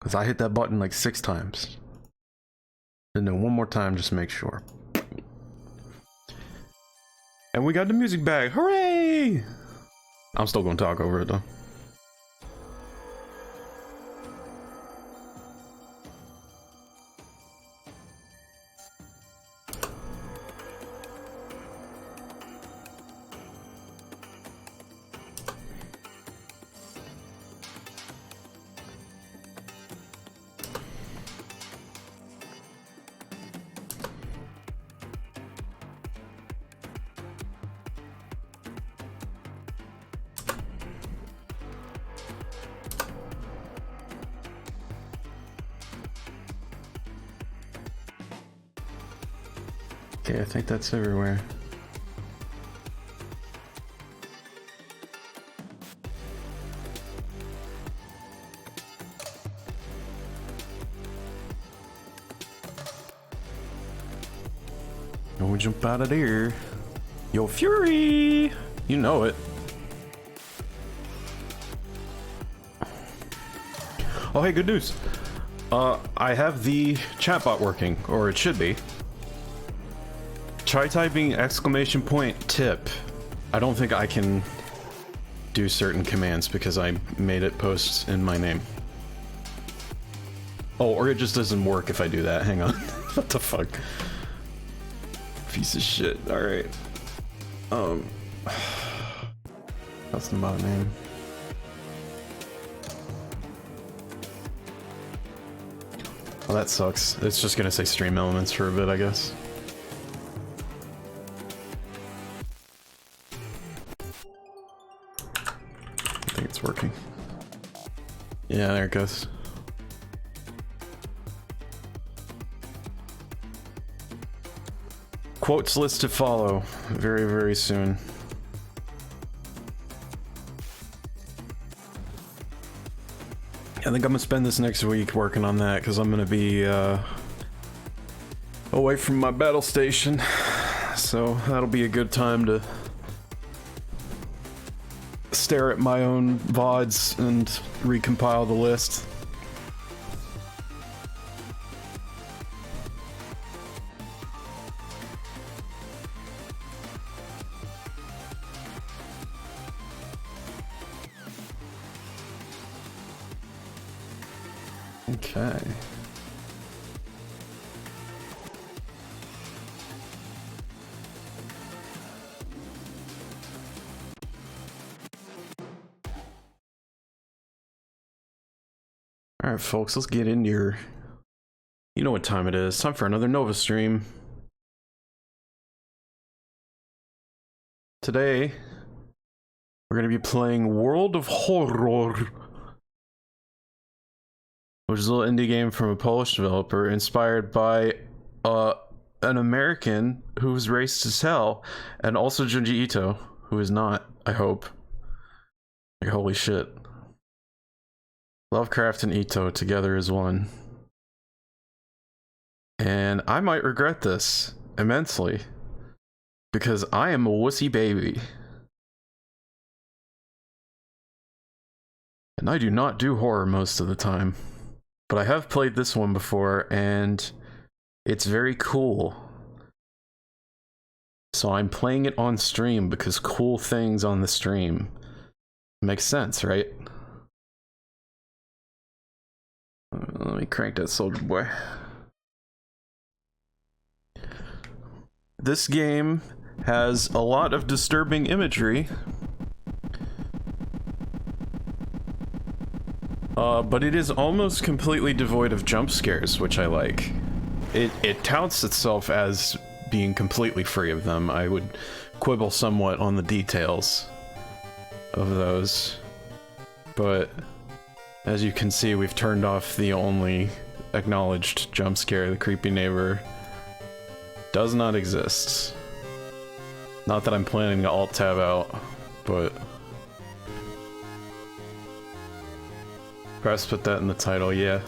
Because I hit that button like 6 times. And then one more time just to make sure. And we got the music back. Hooray! I'm still gonna talk over it though. Okay, I think that's everywhere. Don't jump out of there. Yo, Fury! You know it. Oh, hey, good news. I have the chatbot working, or it should be. Try typing !tip. I don't think I can do certain commands because I made it post in my name. Oh, or it just doesn't work if I do that. Hang on. What the fuck? Piece of shit. Alright. That's the bot name. Well, that sucks. It's just gonna say stream elements for a bit, I guess. I think it's working. Yeah, there it goes. Quotes list to follow very, very soon. I think I'm gonna spend this next week working on that because I'm gonna be away from my battle station, so that'll be a good time to stare at my own VODs and recompile the list. Okay. Alright folks, let's get into your... You know what time it is. Time for another Nova stream. Today, we're gonna be playing World of Horror, which is a little indie game from a Polish developer inspired by an American who was racist as hell, and also Junji Ito, who is not, I hope. Like, holy shit. Lovecraft and Ito together as one. And I might regret this immensely, because I am a wussy baby. And I do not do horror most of the time. But I have played this one before, and it's very cool. So I'm playing it on stream because cool things on the stream. Makes sense, right? Let me crank that soldier boy. This game has a lot of disturbing imagery. But it is almost completely devoid of jump scares, which I like. It touts itself as being completely free of them. I would quibble somewhat on the details of those. But as you can see, we've turned off the only acknowledged jump scare. The creepy neighbor does not exist. Not that I'm planning to alt-tab out, but... Perhaps put that in the title, yeah.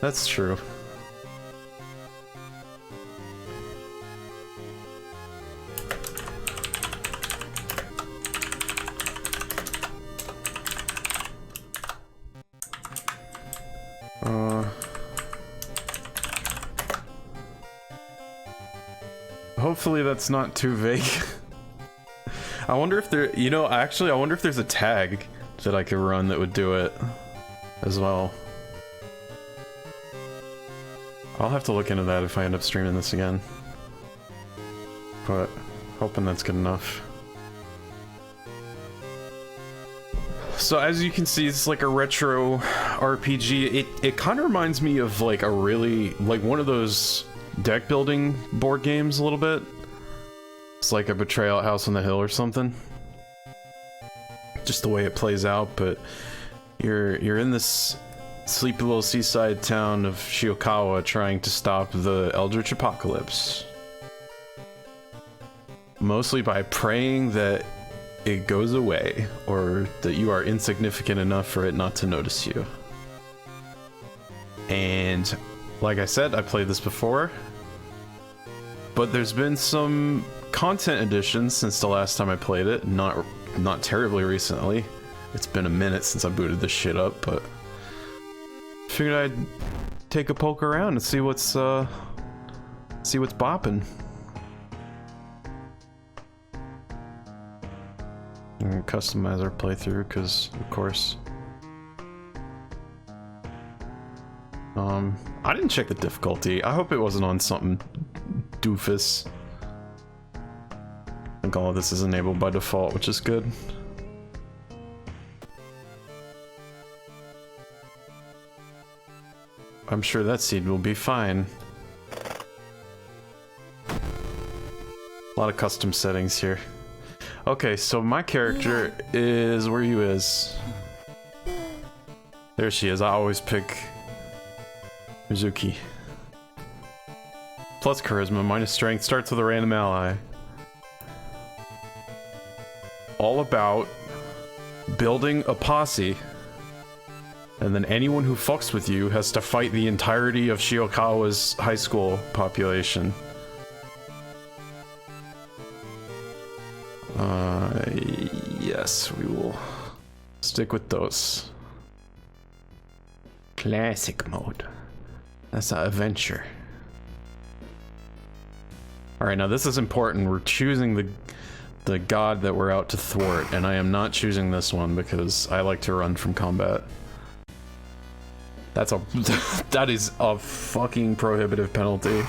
That's true. hopefully that's not too vague. I wonder if there, you know, actually, I wonder if there's a tag that I could run that would do it as well. I'll have to look into that if I end up streaming this again. But hoping that's good enough. So as you can see, it's like a retro RPG. It kind of reminds me of like a really, like one of those deck building board games a little bit. It's like a Betrayal at House on the Hill or something. Just the way it plays out, but you're in this sleepy little seaside town of Shiokawa trying to stop the Eldritch Apocalypse. Mostly by praying that it goes away, or that you are insignificant enough for it not to notice you. And like I said, I played this before, but there's been some content additions since the last time I played it. Not terribly recently. It's been a minute since I booted this shit up, but figured I'd take a poke around and see what's bopping. I'm gonna customize our playthrough because, of course. I didn't check the difficulty. I hope it wasn't on something doofus. I think all of this is enabled by default, which is good. I'm sure that seed will be fine. A lot of custom settings here. Okay, so my character is where you is. There she is. I always pick Mizuki. Plus charisma, minus strength, starts with a random ally. All about building a posse, and then anyone who fucks with you has to fight the entirety of Shiokawa's high school population. Yes, we will stick with those. Classic mode. That's an adventure. Alright, now this is important. We're choosing the god that we're out to thwart, and I am not choosing this one because I like to run from combat. That's a that is a fucking prohibitive penalty.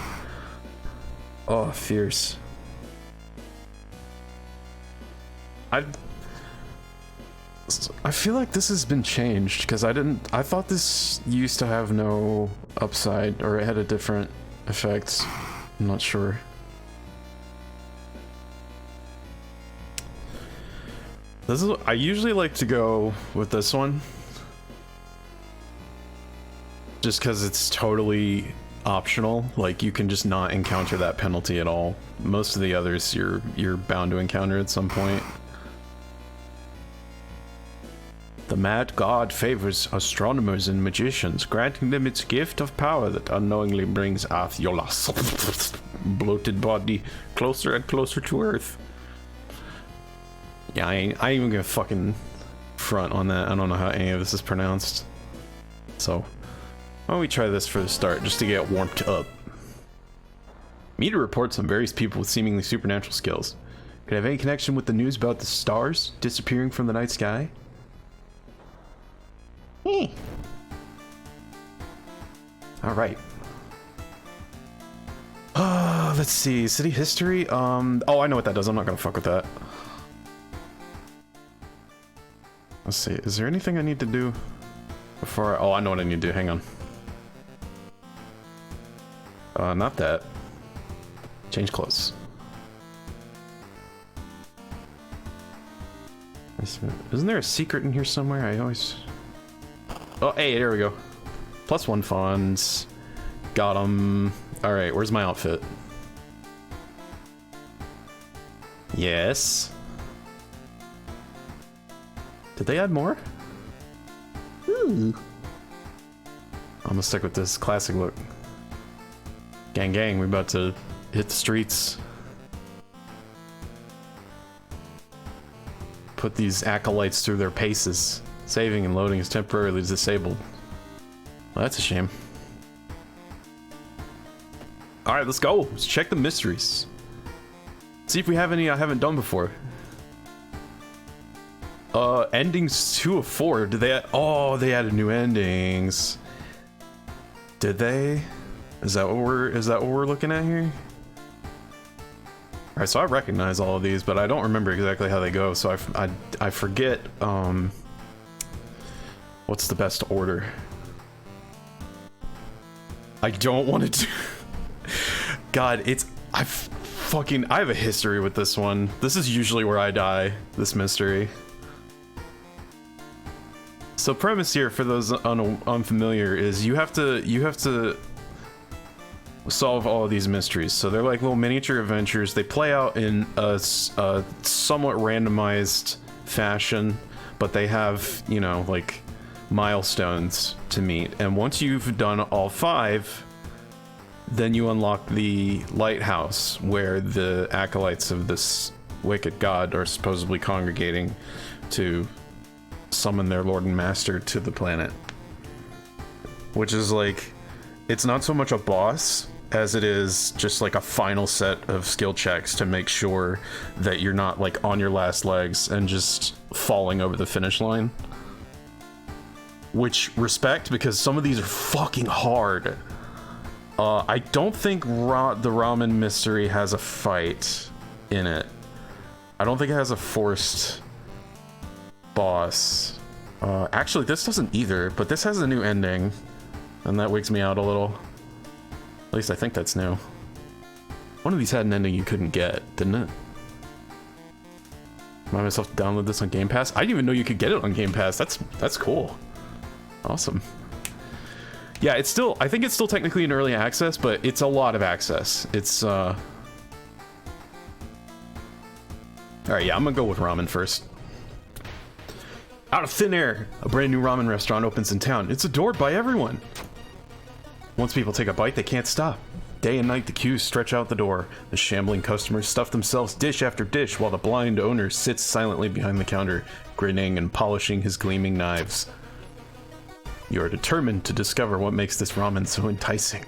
Oh, fierce. I feel like this has been changed because I thought this used to have no upside, or it had a different effect. I'm not sure. This is, I usually like to go with this one just because it's totally optional. Like, you can just not encounter that penalty at all. Most of the others you're bound to encounter at some point. The mad god favors astronomers and magicians, granting them its gift of power that unknowingly brings Athiola's bloated body closer and closer to Earth. Yeah, I ain't even gonna fucking front on that. I don't know how any of this is pronounced. So, why don't we try this for the start, just to get warmed up. Media reports on various people with seemingly supernatural skills. Could it have any connection with the news about the stars disappearing from the night sky? Alright. Let's see. City history? Oh, I know what that does. I'm not gonna fuck with that. Let's see. Is there anything I need to do before oh, I know what I need to do. Hang on. Not that. Change clothes. Isn't there a secret in here somewhere? I always... Oh, hey, there we go. +1 funds. Got 'em. Alright, where's my outfit? Yes. Did they add more? Ooh. I'm gonna stick with this classic look. Gang gang, we're about to hit the streets. Put these acolytes through their paces. Saving and loading is temporarily disabled. Well, that's a shame. Alright, let's go. Let's check the mysteries. See if we have any I haven't done before. Endings 2 of 4. Did they oh, they added new endings. Did they? Is that what we're looking at here? Alright, so I recognize all of these, but I don't remember exactly how they go, so I forget, what's the best order? I don't want to do... God, I have a history with this one. This is usually where I die, this mystery. So premise here, for those unfamiliar, is you have to solve all of these mysteries. So they're like little miniature adventures. They play out in a somewhat randomized fashion, but they have, you know, like milestones to meet. And once you've done all 5, then you unlock the lighthouse where the acolytes of this wicked god are supposedly congregating to summon their lord and master to the planet. Which is like, it's not so much a boss as it is just like a final set of skill checks to make sure that you're not like on your last legs and just falling over the finish line. Which, respect, because some of these are fucking hard. I don't think the ramen mystery has a fight in it. I don't think it has a forced boss. Actually, this doesn't either, but this has a new ending, and that wigs me out a little. At least I think that's new. One of these had an ending you couldn't get, didn't it? Remind myself to download this on Game Pass. I didn't even know you could get it on Game Pass. That's cool. Awesome. Yeah, it's still, I think it's still technically in early access, but it's a lot of access. It's, Alright, yeah, I'm gonna go with ramen first. Out of thin air, a brand new ramen restaurant opens in town. It's adored by everyone. Once people take a bite, they can't stop. Day and night, the queues stretch out the door. The shambling customers stuff themselves dish after dish, while the blind owner sits silently behind the counter, grinning and polishing his gleaming knives. You are determined to discover what makes this ramen so enticing.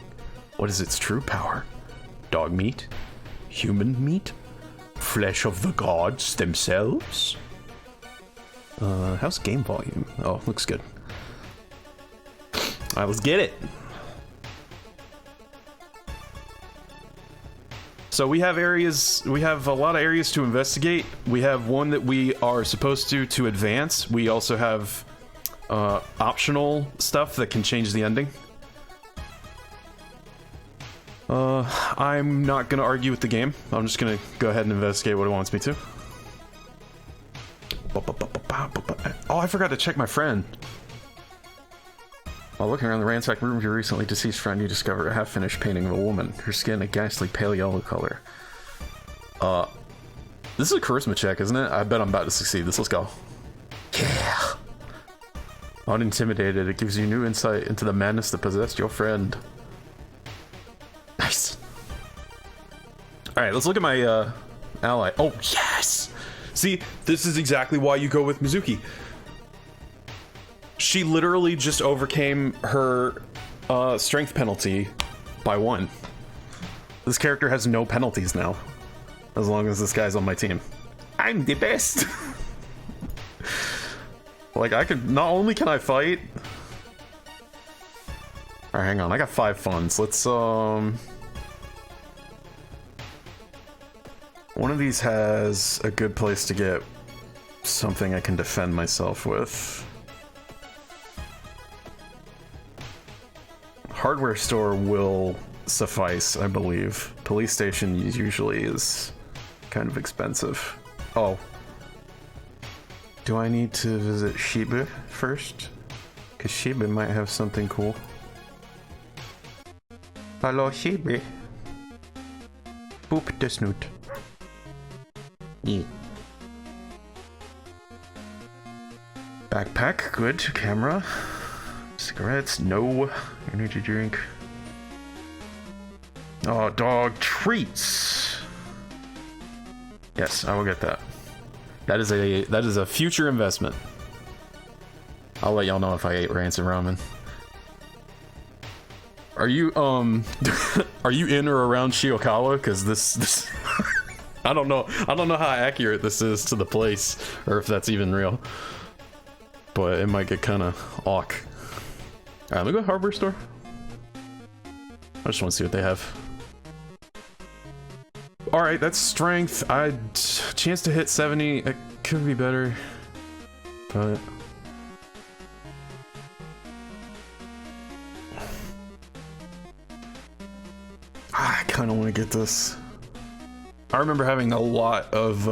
What is its true power? Dog meat? Human meat? Flesh of the gods themselves? How's game volume? Oh, looks good. Alright, let's get it! So we have a lot of areas to investigate. We have one that we are supposed to advance. We also have optional stuff that can change the ending. I'm not gonna argue with the game. I'm just gonna go ahead and investigate what it wants me to. Oh, I forgot to check my friend. While looking around the ransacked room of your recently deceased friend, you discover a half-finished painting of a woman. Her skin a ghastly pale yellow color. This is a charisma check, isn't it? I bet I'm about to succeed. Let's go. Yeah. Unintimidated, it gives you new insight into the madness that possessed your friend. Nice. Alright, let's look at my ally. Oh, yes! See, this is exactly why you go with Mizuki. She literally just overcame her strength penalty by 1. This character has no penalties now, as long as this guy's on my team. I'm the best! Like, I could, not only can I fight... Alright, hang on, I got 5 funds. Let's, one of these has a good place to get something I can defend myself with. Hardware store will suffice, I believe. Police station usually is kind of expensive. Oh. Do I need to visit Shiba first? Because Shiba might have something cool. Hello, Shiba. Boop the snoot. Yeah. Backpack, good. Camera. Cigarettes, no. Energy drink. Oh, dog treats. Yes, I will get that. That is a future investment. I'll let y'all know if I ate rancid ramen. Are you are you in or around Shiokawa? Because this I don't know how accurate this is to the place, or if that's even real. But it might get kind of awk. Alright, let me go to hardware store. I just want to see what they have. Alright, that's strength. Chance to hit 70. It could be better. But... I kind of want to get this. I remember having a lot of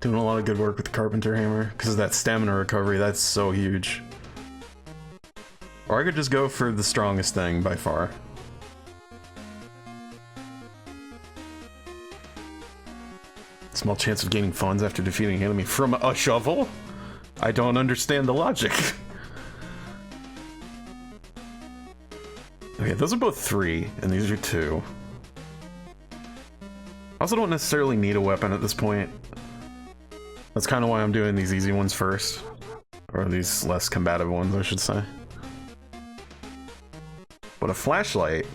doing a lot of good work with the Carpenter Hammer because of that stamina recovery. That's so huge. Or I could just go for the strongest thing by far. Small chance of gaining funds after defeating an enemy from a shovel? I don't understand the logic. Okay, those are both 3, and these are 2. I also don't necessarily need a weapon at this point. That's kind of why I'm doing these easy ones first. Or these less combative ones, I should say. But a flashlight...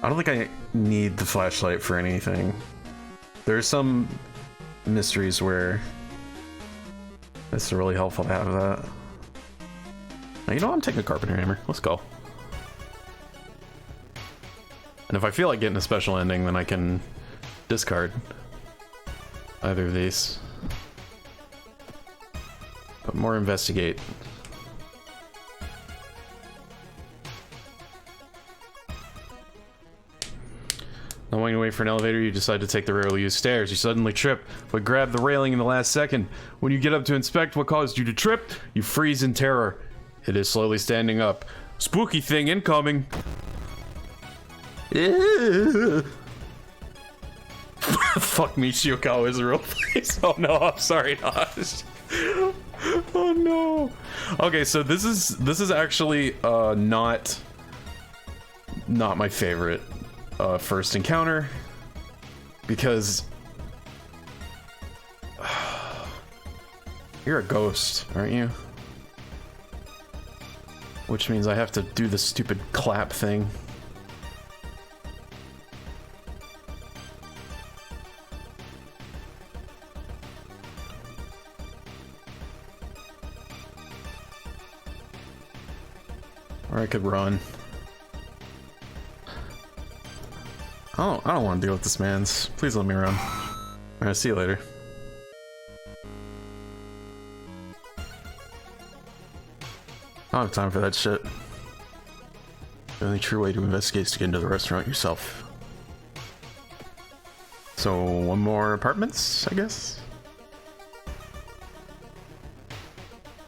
I don't think I need the flashlight for anything. There are some mysteries where it's really helpful to have that. Now, you know, I'm taking a Carpenter Hammer. Let's go. And if I feel like getting a special ending, then I can discard either of these. But more investigate. Not wanting to wait for an elevator, you decide to take the rarely used stairs. You suddenly trip, but grab the railing in the last second. When you get up to inspect what caused you to trip, you freeze in terror. It is slowly standing up. Spooky thing incoming. Fuck me, Shiokawa is a real place. Oh no, I'm sorry, Nosh. Oh no. Okay, so this is actually not my favorite first encounter, because you're a ghost, aren't you? Which means I have to do the stupid clap thing. Or I could run. I don't want to deal with this man's. Please let me run. Alright, see you later. I don't have time for that shit. The only true way to investigate is to get into the restaurant yourself. So, one more apartments, I guess?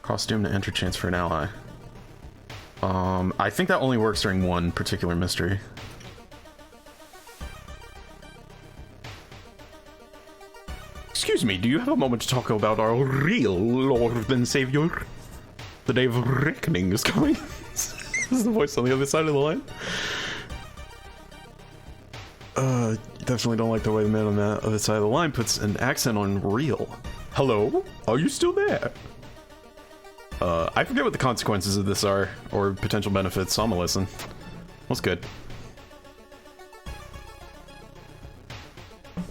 Costume to enter, chance for an ally. I think that only works during one particular mystery. Excuse me, do you have a moment to talk about our real Lord and Savior? The day of reckoning is coming. This is the voice on the other side of the line. Definitely don't like the way the man on the other side of the line puts an accent on real. Hello? Are you still there? I forget what the consequences of this are, or potential benefits, so I'm gonna listen. What's good?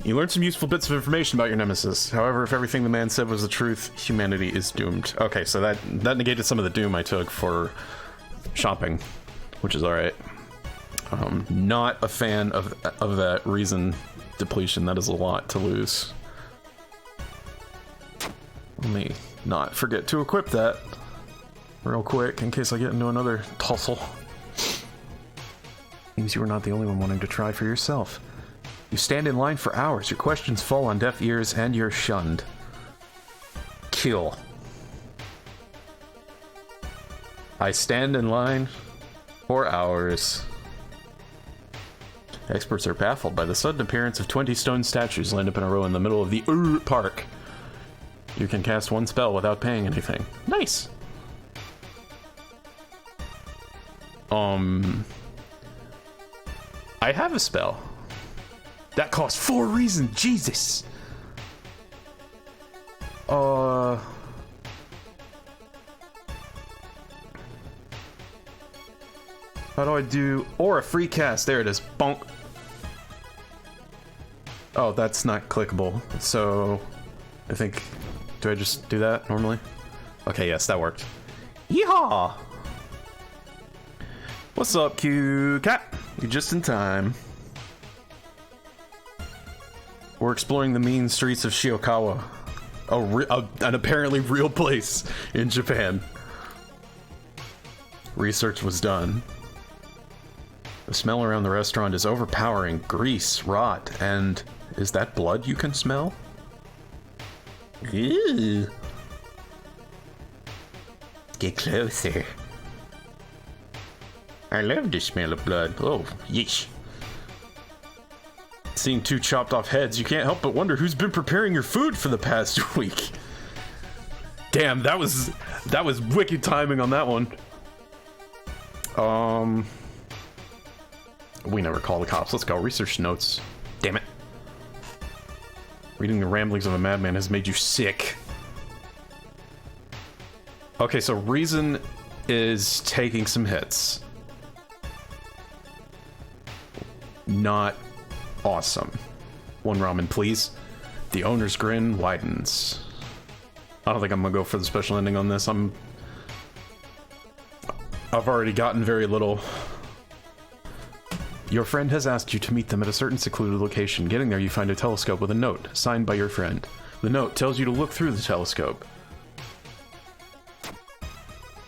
You learned some useful bits of information about your nemesis. However, if everything the man said was the truth, humanity is doomed. Okay, so that negated some of the doom I took for shopping, which is alright. Not a fan of that reason depletion. That is a lot to lose. Let me not forget to equip that real quick in case I get into another tussle. Means you are not the only one wanting to try for yourself. You stand in line for hours, your questions fall on deaf ears, and you're shunned. Kill. I stand in line for hours. Experts are baffled by the sudden appearance of 20 stone statues lined up in a row in the middle of the park. You can cast one spell without paying anything. Nice! I have a spell. That costs 4 reason, Jesus! How do I do... Or a free cast. There it is. Bonk. Oh, that's not clickable. So, I think... Do I just do that normally? Okay, yes, that worked. Yeehaw! What's up, Q Cat? You're just in time. We're exploring the mean streets of Shiokawa. An apparently real place in Japan. Research was done. The smell around the restaurant is overpowering. Grease, rot, and... Is that blood you can smell? Ew. Get closer. I love the smell of blood. Oh, yeesh. Seeing two chopped off heads, you can't help but wonder who's been preparing your food for the past week. Damn, that was wicked timing on that one. We never call the cops. Let's go. Research notes. Damn it. Reading the ramblings of a madman has made you sick. Okay, so Reason is taking some hits. Not awesome. One ramen, please. The owner's grin widens. I don't think I'm gonna go for the special ending on this. I've already gotten very little. Your friend has asked you to meet them at a certain secluded location. Getting there, you find a telescope with a note, signed by your friend. The note tells you to look through the telescope.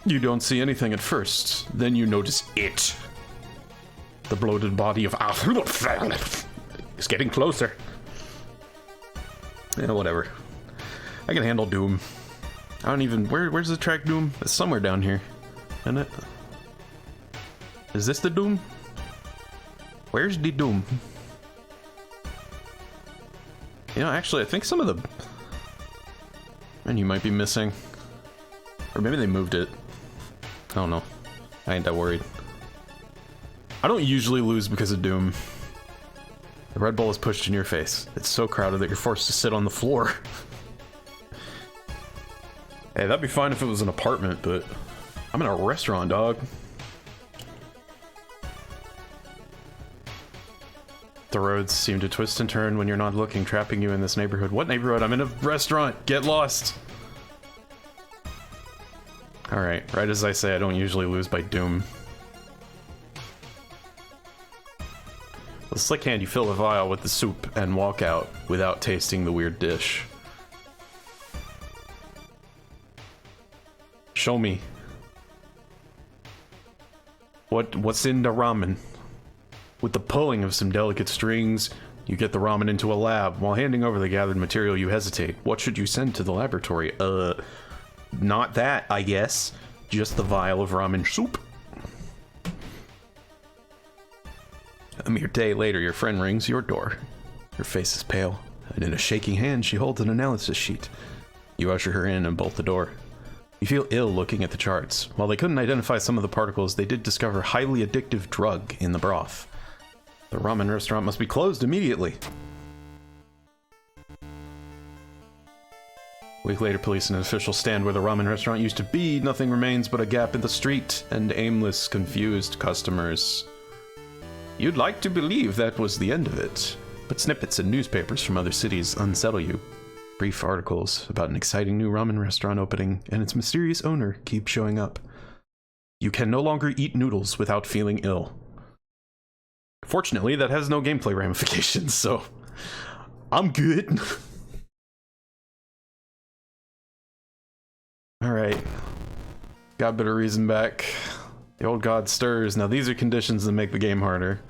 You don't see anything at first. Then you notice it. The bloated body of is getting closer. Yeah, whatever. I can handle Doom. I don't even... Where's the track Doom? It's somewhere down here. Isn't it? Is this the Doom? Where's the Doom? You know, actually, I think some of the menu might be missing. Or maybe they moved it. I don't know. I ain't that worried. I don't usually lose because of Doom. The Red Bull is pushed in your face. It's so crowded that you're forced to sit on the floor. Hey, that'd be fine if it was an apartment, but I'm in a restaurant, dog. The roads seem to twist and turn when you're not looking, trapping you in this neighborhood. What neighborhood? I'm in a restaurant. Get lost. Alright, right as I say, I don't usually lose by Doom. With a slick hand, you fill the vial with the soup and walk out without tasting the weird dish. Show me. What's in the ramen? With the pulling of some delicate strings, you get the ramen into a lab. While handing over the gathered material, you hesitate. What should you send to the laboratory? Not that, I guess. Just the vial of ramen soup. A mere day later, your friend rings your door. Her face is pale, and in a shaking hand, she holds an analysis sheet. You usher her in and bolt the door. You feel ill looking at the charts. While they couldn't identify some of the particles, they did discover highly addictive drug in the broth. The ramen restaurant must be closed immediately. A week later, police and officials stand where the ramen restaurant used to be. Nothing remains but a gap in the street and aimless, confused customers. You'd like to believe that was the end of it, but snippets in newspapers from other cities unsettle you. Brief articles about an exciting new ramen restaurant opening and its mysterious owner keep showing up. You can no longer eat noodles without feeling ill. Fortunately, that has no gameplay ramifications, so I'm good. Alright. Got a bit of reason back. The old god stirs. Now these are conditions that make the game harder.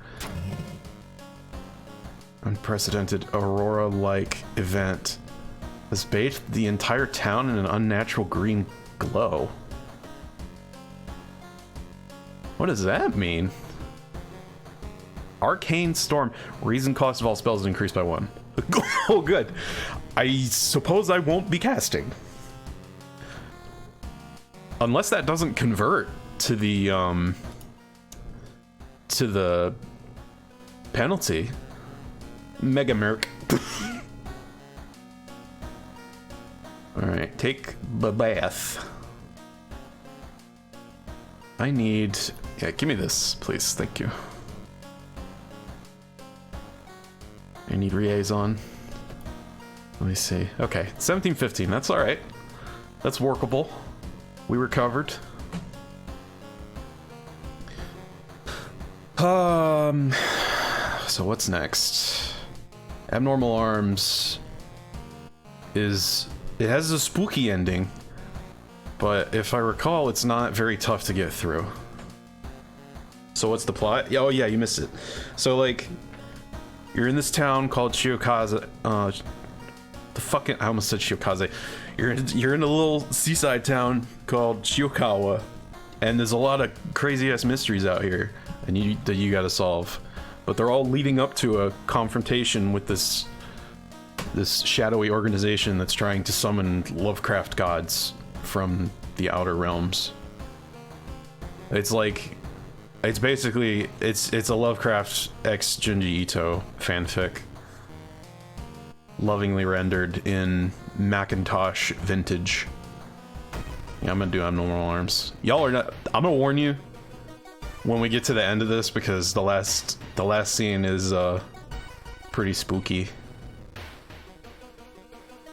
Unprecedented Aurora-like event has bathed the entire town in an unnatural green glow. What does that mean? Arcane Storm. Reason cost of all spells is increased by 1. Oh, good. I suppose I won't be casting. Unless that doesn't convert to the penalty. Mega Merc. Alright, take the bath. I need... Yeah, give me this, please. Thank you. I need liaison. Let me see. Okay, 1715. That's all right. That's workable. We recovered. So what's next? Abnormal Arms is... It has a spooky ending, but if I recall, it's not very tough to get through. So what's the plot? Oh yeah, you missed it. So like, you're in this town called Shiokaze. I almost said Shiokaze. You're in a little seaside town called Shiokawa, and there's a lot of crazy ass mysteries out here, and that you gotta solve. But they're all leading up to a confrontation with this shadowy organization that's trying to summon Lovecraft gods from the outer realms. It's like, it's basically, it's a Lovecraft x Junji Ito fanfic, lovingly rendered in Macintosh vintage. Yeah, I'm gonna do Abnormal Arms. Y'all are not. I'm gonna warn you when we get to the end of this, because the last scene is pretty spooky.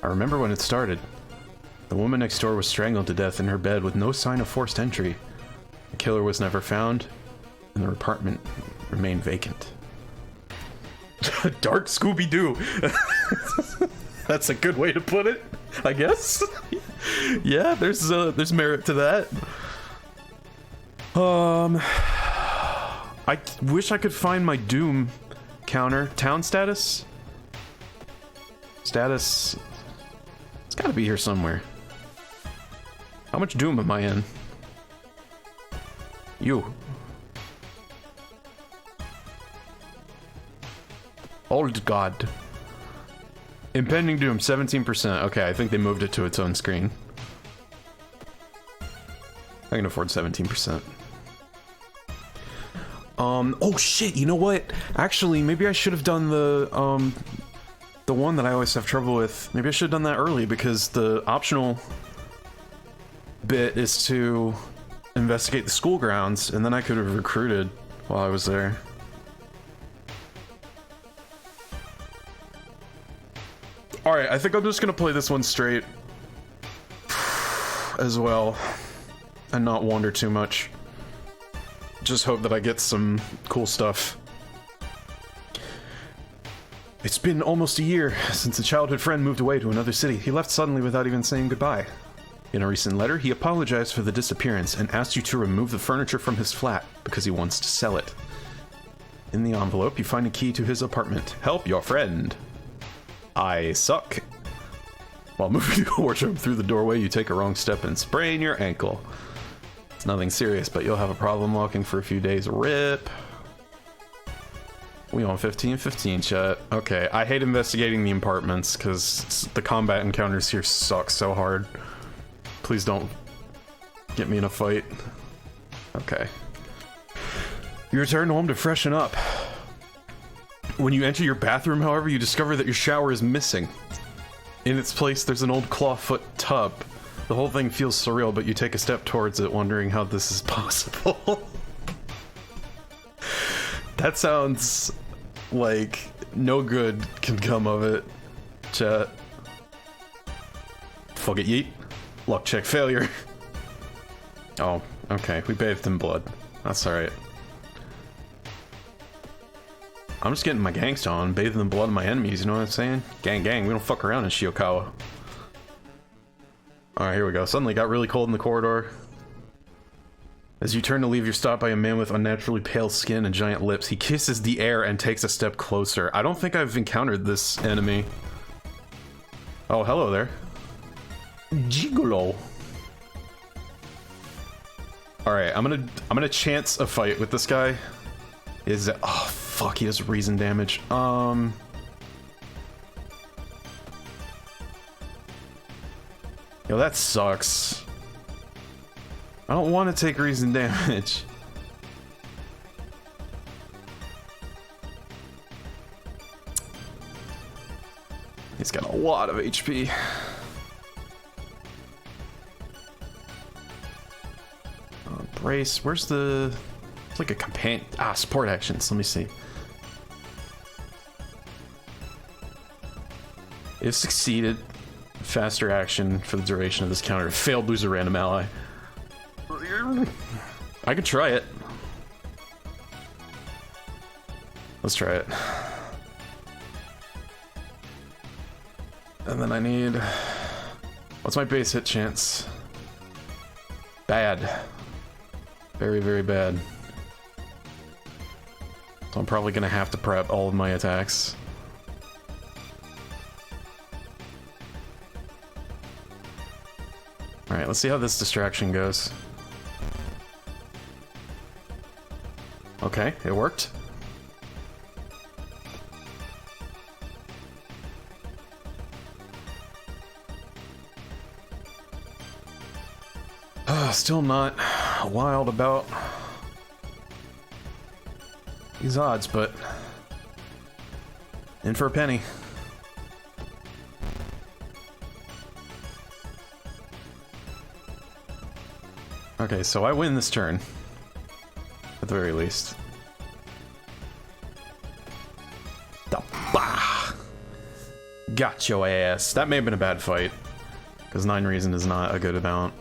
I remember when it started. The woman next door was strangled to death in her bed with no sign of forced entry. The killer was never found, and their apartment remained vacant. Dark Scooby-Doo. That's a good way to put it, I guess. Yeah, there's merit to that. I wish I could find my Doom counter. Town status? Status... It's gotta be here somewhere. How much Doom am I in? You. Old God. Impending Doom, 17%. Okay, I think they moved it to its own screen. I can afford 17%. Oh shit, you know what? Actually, maybe I should have done the one that I always have trouble with. Maybe I should have done that early, because the optional bit is to investigate the school grounds, and then I could have recruited while I was there. Alright, I think I'm just gonna play this one straight as well, and not wander too much. Just hope that I get some cool stuff. It's been almost a year since a childhood friend moved away to another city. He left suddenly without even saying goodbye. In a recent letter, he apologized for the disappearance and asked you to remove the furniture from his flat because he wants to sell it. In the envelope, you find a key to his apartment. Help your friend. I suck. While moving the wardrobe through the doorway, you take a wrong step and sprain your ankle. It's nothing serious, but you'll have a problem walking for a few days. RIP. We on 15-15, chat. Okay, I hate investigating the apartments because the combat encounters here suck so hard. Please don't get me in a fight. Okay. You return home to freshen up. When you enter your bathroom, however, you discover that your shower is missing. In its place, there's an old clawfoot tub. The whole thing feels surreal, but you take a step towards it, wondering how this is possible. That sounds like no good can come of it, chat. Fuck it, yeet. Luck check failure. Oh, okay. We bathed in blood. That's alright. I'm just getting my gangsta on, bathing in the blood of my enemies, you know what I'm saying? Gang, gang, we don't fuck around in Shiokawa. Alright, here we go. Suddenly it got really cold in the corridor. As you turn to leave, you're stopped by a man with unnaturally pale skin and giant lips. He kisses the air and takes a step closer. I don't think I've encountered this enemy. Oh, hello there. Gigolo. Alright, I'm gonna chance a fight with this guy. Is that... Oh, fuck, he does reason damage. Yo, that sucks. I don't want to take reason damage. He's got a lot of HP. Brace. Where's the... It's like a companion... Ah, support actions. Let me see. If succeeded, faster action for the duration of this counter. Failed, lose a random ally. I could try it. Let's try it. And then I need... What's my base hit chance? Bad. Very, very bad. So I'm probably gonna have to prep all of my attacks. Alright, let's see how this distraction goes. Okay, it worked. Still not wild about these odds, but in for a penny. Okay, so I win this turn, at the very least. Got your ass. That may have been a bad fight, because 9 reason is not a good amount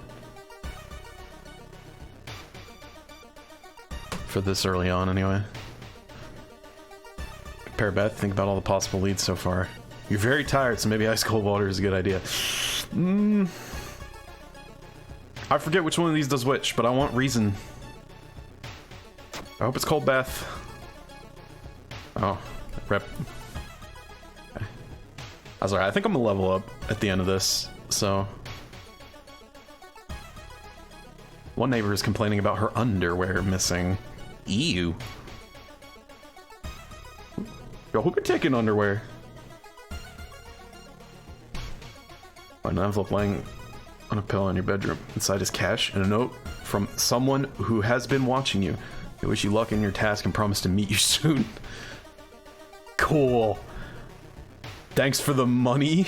for this early on, anyway. Compare Beth, think about all the possible leads so far. You're very tired, so maybe ice cold water is a good idea. I forget which one of these does which, but I want reason. I hope it's cold bath. Oh, rep. Okay. I was alright. I think I'm gonna level up at the end of this, so. One neighbor is complaining about her underwear missing. Ew. Yo, who could take in underwear? An envelope lying on a pillow in your bedroom. Inside is cash and a note from someone who has been watching you. They wish you luck in your task and promise to meet you soon. Cool. Thanks for the money?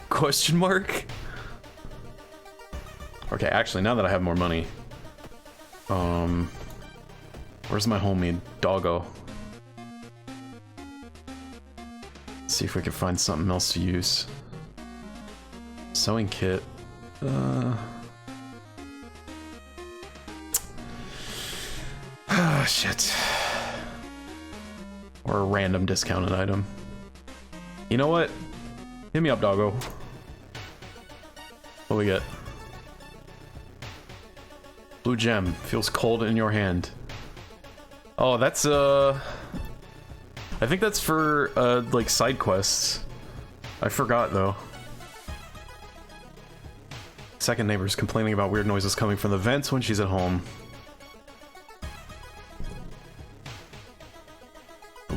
Question mark? Okay, actually, now that I have more money, where's my homie doggo? Let's see if we can find something else to use. Sewing kit. Shit. Or a random discounted item. You know what? Hit me up, doggo. What we get? Blue gem. Feels cold in your hand. Oh, that's, I think that's for, like, side quests. I forgot, though. Second neighbor's complaining about weird noises coming from the vents when she's at home.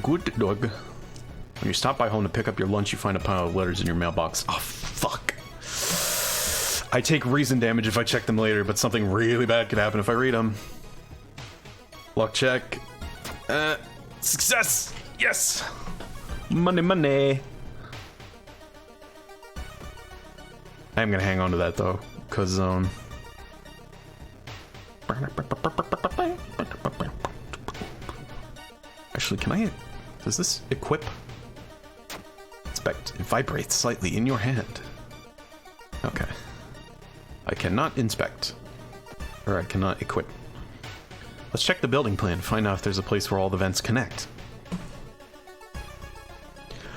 Good dog. When you stop by home to pick up your lunch, you find a pile of letters in your mailbox. Oh, fuck. I take reason damage if I check them later, but something really bad could happen if I read them. Luck check. Success! Yes! Money, money! I am gonna hang on to that, though, because, actually, can I... Does this equip? Inspect. It vibrates slightly in your hand. Okay. I cannot inspect. Or I cannot equip. Let's check the building plan, find out if there's a place where all the vents connect.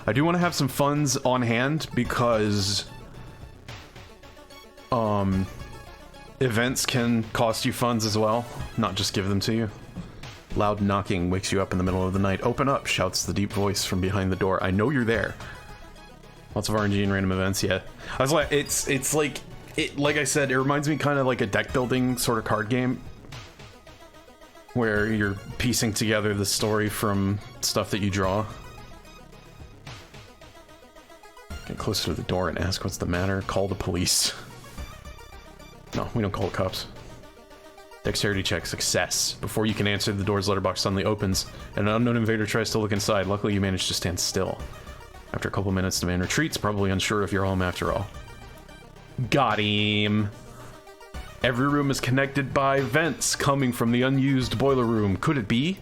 I do want to have some funds on hand because events can cost you funds as well, not just give them to you. Loud knocking wakes you up in the middle of the night. Open up, shouts the deep voice from behind the door. I know you're there. Lots of RNG and random events, yeah. I was like, it's like, like I said, it reminds me kind of like a deck building sort of card game, where you're piecing together the story from stuff that you draw. Get closer to the door and ask what's the matter. Call the police. No, we don't call the cops. Dexterity check, success. Before you can answer, the door's letterbox suddenly opens, and an unknown invader tries to look inside. Luckily, you manage to stand still. After a couple minutes, the man retreats, probably unsure if you're home after all. Got him. Every room is connected by vents coming from the unused boiler room. Could it be?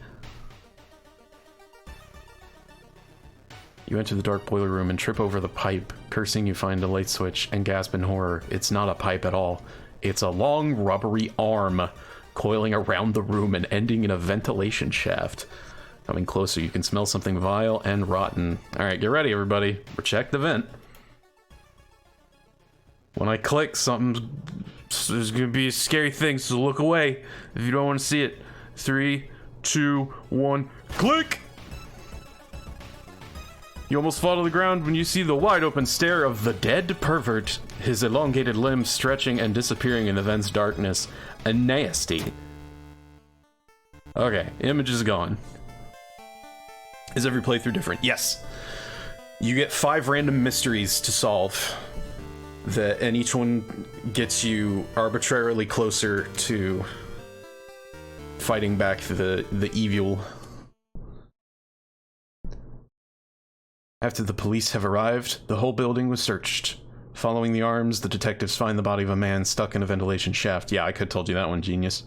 You enter the dark boiler room and trip over the pipe. Cursing, you find a light switch and gasp in horror. It's not a pipe at all. It's a long, rubbery arm coiling around the room and ending in a ventilation shaft. Coming closer, you can smell something vile and rotten. Alright, get ready, everybody. Check the vent. When I click, there's gonna be a scary thing, so look away if you don't want to see it. 3, 2, 1, click! You almost fall to the ground when you see the wide open stare of the dead pervert, his elongated limbs stretching and disappearing in the vent's darkness. A nasty. Okay, image is gone. Is every playthrough different? Yes. You get 5 random mysteries to solve, and each one gets you arbitrarily closer to fighting back the evil. After the police have arrived, the whole building was searched. Following the arms, the detectives find the body of a man stuck in a ventilation shaft. Yeah, I could have told you that one, genius.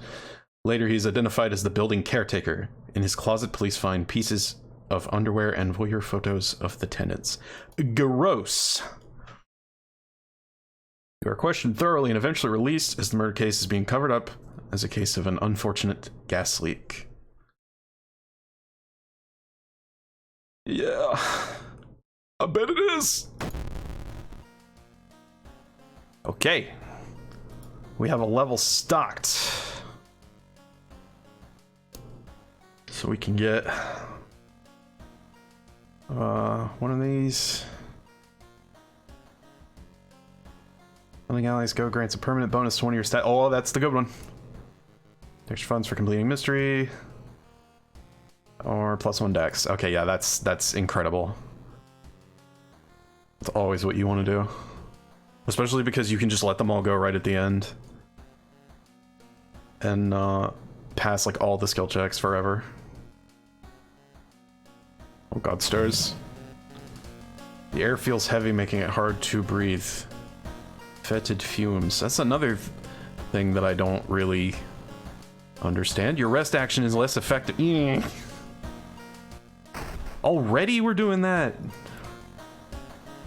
Later, he's identified as the building caretaker. In his closet, police find pieces of underwear and voyeur photos of the tenants. Gross. You are questioned thoroughly and eventually released as the murder case is being covered up as a case of an unfortunate gas leak. Yeah, I bet it is. Okay, we have a level stocked, so we can get one of these. Something allies go grants a permanent bonus to one of your stat. Oh, that's the good one. Extra funds for completing mystery, or +1 dex. Okay, yeah, that's incredible. It's always what you want to do. Especially because you can just let them all go right at the end. And pass like all the skill checks forever. Oh god, stairs. The air feels heavy, making it hard to breathe. Fetid fumes. That's another thing that I don't really understand. Your rest action is less effective. Already we're doing that.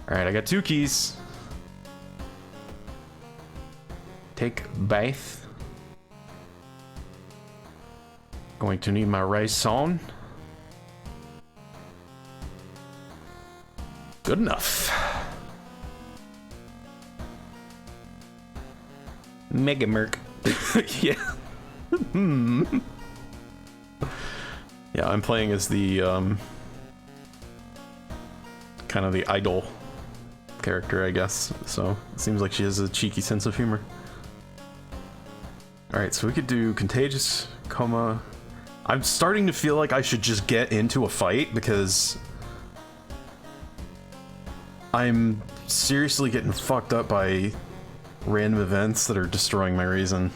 Alright, I got 2 keys. Take bath. Going to need my raison. Good enough. Mega Merc. Yeah. Yeah, I'm playing as the kind of the idol character, I guess. So it seems like she has a cheeky sense of humor. Alright, so we could do Contagious, Coma. I'm starting to feel like I should just get into a fight because I'm seriously getting fucked up by random events that are destroying my reason.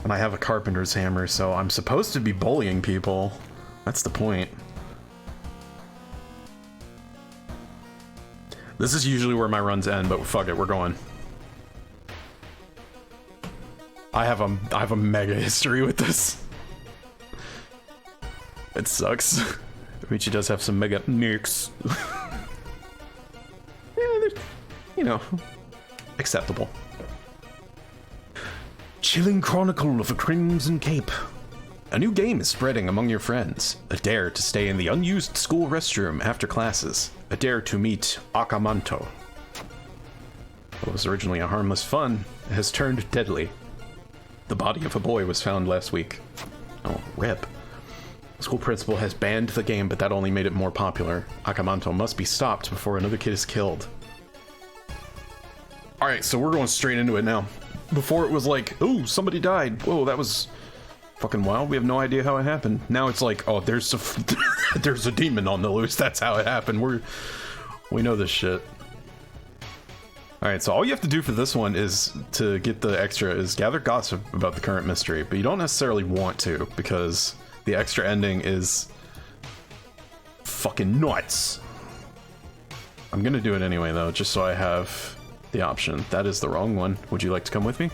And I have a carpenter's hammer, so I'm supposed to be bullying people. That's the point. This is usually where my runs end, but fuck it, we're going. I have a mega history with this. It sucks. Michi does have some mega nicks. Yeah, you know, acceptable. Chilling Chronicle of a Crimson Cape. A new game is spreading among your friends. A dare to stay in the unused school restroom after classes. A dare to meet Akamanto. What was originally a harmless fun has turned deadly. The body of a boy was found last week. Oh, rip. The school principal has banned the game, but that only made it more popular. Akamanto must be stopped before another kid is killed. Alright, so we're going straight into it now. Before it was like, oh, somebody died. Whoa, that was fucking wild. We have no idea how it happened. Now it's like, oh, there's a demon on the loose. That's how it happened. We know this shit. Alright, so all you have to do for this one is to get the extra is gather gossip about the current mystery, but you don't necessarily want to because the extra ending is fucking nuts. I'm gonna do it anyway though, just so I have the option. That is the wrong one. Would you like to come with me?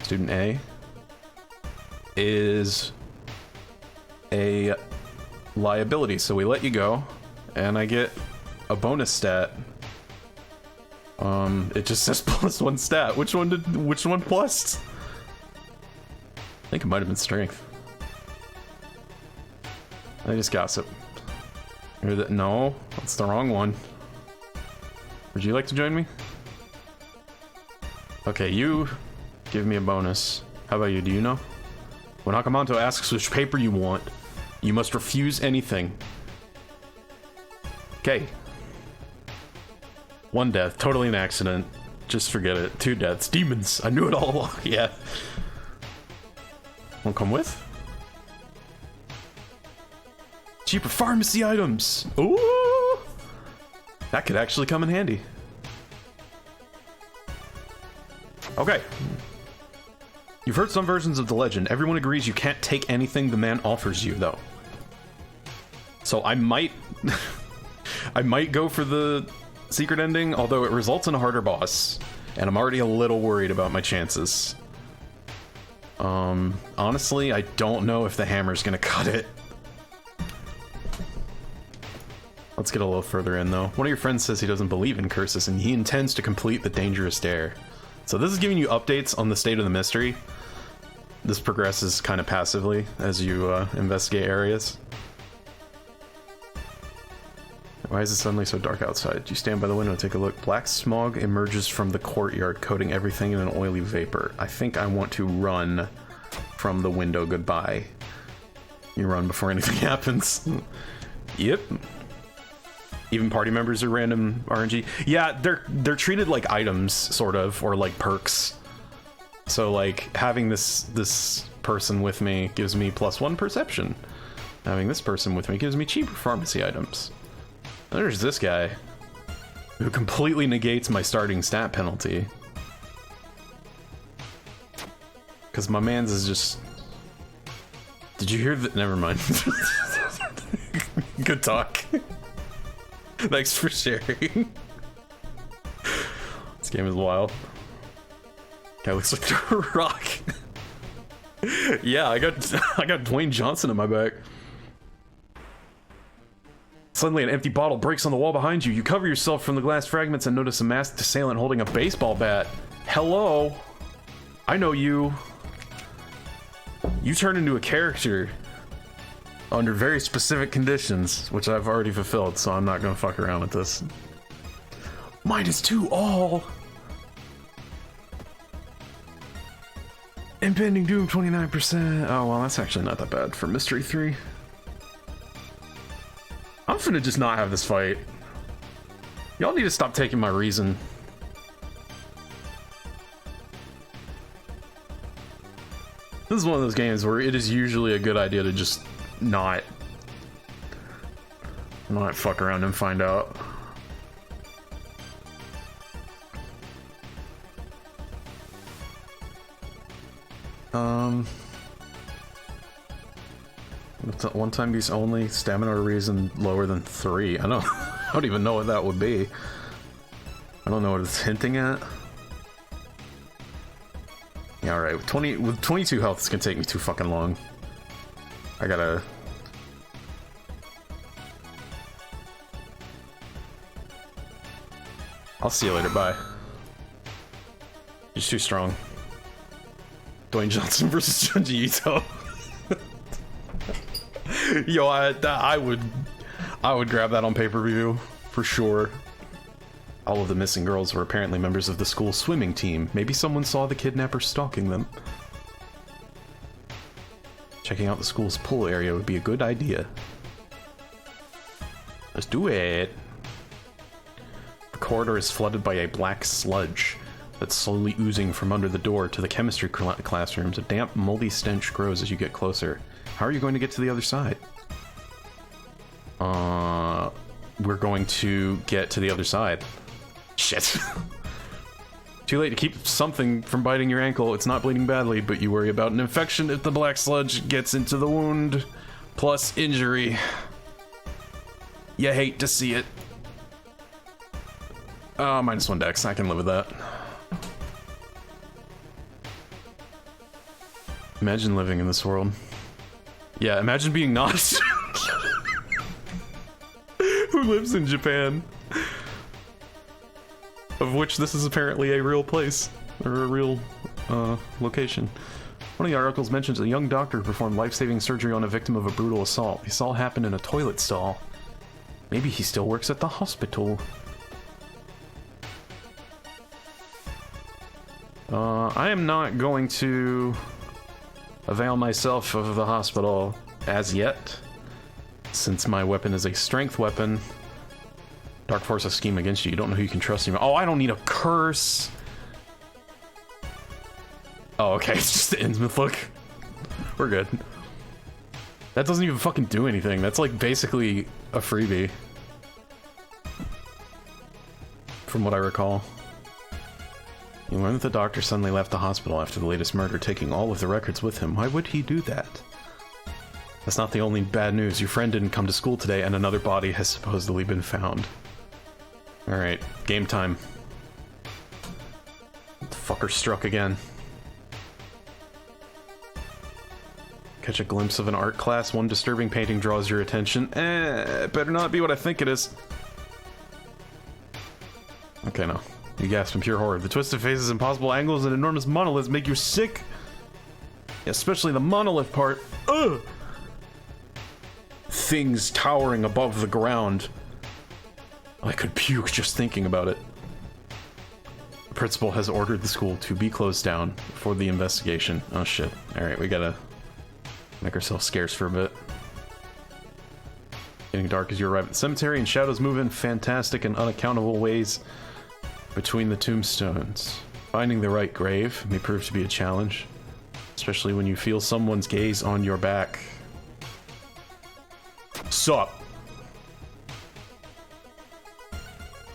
Student A is a liability, so we let you go, and I get a bonus stat. It just says +1 stat. Which one plus? I think it might have been strength. I just gossip. No, that's the wrong one. Would you like to join me? Okay, you give me a bonus. How about you? Do you know? When Hakamanto asks which paper you want, you must refuse anything. Okay. 1 death, totally an accident. Just forget it. 2 deaths. Demons. I knew it all along. Yeah. Wanna come with? Cheaper pharmacy items. Ooh! That could actually come in handy. Okay. You've heard some versions of the legend. Everyone agrees you can't take anything the man offers you, though. So I might... I might go for the secret ending, although it results in a harder boss. And I'm already a little worried about my chances. Honestly, I don't know if the hammer's gonna cut it. Let's get a little further in, though. One of your friends says he doesn't believe in curses, and he intends to complete the dangerous dare. So this is giving you updates on the state of the mystery. This progresses kind of passively as you investigate areas. Why is it suddenly so dark outside? You stand by the window and take a look. Black smog emerges from the courtyard, coating everything in an oily vapor. I think I want to run from the window. Goodbye. You run before anything happens. Yep. Even party members are random RNG. Yeah, they're treated like items, sort of, or like perks. So like having this person with me gives me +1 perception. Having this person with me gives me cheaper pharmacy items. There's this guy who completely negates my starting stat penalty. Because my man's is just... Did you hear that? Never mind. Good talk. Thanks for sharing. This game is wild. Guy looks like The Rock. Yeah, I got Dwayne Johnson in my back. Suddenly, an empty bottle breaks on the wall behind you. You cover yourself from the glass fragments and notice a masked assailant holding a baseball bat. Hello. I know you. You turn into a character under very specific conditions, which I've already fulfilled, so I'm not gonna fuck around with this. -2 all. Impending doom 29%. Oh, well, that's actually not that bad for Mystery 3. I'm finna just not have this fight. Y'all need to stop taking my reason. This is one of those games where it is usually a good idea to just not fuck around and find out. One-time use only, stamina or reason lower than 3. I don't even know what that would be. I don't know what it's hinting at. Yeah, alright, with 22 health, it's gonna take me too fucking long. I gotta... I'll see you later, bye. You're too strong. Dwayne Johnson versus Junji Ito. Yo, I would grab that on pay-per-view for sure. All of the missing girls were apparently members of the school swimming team. Maybe someone saw the kidnapper stalking them. Checking out the school's pool area would be a good idea. Let's do it. The corridor is flooded by a black sludge that's slowly oozing from under the door to the chemistry classrooms. A damp, moldy stench grows as you get closer. How are you going to get to the other side? We're going to get to the other side. Shit. Too late to keep something from biting your ankle. It's not bleeding badly, but you worry about an infection if the black sludge gets into the wound. Plus injury. You hate to see it. -1 dex. I can live with that. Imagine living in this world. Yeah, imagine being not who lives in Japan. Of which this is apparently a real place. Or a real, location. One of the articles mentions a young doctor who performed life-saving surgery on a victim of a brutal assault. The assault happened in a toilet stall. Maybe he still works at the hospital. I am not going to avail myself of the hospital as yet, since my weapon is a strength weapon. Dark forces scheme against you. You don't know who you can trust anymore. Oh, I don't need a curse. Oh, okay, it's just the Innsmouth look. We're good. That doesn't even fucking do anything. That's like basically a freebie. From what I recall. You learn that the doctor suddenly left the hospital after the latest murder, taking all of the records with him. Why would he do that? That's not the only bad news. Your friend didn't come to school today, and another body has supposedly been found. Alright, game time. The fucker struck again. Catch a glimpse of an art class. One disturbing painting draws your attention. It better not be what I think it is. Okay, no. You gasp in pure horror. The twisted faces, impossible angles, and enormous monoliths make you sick. Especially the monolith part. Ugh! Things towering above the ground. I could puke just thinking about it. The principal has ordered the school to be closed down for the investigation. Oh shit. Alright, we gotta make ourselves scarce for a bit. Getting dark as you arrive at the cemetery, and shadows move in fantastic and unaccountable ways between the tombstones. Finding the right grave may prove to be a challenge, especially when you feel someone's gaze on your back. Sup?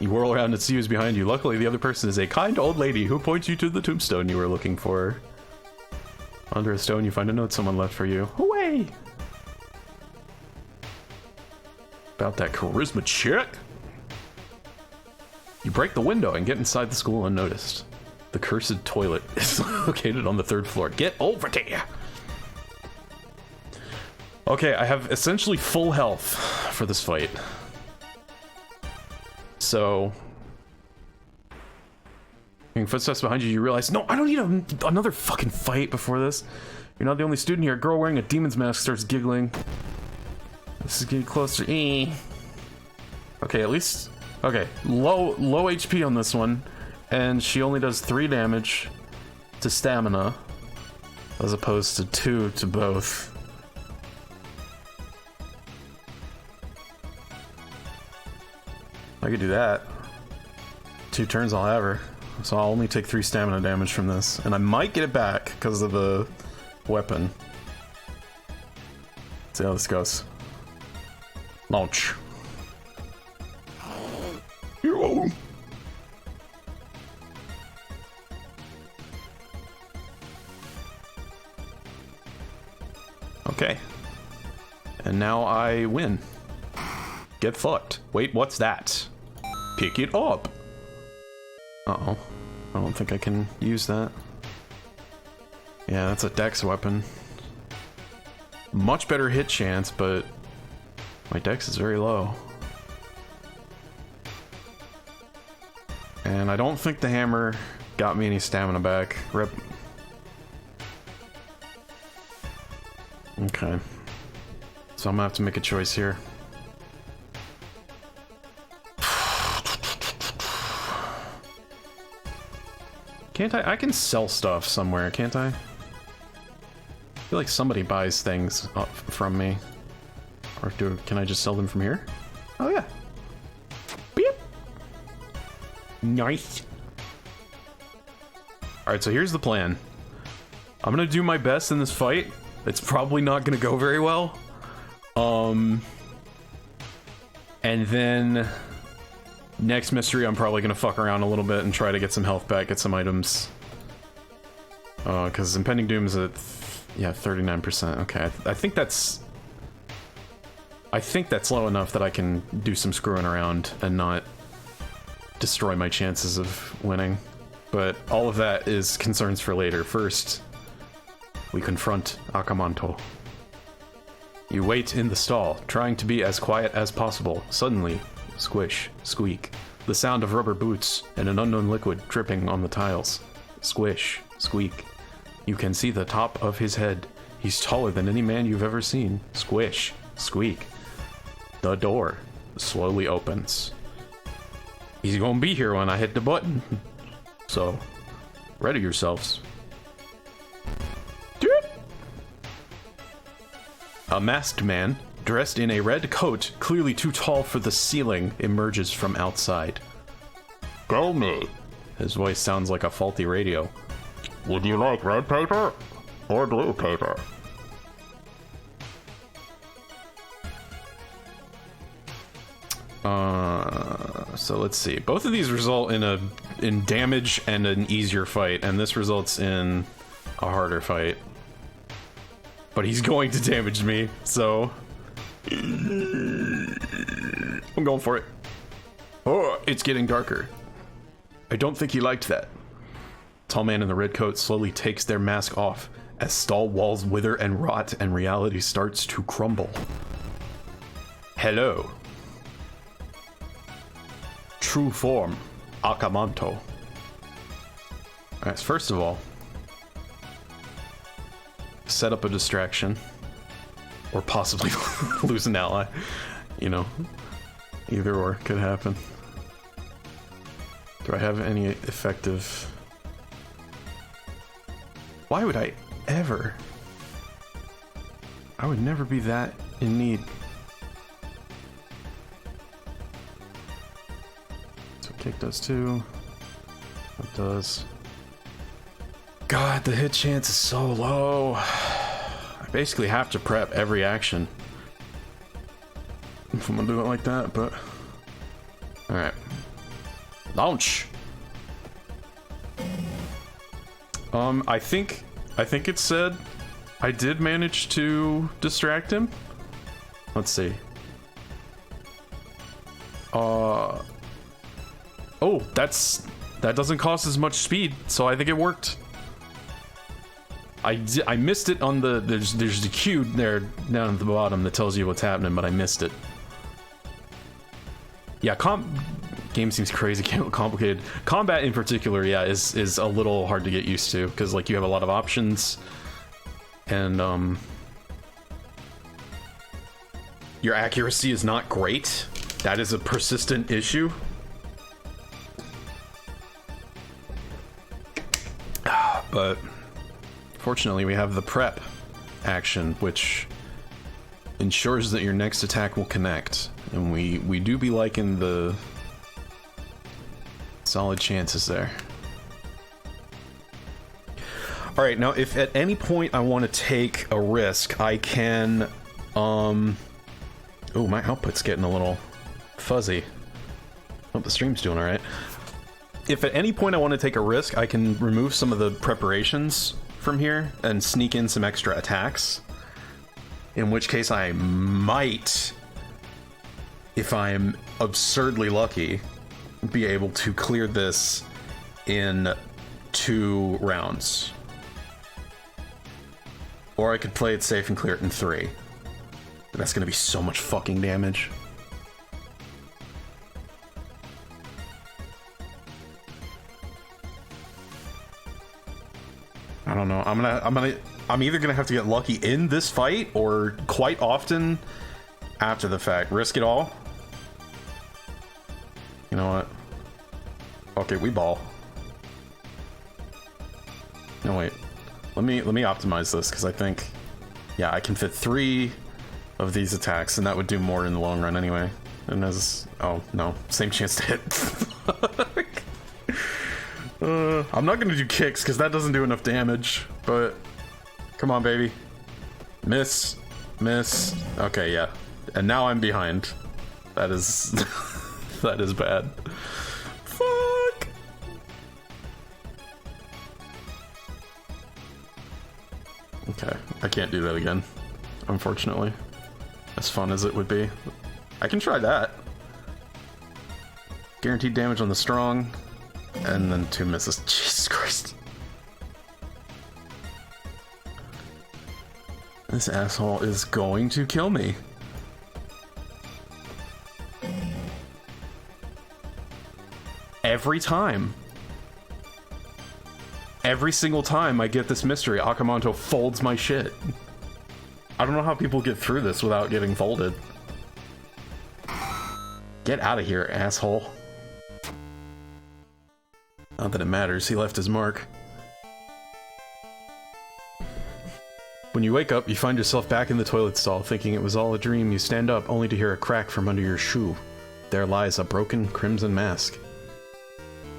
You whirl around and see who's behind you. Luckily, the other person is a kind old lady who points you to the tombstone you were looking for. Under a stone, you find a note someone left for you. Hooray! About that charisma check. You break the window and get inside the school unnoticed. The cursed toilet is located on the 3rd floor. Get over there! Okay, I have essentially full health for this fight. So... hearing footsteps behind you, you realize, no, I don't need another fucking fight before this. You're not the only student here. A girl wearing a demon's mask starts giggling. This is getting closer. Okay, at least... okay, low HP on this one, and she only does 3 damage to stamina, as opposed to 2 to both. I could do that. 2 turns I'll have her. So I'll only take 3 stamina damage from this, and I might get it back because of the weapon. Let's see how this goes. Launch. Okay. And now I win. Get fucked. Wait, what's that? Pick it up. Uh-oh. I don't think I can use that. Yeah, that's a dex weapon. Much better hit chance, but my dex is very low. And I don't think the hammer got me any stamina back. Rip. Okay. So I'm gonna have to make a choice here. Can't I? I can sell stuff somewhere, can't I? I feel like somebody buys things up from me. Or can I just sell them from here? Oh yeah. Beep. Nice. Alright, so here's the plan. I'm gonna do my best in this fight. It's probably not gonna go very well. And then next mystery, I'm probably gonna fuck around a little bit and try to get some health back, get some items. Because Impending Doom is at, yeah, 39%. Okay, I think that's low enough that I can do some screwing around and not destroy my chances of winning. But all of that is concerns for later. First, we confront Akamanto. You wait in the stall, trying to be as quiet as possible. Suddenly, squish, squeak. The sound of rubber boots and an unknown liquid dripping on the tiles. Squish, squeak. You can see the top of his head. He's taller than any man you've ever seen. Squish, squeak. The door slowly opens. He's gonna be here when I hit the button. So, ready yourselves. A masked man, dressed in a red coat, clearly too tall for the ceiling, emerges from outside. Tell me, His voice sounds like a faulty radio. would you like red paper or blue paper? So let's see. Both of these result in damage and an easier fight, and this results in a harder fight. But he's going to damage me, so I'm going for it. Oh, it's getting darker. I don't think he liked that. Tall man in the red coat slowly takes their mask off as stall walls wither and rot and reality starts to crumble. Hello. True form, Akamanto. Alright, so first of all, set up a distraction. Or possibly lose an ally. You know, either or could happen. Do I have any effective... Why would I ever? I would never be that in need. So kick does too. That does. God, the hit chance is so low. I basically have to prep every action if I'm gonna do it like that, but... Alright. Launch! I think it said I did manage to distract him. Let's see. Oh, that doesn't cost as much speed, so I think it worked. I missed it on the there's the cue there down at the bottom that tells you what's happening, but I missed it. Yeah, game seems crazy complicated. Combat in particular, yeah, is a little hard to get used to because like you have a lot of options, and your accuracy is not great. That is a persistent issue. But fortunately, we have the prep action, which ensures that your next attack will connect, and we do be liking the solid chances there. All right, now if at any point I want to take a risk, I can. Oh, my output's getting a little fuzzy. Hope the stream's doing all right. If at any point I want to take a risk, I can remove some of the preparations from here and sneak in some extra attacks. In which case I might, if I'm absurdly lucky, be able to clear this in 2 rounds. Or I could play it safe and clear it in 3. But that's gonna be so much fucking damage. I don't know. I'm either gonna have to get lucky in this fight or quite often after the fact. Risk it all. You know what? Okay, we ball. No wait. Let me optimize this because I think, yeah, I can fit 3 of these attacks, and that would do more in the long run anyway. And as oh no, same chance to hit. I'm not gonna do kicks because that doesn't do enough damage. But come on, baby. Miss, miss. Okay, yeah. And now I'm behind. That is that is bad. Fuck. Okay, I can't do that again, unfortunately. As fun as it would be. I can try that. Guaranteed damage on the strong. And then 2 misses. Jesus Christ. This asshole is going to kill me. Every time. Every single time I get this mystery, Akamanto folds my shit. I don't know how people get through this without getting folded. Get out of here, asshole. Not that it matters, he left his mark. When you wake up, you find yourself back in the toilet stall, thinking it was all a dream. You stand up, only to hear a crack from under your shoe. There lies a broken crimson mask.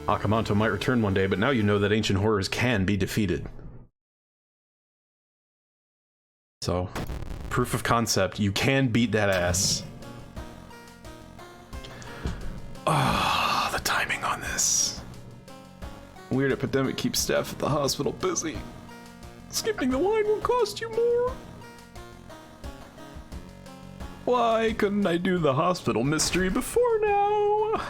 Akamanto might return one day, but now you know that ancient horrors can be defeated. So, proof of concept, you can beat that ass. Ah, the timing on this. Weird epidemic keeps staff at the hospital busy. Skipping the line will cost you more. Why couldn't I do the hospital mystery before now?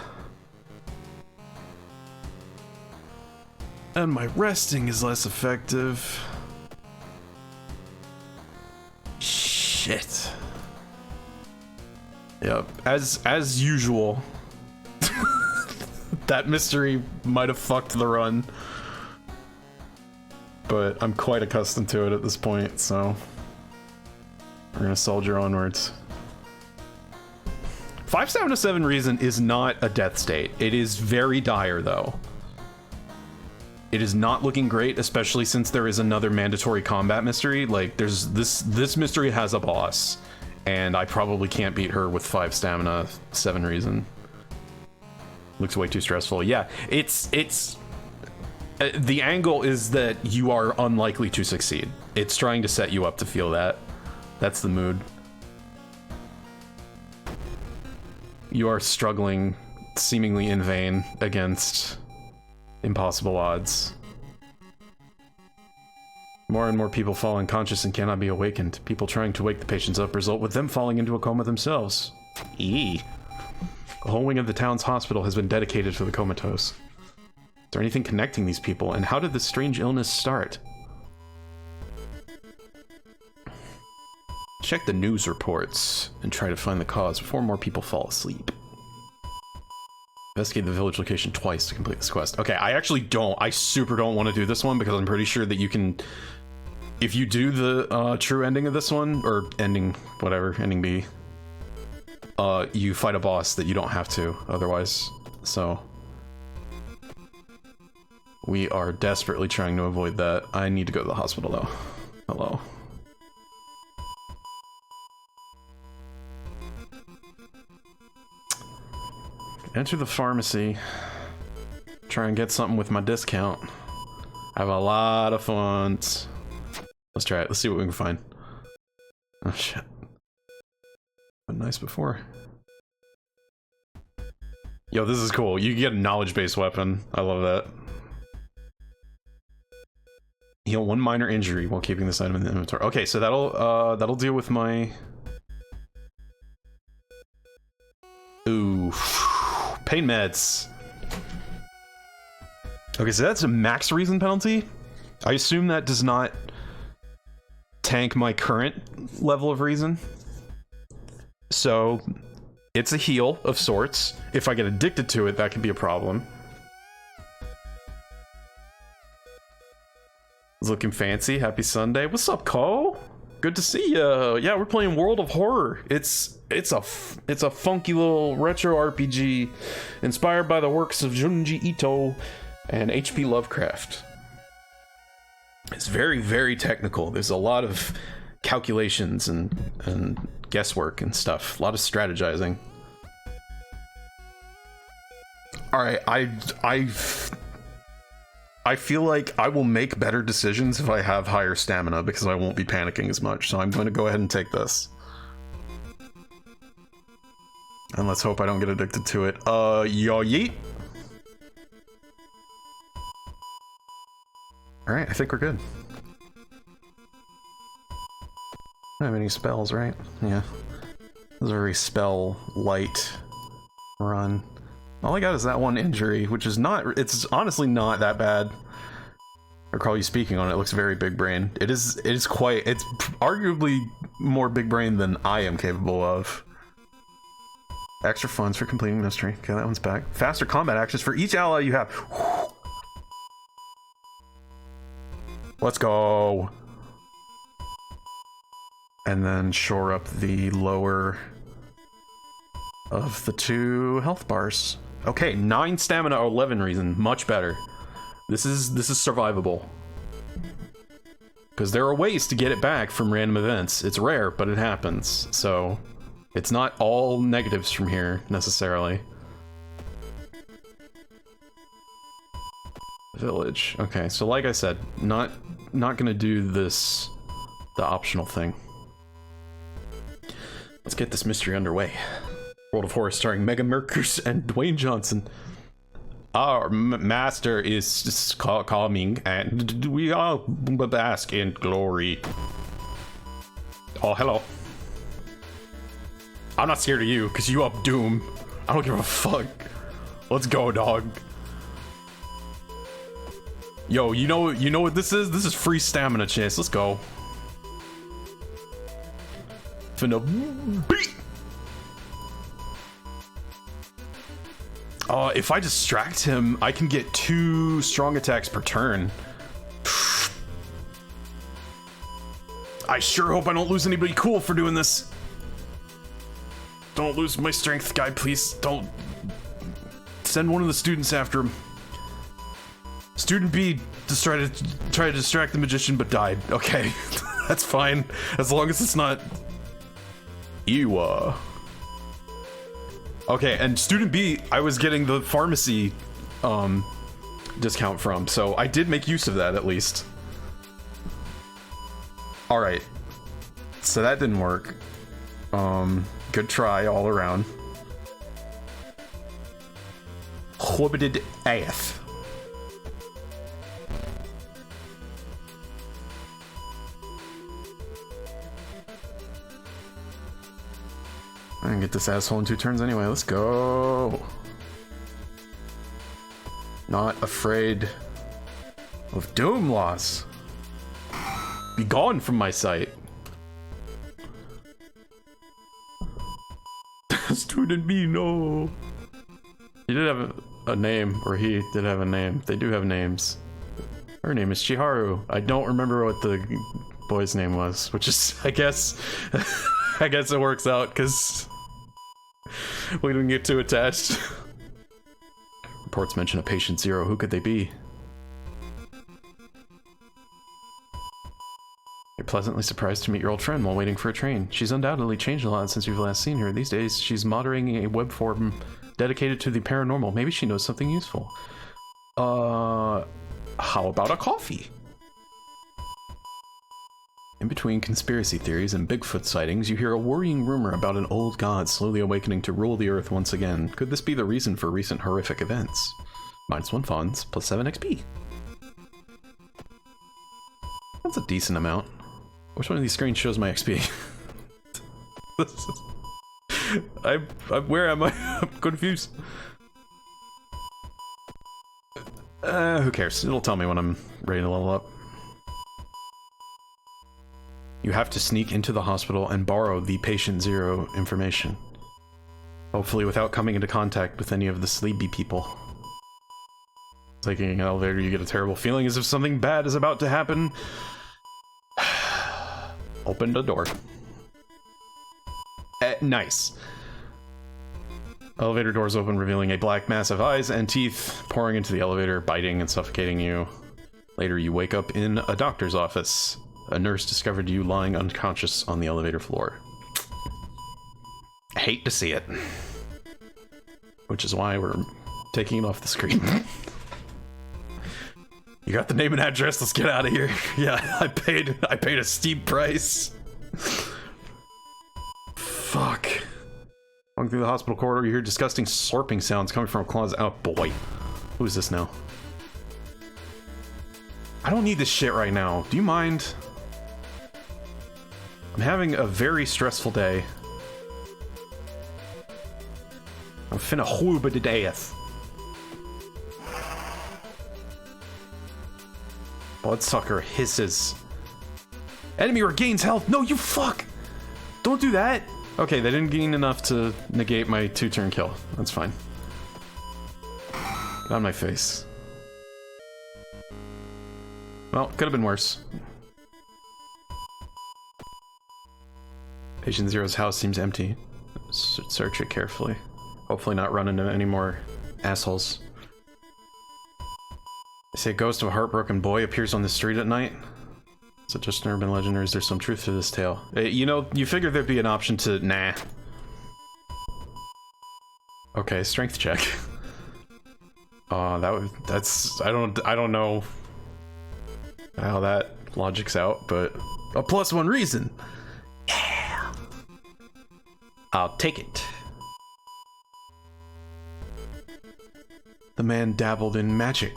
And my resting is less effective. Shit. Yep, as usual. That mystery might have fucked the run. But I'm quite accustomed to it at this point, so we're gonna soldier onwards. 5 stamina 7 reason is not a death state. It is very dire though. It is not looking great, especially since there is another mandatory combat mystery. Like there's this mystery has a boss, and I probably can't beat her with 5 stamina 7 reason. Looks way too stressful. Yeah, it's the angle is that you are unlikely to succeed. It's trying to set you up to feel that. That's the mood. You are struggling, seemingly in vain, against impossible odds. More and more people fall unconscious and cannot be awakened. People trying to wake the patients up result with them falling into a coma themselves. Eee. A whole wing of the town's hospital has been dedicated to the comatose. Is there anything connecting these people, and how did this strange illness start? Check the news reports and try to find the cause before more people fall asleep. Investigate the village location twice to complete this quest. Okay, I super don't want to do this one because I'm pretty sure that you can, if you do the true ending of this one, or ending, whatever, ending B, you fight a boss that you don't have to otherwise, so. We are desperately trying to avoid that. I need to go to the hospital though. Hello. Enter the pharmacy. Try and get something with my discount. I have a lot of funds. Let's try it. Let's see what we can find. Oh shit. Been nice before. Yo, this is cool. You can get a knowledge-based weapon. I love that. Heal 1 minor injury while keeping this item in the inventory. Okay, so that'll deal with my... Ooh. Pain meds. Okay, so that's a max reason penalty. I assume that does not tank my current level of reason. So, it's a heal of sorts. If I get addicted to it, that could be a problem. Looking fancy. Happy Sunday. What's up, Cole? Good to see ya. Yeah, we're playing World of Horror. It's a funky little retro RPG inspired by the works of Junji Ito and H.P. Lovecraft. It's very, very technical. There's a lot of calculations and guesswork and stuff. A lot of strategizing. All right, I feel like I will make better decisions if I have higher stamina because I won't be panicking as much. So I'm going to go ahead and take this. And let's hope I don't get addicted to it. Yo yeet. All right, I think we're good. I don't have any spells, right? Yeah. This is a very spell light run. All I got is that one injury, which is not, it's honestly not that bad. I recall you speaking on it. It looks very big brain. It is quite, it's arguably more big brain than I am capable of. Extra funds for completing mystery. Okay, that one's back. Faster combat actions for each ally you have. Let's go. And then shore up the lower of the 2 health bars. Okay, 9 stamina, 11 reason. Much better. This is survivable. Because there are ways to get it back from random events. It's rare, but it happens. So it's not all negatives from here necessarily. Village. Okay, so like I said, not gonna do this, the optional thing. Let's get this mystery underway. World of Horror starring Mega Merkers and Dwayne Johnson. Our master is coming, and we all bask in glory. Oh, hello. I'm not scared of you, because you up Doom. I don't give a fuck. Let's go, dog. Yo, you know what this is? This is free stamina chase. Let's go. Finna beat. If I distract him, I can get 2 strong attacks per turn. I sure hope I don't lose anybody cool for doing this. Don't lose my strength, guy, please. Don't. Send one of the students after him. Student B just tried to distract the magician, but died. Okay, that's fine. As long as it's not Iwa. Okay, and student B, I was getting the pharmacy discount from, so I did make use of that at least. All right, so that didn't work. Good try all around. Whoopidid AF. I can get this asshole in 2 turns anyway. Let's go. Not afraid of doom loss. Be gone from my sight. Student B, no. He did have a name, or he did have a name. They do have names. Her name is Chiharu. I don't remember what the boy's name was, which is, I guess, I guess it works out because we didn't get too attached. Reports mention a patient 0. Who could they be? You're pleasantly surprised to meet your old friend while waiting for a train. She's undoubtedly changed a lot since you've last seen her. These days, she's moderating a web forum dedicated to the paranormal. Maybe she knows something useful. How about a coffee? In between conspiracy theories and Bigfoot sightings, you hear a worrying rumor about an old god slowly awakening to rule the earth once again. Could this be the reason for recent horrific events? -1 funds, plus 7 XP. That's a decent amount. Which one of these screens shows my XP? Where am I? I'm confused. Who cares? It'll tell me when I'm ready to level up. You have to sneak into the hospital and borrow the patient 0 information. Hopefully without coming into contact with any of the sleepy people. Taking an elevator, you get a terrible feeling as if something bad is about to happen. Open the door. Nice. Elevator doors open, revealing a black mass of eyes and teeth pouring into the elevator, biting and suffocating you. Later, you wake up in a doctor's office. A nurse discovered you lying unconscious on the elevator floor. I hate to see it. Which is why we're taking it off the screen. You got the name and address, let's get out of here. Yeah, I paid a steep price. Fuck. Walking through the hospital corridor, you hear disgusting slurping sounds coming from a closet. Oh boy. Who is this now? I don't need this shit right now. Do you mind? I'm having a very stressful day. I'm finna hooba to death. Bloodsucker hisses. Enemy regains health. No, you fuck! Don't do that! Okay, they didn't gain enough to negate my 2-turn kill. That's fine. Get on my face. Well, could have been worse. Patient Zero's house seems empty. Search it carefully. Hopefully not run into any more assholes. They say a ghost of a heartbroken boy appears on the street at night. Is it just an urban legend, or is there some truth to this tale? You know, you figured there'd be an option to nah. Okay, strength check. That's I don't know how that logic's out, but a +1 reason. Yeah. I'll take it. The man dabbled in magic.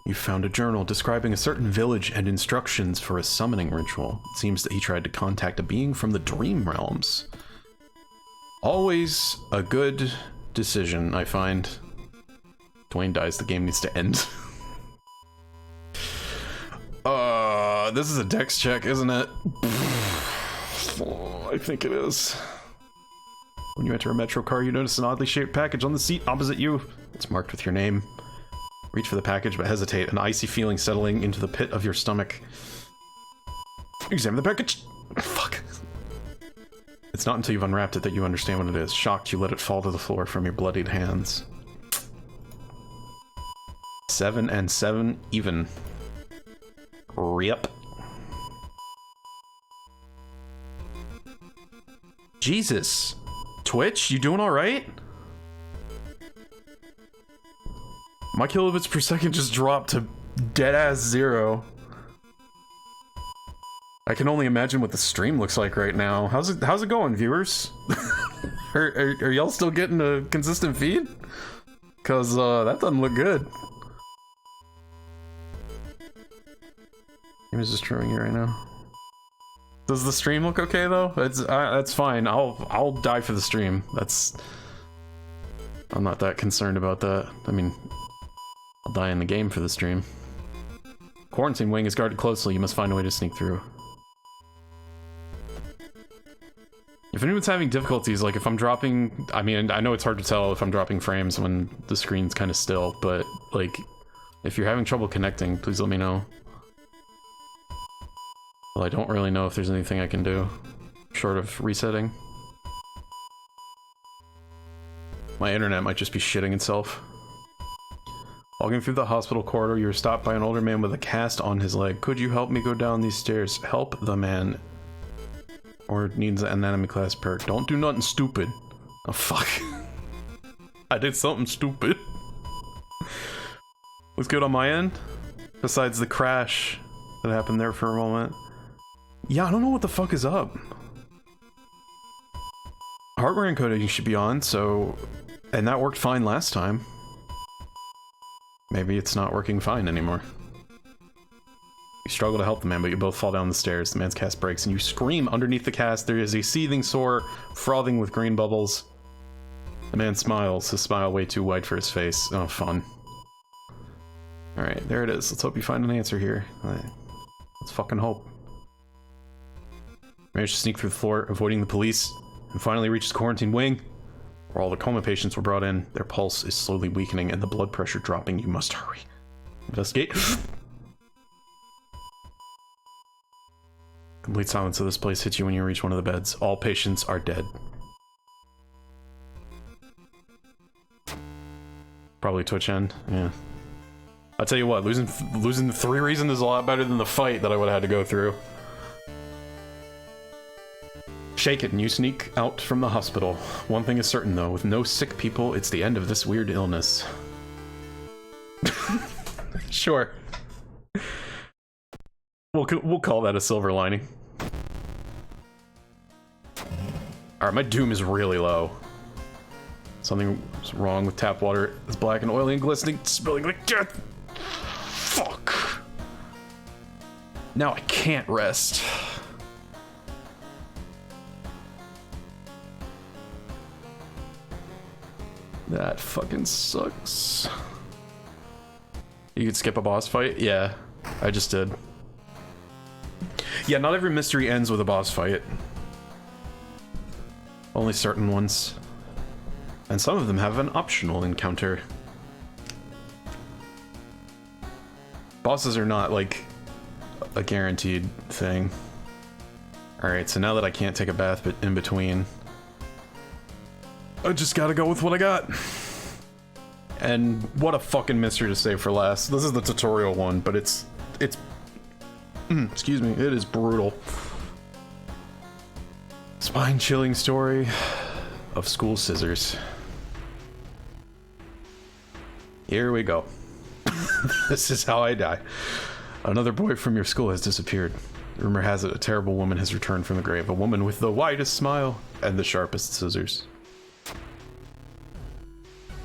You found a journal describing a certain village and instructions for a summoning ritual. It seems that he tried to contact a being from the dream realms. Always a good decision, I find. Dwayne dies, the game needs to end. This is a dex check, isn't it? I think it is. When you enter a metro car, you notice an oddly shaped package on the seat opposite you. It's marked with your name. Reach for the package, but hesitate, an icy feeling settling into the pit of your stomach. Examine the package. Fuck. It's not until you've unwrapped it that you understand what it is. Shocked, you let it fall to the floor from your bloodied hands. 7 and 7 even. Rip. Jesus. Twitch, you doing alright? My kilobits per second just dropped to dead-ass 0. I can only imagine what the stream looks like right now. How's it going, viewers? are y'all still getting a consistent feed? Cause that doesn't look good. Game is destroying you right now. Does the stream look okay though? That's fine. I'll die for the stream. I'm not that concerned about that. I mean, I'll die in the game for the stream. Quarantine wing is guarded closely. You must find a way to sneak through. If anyone's having difficulties, like if I'm dropping, I mean, I know it's hard to tell if I'm dropping frames when the screen's kind of still, but like, if you're having trouble connecting, please let me know. Well, I don't really know if there's anything I can do, short of resetting. My internet might just be shitting itself. Walking through the hospital corridor, you are stopped by an older man with a cast on his leg. Could you help me go down these stairs? Help the man. Or needs an anatomy class perk. Don't do nothing stupid. Oh, fuck. I did something stupid. What's good on my end? Besides the crash that happened there for a moment. Yeah, I don't know what the fuck is up. Hardware encoding should be on, so... And that worked fine last time. Maybe it's not working fine anymore. You struggle to help the man, but you both fall down the stairs. The man's cast breaks, and you scream underneath the cast. There is a seething sore, frothing with green bubbles. The man smiles, his smile way too wide for his face. Oh, fun. Alright, there it is. Let's hope you find an answer here. Let's fucking hope. Managed to sneak through the floor, avoiding the police, and finally reached the quarantine wing, where all the coma patients were brought in. Their pulse is slowly weakening, and the blood pressure dropping. You must hurry. Investigate. Complete silence of this place hits you when you reach one of the beds. All patients are dead. Probably Twitch end, yeah. I'll tell you what, losing the 3 reason is a lot better than the fight that I would have had to go through. Shake it and you sneak out from the hospital. One thing is certain though, with no sick people, it's the end of this weird illness. Sure. We'll call that a silver lining. Alright, my doom is really low. Something's wrong with tap water. It's black and oily and glistening, spilling like death. Fuck. Now I can't rest. That fucking sucks. You could skip a boss fight? Yeah, I just did. Yeah, not every mystery ends with a boss fight. Only certain ones. And some of them have an optional encounter. Bosses are not, like, a guaranteed thing. Alright, so now that I can't take a bath in between, I just gotta go with what I got. And what a fucking mystery to save for last. This is the tutorial one, but it's excuse me, it is brutal. Spine-chilling story of school scissors. Here we go. This is how I die. Another boy from your school has disappeared. Rumor has it a terrible woman has returned from the grave. A woman with the widest smile and the sharpest scissors.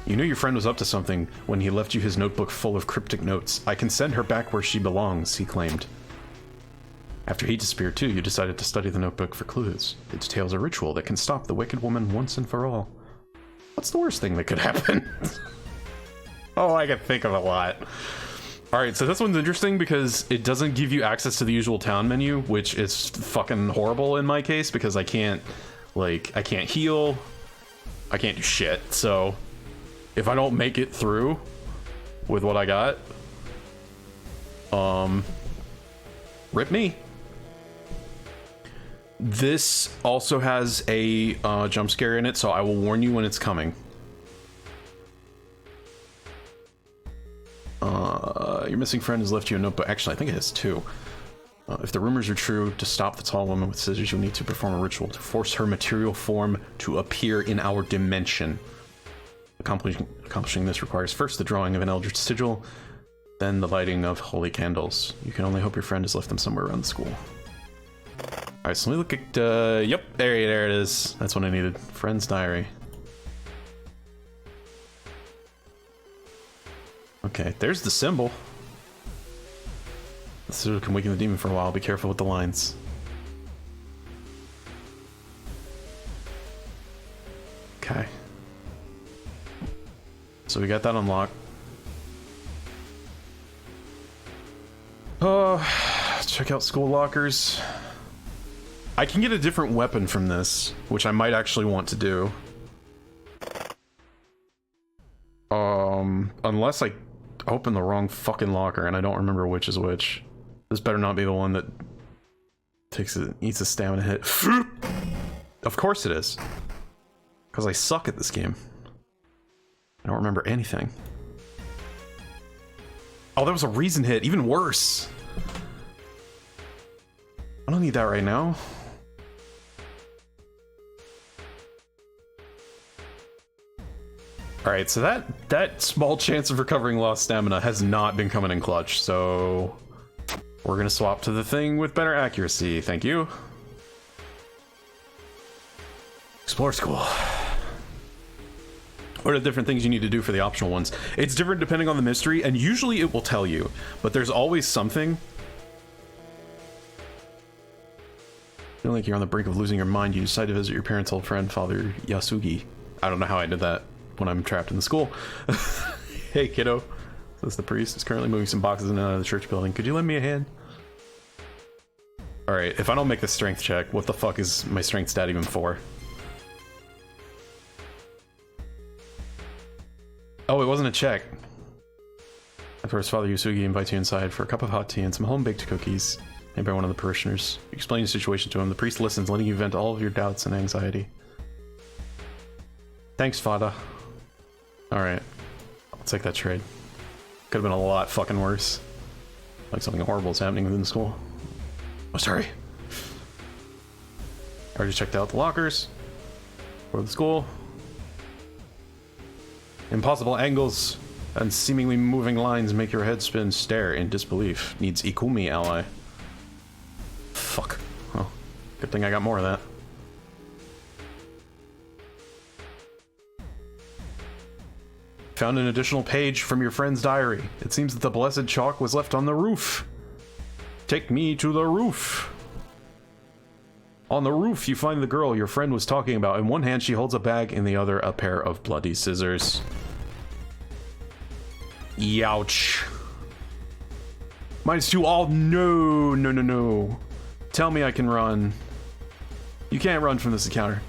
You knew your friend was up to something when he left you his notebook full of cryptic notes. I can send her back where she belongs, he claimed. After he disappeared too, you decided to study the notebook for clues. It details a ritual that can stop the wicked woman once and for all. What's the worst thing that could happen? Oh, I can think of a lot. Alright, so this one's interesting because it doesn't give you access to the usual town menu, which is fucking horrible in my case because I can't, like, I can't heal. I can't do shit, so if I don't make it through with what I got, rip me. This also has a jump scare in it, so I will warn you when it's coming. Your missing friend has left you a notebook. Actually, I think it has two. If the rumors are true, to stop the tall woman with scissors, you'll need to perform a ritual to force her material form to appear in our dimension. Accomplishing this requires first the drawing of an eldritch sigil, then the lighting of holy candles. You can only hope your friend has left them somewhere around the school. Alright, so let me look at, yep, there it is. That's what I needed. Friend's diary. Okay, there's the symbol. The sigil can weaken the demon for a while. Be careful with the lines. Okay. So we got that unlocked. Check out school lockers. I can get a different weapon from this, which I might actually want to do. Unless I open the wrong fucking locker and I don't remember which is which. This better not be the one that eats a stamina hit. Of course it is. Because I suck at this game. I don't remember anything. Oh, that was a reason hit. Even worse. I don't need that right now. Alright, so that small chance of recovering lost stamina has not been coming in clutch, so we're gonna swap to the thing with better accuracy. Thank you. Explore school. What are the different things you need to do for the optional ones? It's different depending on the mystery, and usually it will tell you, but there's always something. Feeling like you're on the brink of losing your mind, you decide to visit your parents' old friend, Father Yasugi. I don't know how I did that when I'm trapped in the school. Hey, kiddo. Says the priest is currently moving some boxes in and out of the church building. Could you lend me a hand? Alright, if I don't make the strength check, what the fuck is my strength stat even for? Oh, it wasn't a check. Afterwards, Father Yasugi invites you inside for a cup of hot tea and some home-baked cookies made by one of the parishioners. You explain the situation to him. The priest listens, letting you vent all of your doubts and anxiety. Thanks, Father. Alright. I'll take that trade. Could have been a lot fucking worse. Like something horrible is happening within the school. Oh, sorry. I already checked out the lockers for the school. Impossible angles and seemingly moving lines make your head spin. Stare in disbelief. Needs Ikumi ally. Fuck. Well, good thing I got more of that. Found an additional page from your friend's diary. It seems that the blessed chalk was left on the roof. Take me to the roof. On the roof, you find the girl your friend was talking about. In one hand, she holds a bag, in the other, a pair of bloody scissors. Youch. -2 all. No, no, no, no. Tell me I can run. You can't run from this encounter.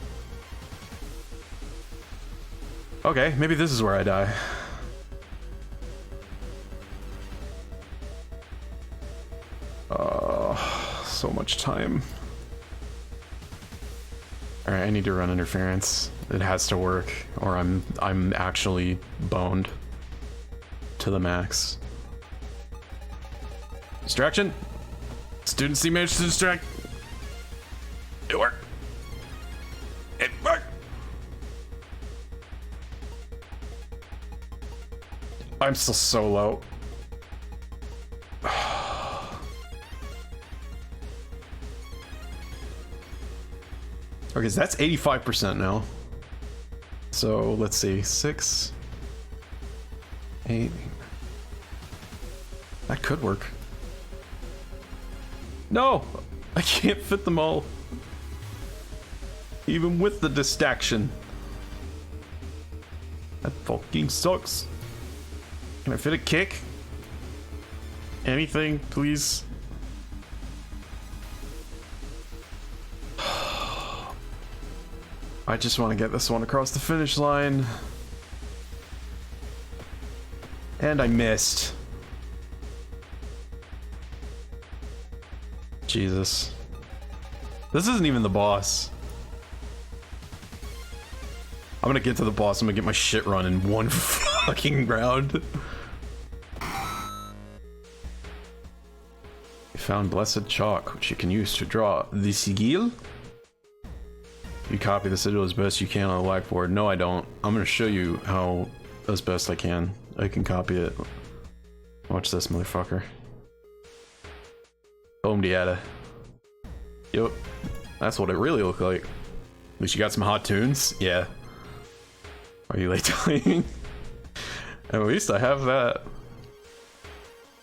Okay, maybe this is where I die. So much time. Alright, I need to run interference. It has to work, or I'm actually boned to the max. Distraction. Student C managed to distract. It worked. It worked. I'm still so low. Okay, so that's 85% now. So let's see, 6, 8. That could work. No, I can't fit them all. Even with the distraction. That fucking sucks. Can I fit a kick? Anything, please? I just want to get this one across the finish line. And I missed. Jesus. This isn't even the boss. I'm gonna get to the boss. I'm gonna get my shit run in one fucking round. You found blessed chalk, which you can use to draw the sigil. You copy the sigil as best you can on the blackboard. No, I don't. I'm gonna show you how as best I can. I can copy it. Watch this, motherfucker. Boom diata. Yep. That's what it really looked like. At least you got some hot tunes. Yeah. Are you late dying? At least I have that.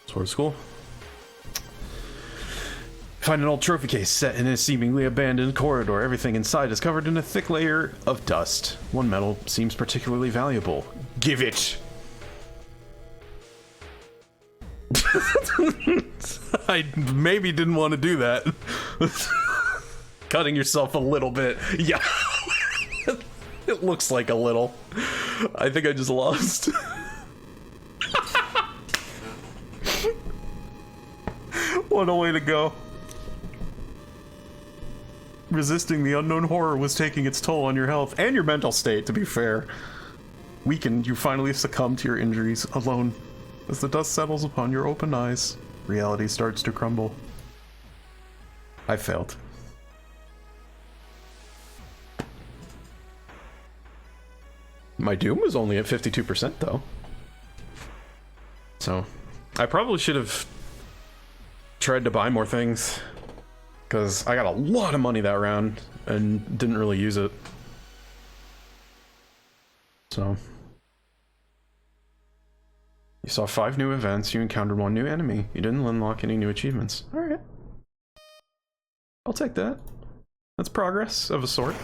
Sword school. Find an old trophy case set in a seemingly abandoned corridor. Everything inside is covered in a thick layer of dust. One medal seems particularly valuable. Give it! I maybe didn't want to do that. Cutting yourself a little bit. Yeah. It looks like a little. I think I just lost. What a way to go. Resisting the unknown horror was taking its toll on your health and your mental state, to be fair. Weakened, you finally succumb to your injuries alone. As the dust settles upon your open eyes, reality starts to crumble. I failed. My doom was only at 52% though. So, I probably should have tried to buy more things, because I got a lot of money that round and didn't really use it. So, you saw 5 new events, you encountered 1 new enemy. You didn't unlock any new achievements. Alright. I'll take that. That's progress of a sort.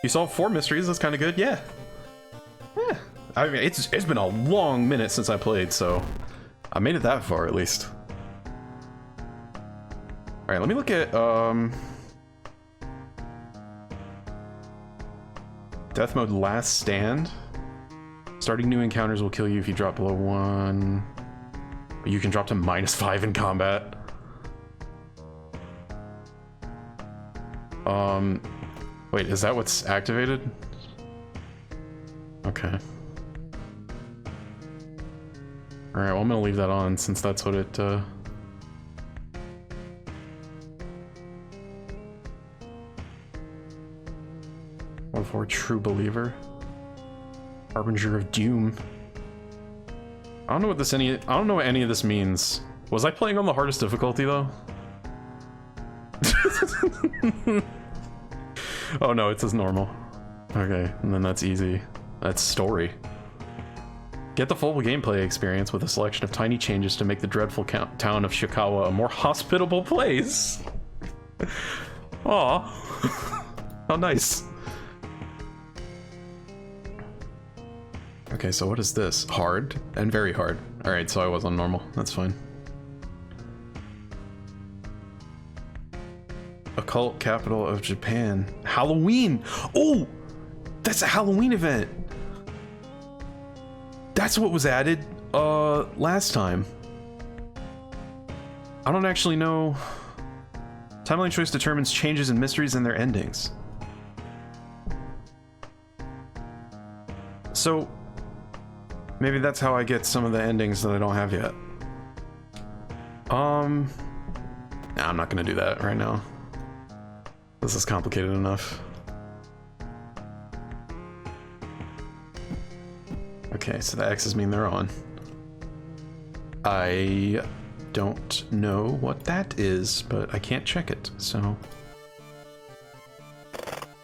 You solved 4 mysteries, that's kind of good, yeah. Yeah. I mean, it's been a long minute since I played, so I made it that far at least. Alright, let me look at, Death mode last stand. Starting new encounters will kill you if you drop below 1. But you can drop to -5 in combat. Wait, is that what's activated? Okay. Alright, well I'm gonna leave that on since that's what it, What for? True Believer? Harbinger of Doom. I don't know what I don't know what any of this means. Was I playing on the hardest difficulty though? Oh no, it says normal. Okay, and then that's easy. That's story. Get the full gameplay experience with a selection of tiny changes to make the dreadful town of Shikawa a more hospitable place. Aw. How nice. Okay, so what is this? Hard and very hard. Alright, so I was on normal. That's fine. Occult capital of Japan. Halloween! Oh! That's a Halloween event! That's what was added, last time. I don't actually know. Timeline choice determines changes in mysteries and their endings. So, maybe that's how I get some of the endings that I don't have yet. Nah, I'm not gonna do that right now. This is complicated enough. Okay, so the X's mean they're on. I don't know what that is, but I can't check it, so...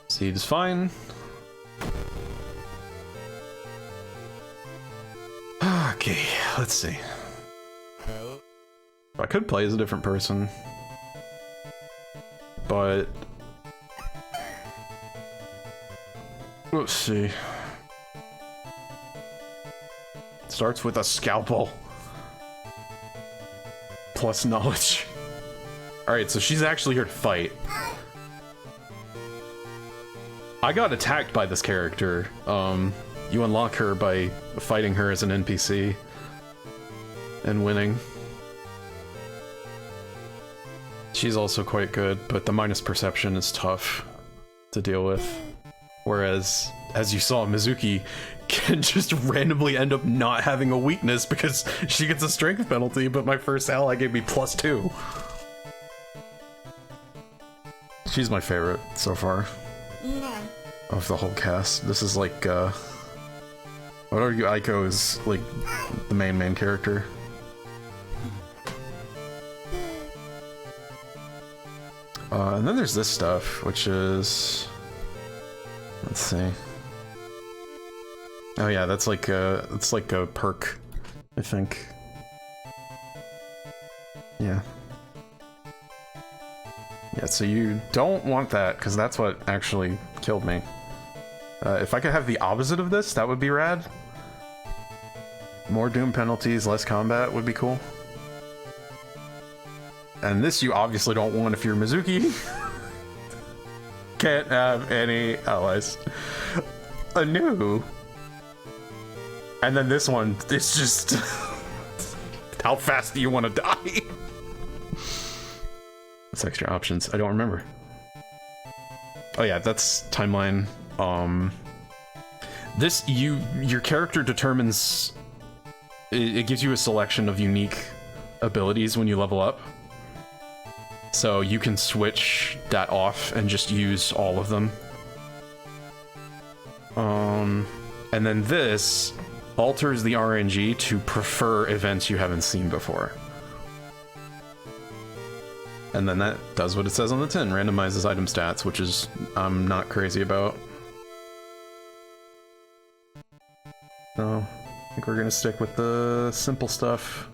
Seed is fine. Okay, let's see. I could play as a different person, but... Let's see. Starts with a scalpel. Plus knowledge. Alright, so she's actually here to fight. I got attacked by this character. You unlock her by fighting her as an NPC. And winning. She's also quite good, but the minus perception is tough to deal with. Whereas, as you saw, Mizuki can just randomly end up not having a weakness because she gets a strength penalty, but my first ally gave me +2. She's my favorite so far. Of the whole cast. This is like, I would argue Aiko is like the main character. And then there's this stuff, which is... Let's see. Oh yeah, that's like it's like a perk, I think. Yeah. Yeah, so you don't want that, because that's what actually killed me. If I could have the opposite of this, that would be rad. More doom penalties, less combat would be cool. And this you obviously don't want if you're Mizuki. Can't have any allies. Anew. And then this one, it's just... How fast do you want to die? That's extra options. I don't remember. Oh yeah, that's timeline. This, your character determines... It gives you a selection of unique abilities when you level up. So you can switch that off and just use all of them. And then this alters the RNG to prefer events you haven't seen before. And then that does what it says on the tin, randomizes item stats, which is I'm not crazy about. So, I think we're gonna stick with the simple stuff.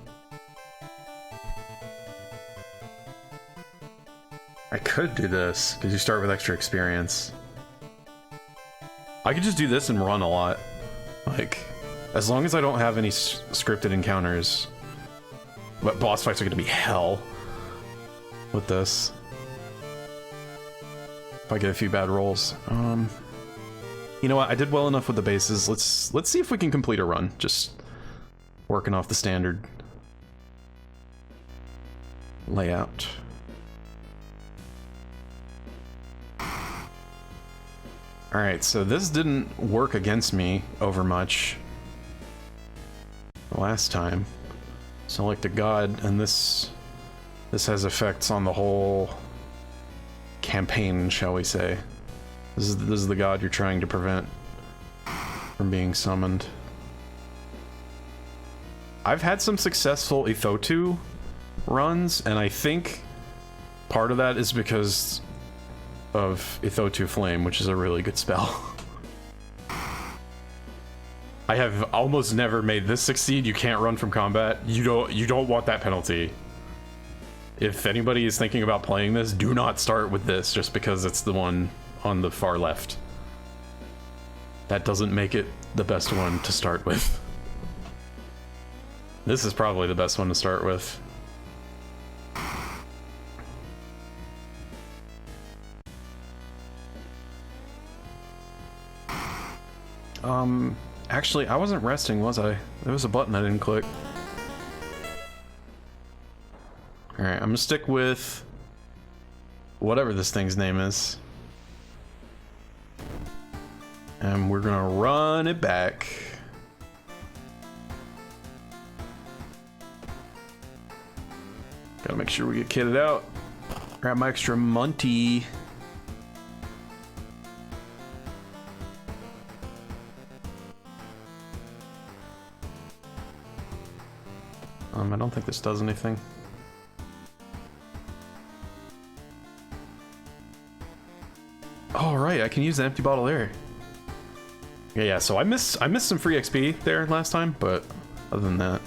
I could do this, because you start with extra experience. I could just do this and run a lot. Like, as long as I don't have any scripted encounters. But boss fights are gonna be hell with this. If I get a few bad rolls. You know what, I did well enough with the bases. Let's see if we can complete a run. Just working off the standard layout. Alright, so this didn't work against me over much last time. Select a god, and this has effects on the whole campaign, shall we say. This is the god you're trying to prevent from being summoned. I've had some successful Ithotu runs, and I think part of that is because of Ithotu Flame, which is a really good spell. I have almost never made this succeed. You can't run from combat. You don't want that penalty. If anybody is thinking about playing this, do not start with this just because it's the one on the far left. That doesn't make it the best one to start with. This is probably the best one to start with. Actually, I wasn't resting, was I? There was a button I didn't click. Alright, I'm gonna stick with whatever this thing's name is. And we're gonna run it back. Gotta make sure we get kitted out. Grab my extra Munty. I don't think this does anything. All right, I can use the empty bottle there. Yeah, so I missed some free XP there last time, but other than that.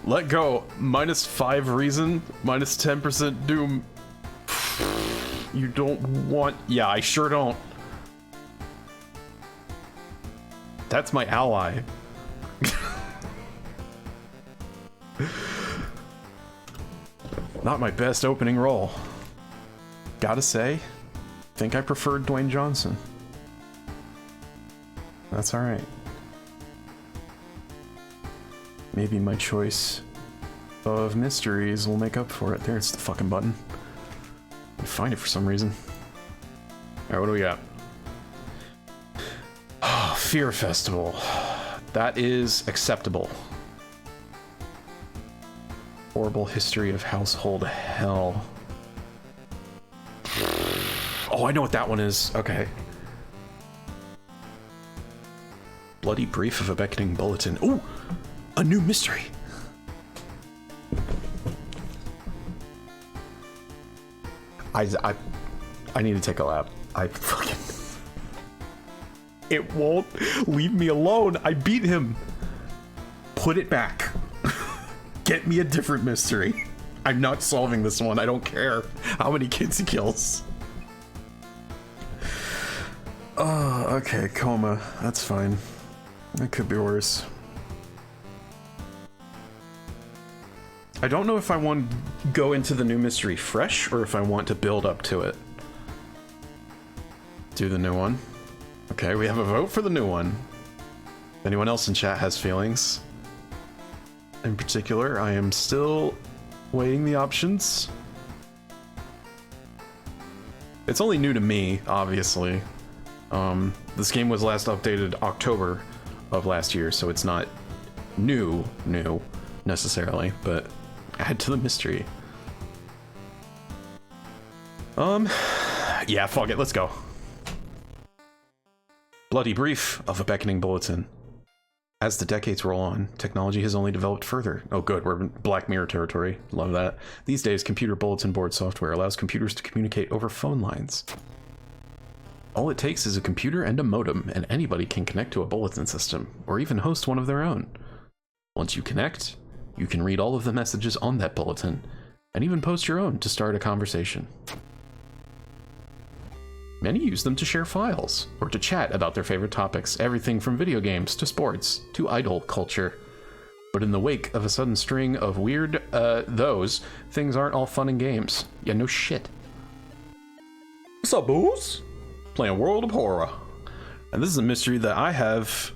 Let go, -5 reason, -10% doom. You don't want, yeah, I sure don't. That's my ally. Not my best opening roll. Gotta say, think I preferred Dwayne Johnson. That's alright. Maybe my choice of mysteries will make up for it. There's the fucking button. I find it for some reason. Alright, what do we got? Oh, Fear Festival. That is acceptable. Horrible history of household hell. Oh, I know what that one is. Okay. Bloody Brief of a Beckoning Bulletin. Ooh! A new mystery! I need to take a lap. I fucking... It won't leave me alone. I beat him. Put it back. Get me a different mystery. I'm not solving this one. I don't care how many kids he kills. Oh, okay, coma. That's fine. It could be worse. I don't know if I want to go into the new mystery fresh or if I want to build up to it. Do the new one. Okay, we have a vote for the new one. If anyone else in chat has feelings. In particular, I am still weighing the options. It's only new to me, obviously. This game was last updated October of last year, so it's not new necessarily, but add to the mystery. Yeah, fuck it, let's go. Bloody Brief of a Beckoning Bulletin. As the decades roll on, technology has only developed further. Oh good, we're in Black Mirror territory. Love that. These days, computer bulletin board software allows computers to communicate over phone lines. All it takes is a computer and a modem, and anybody can connect to a bulletin system, or even host one of their own. Once you connect, you can read all of the messages on that bulletin, and even post your own to start a conversation. Many use them to share files, or to chat about their favorite topics, everything from video games to sports to idol culture. But in the wake of a sudden string of weird, things aren't all fun and games. Yeah, no shit. What's up, boos? Playing World of Horror. And this is a mystery that I have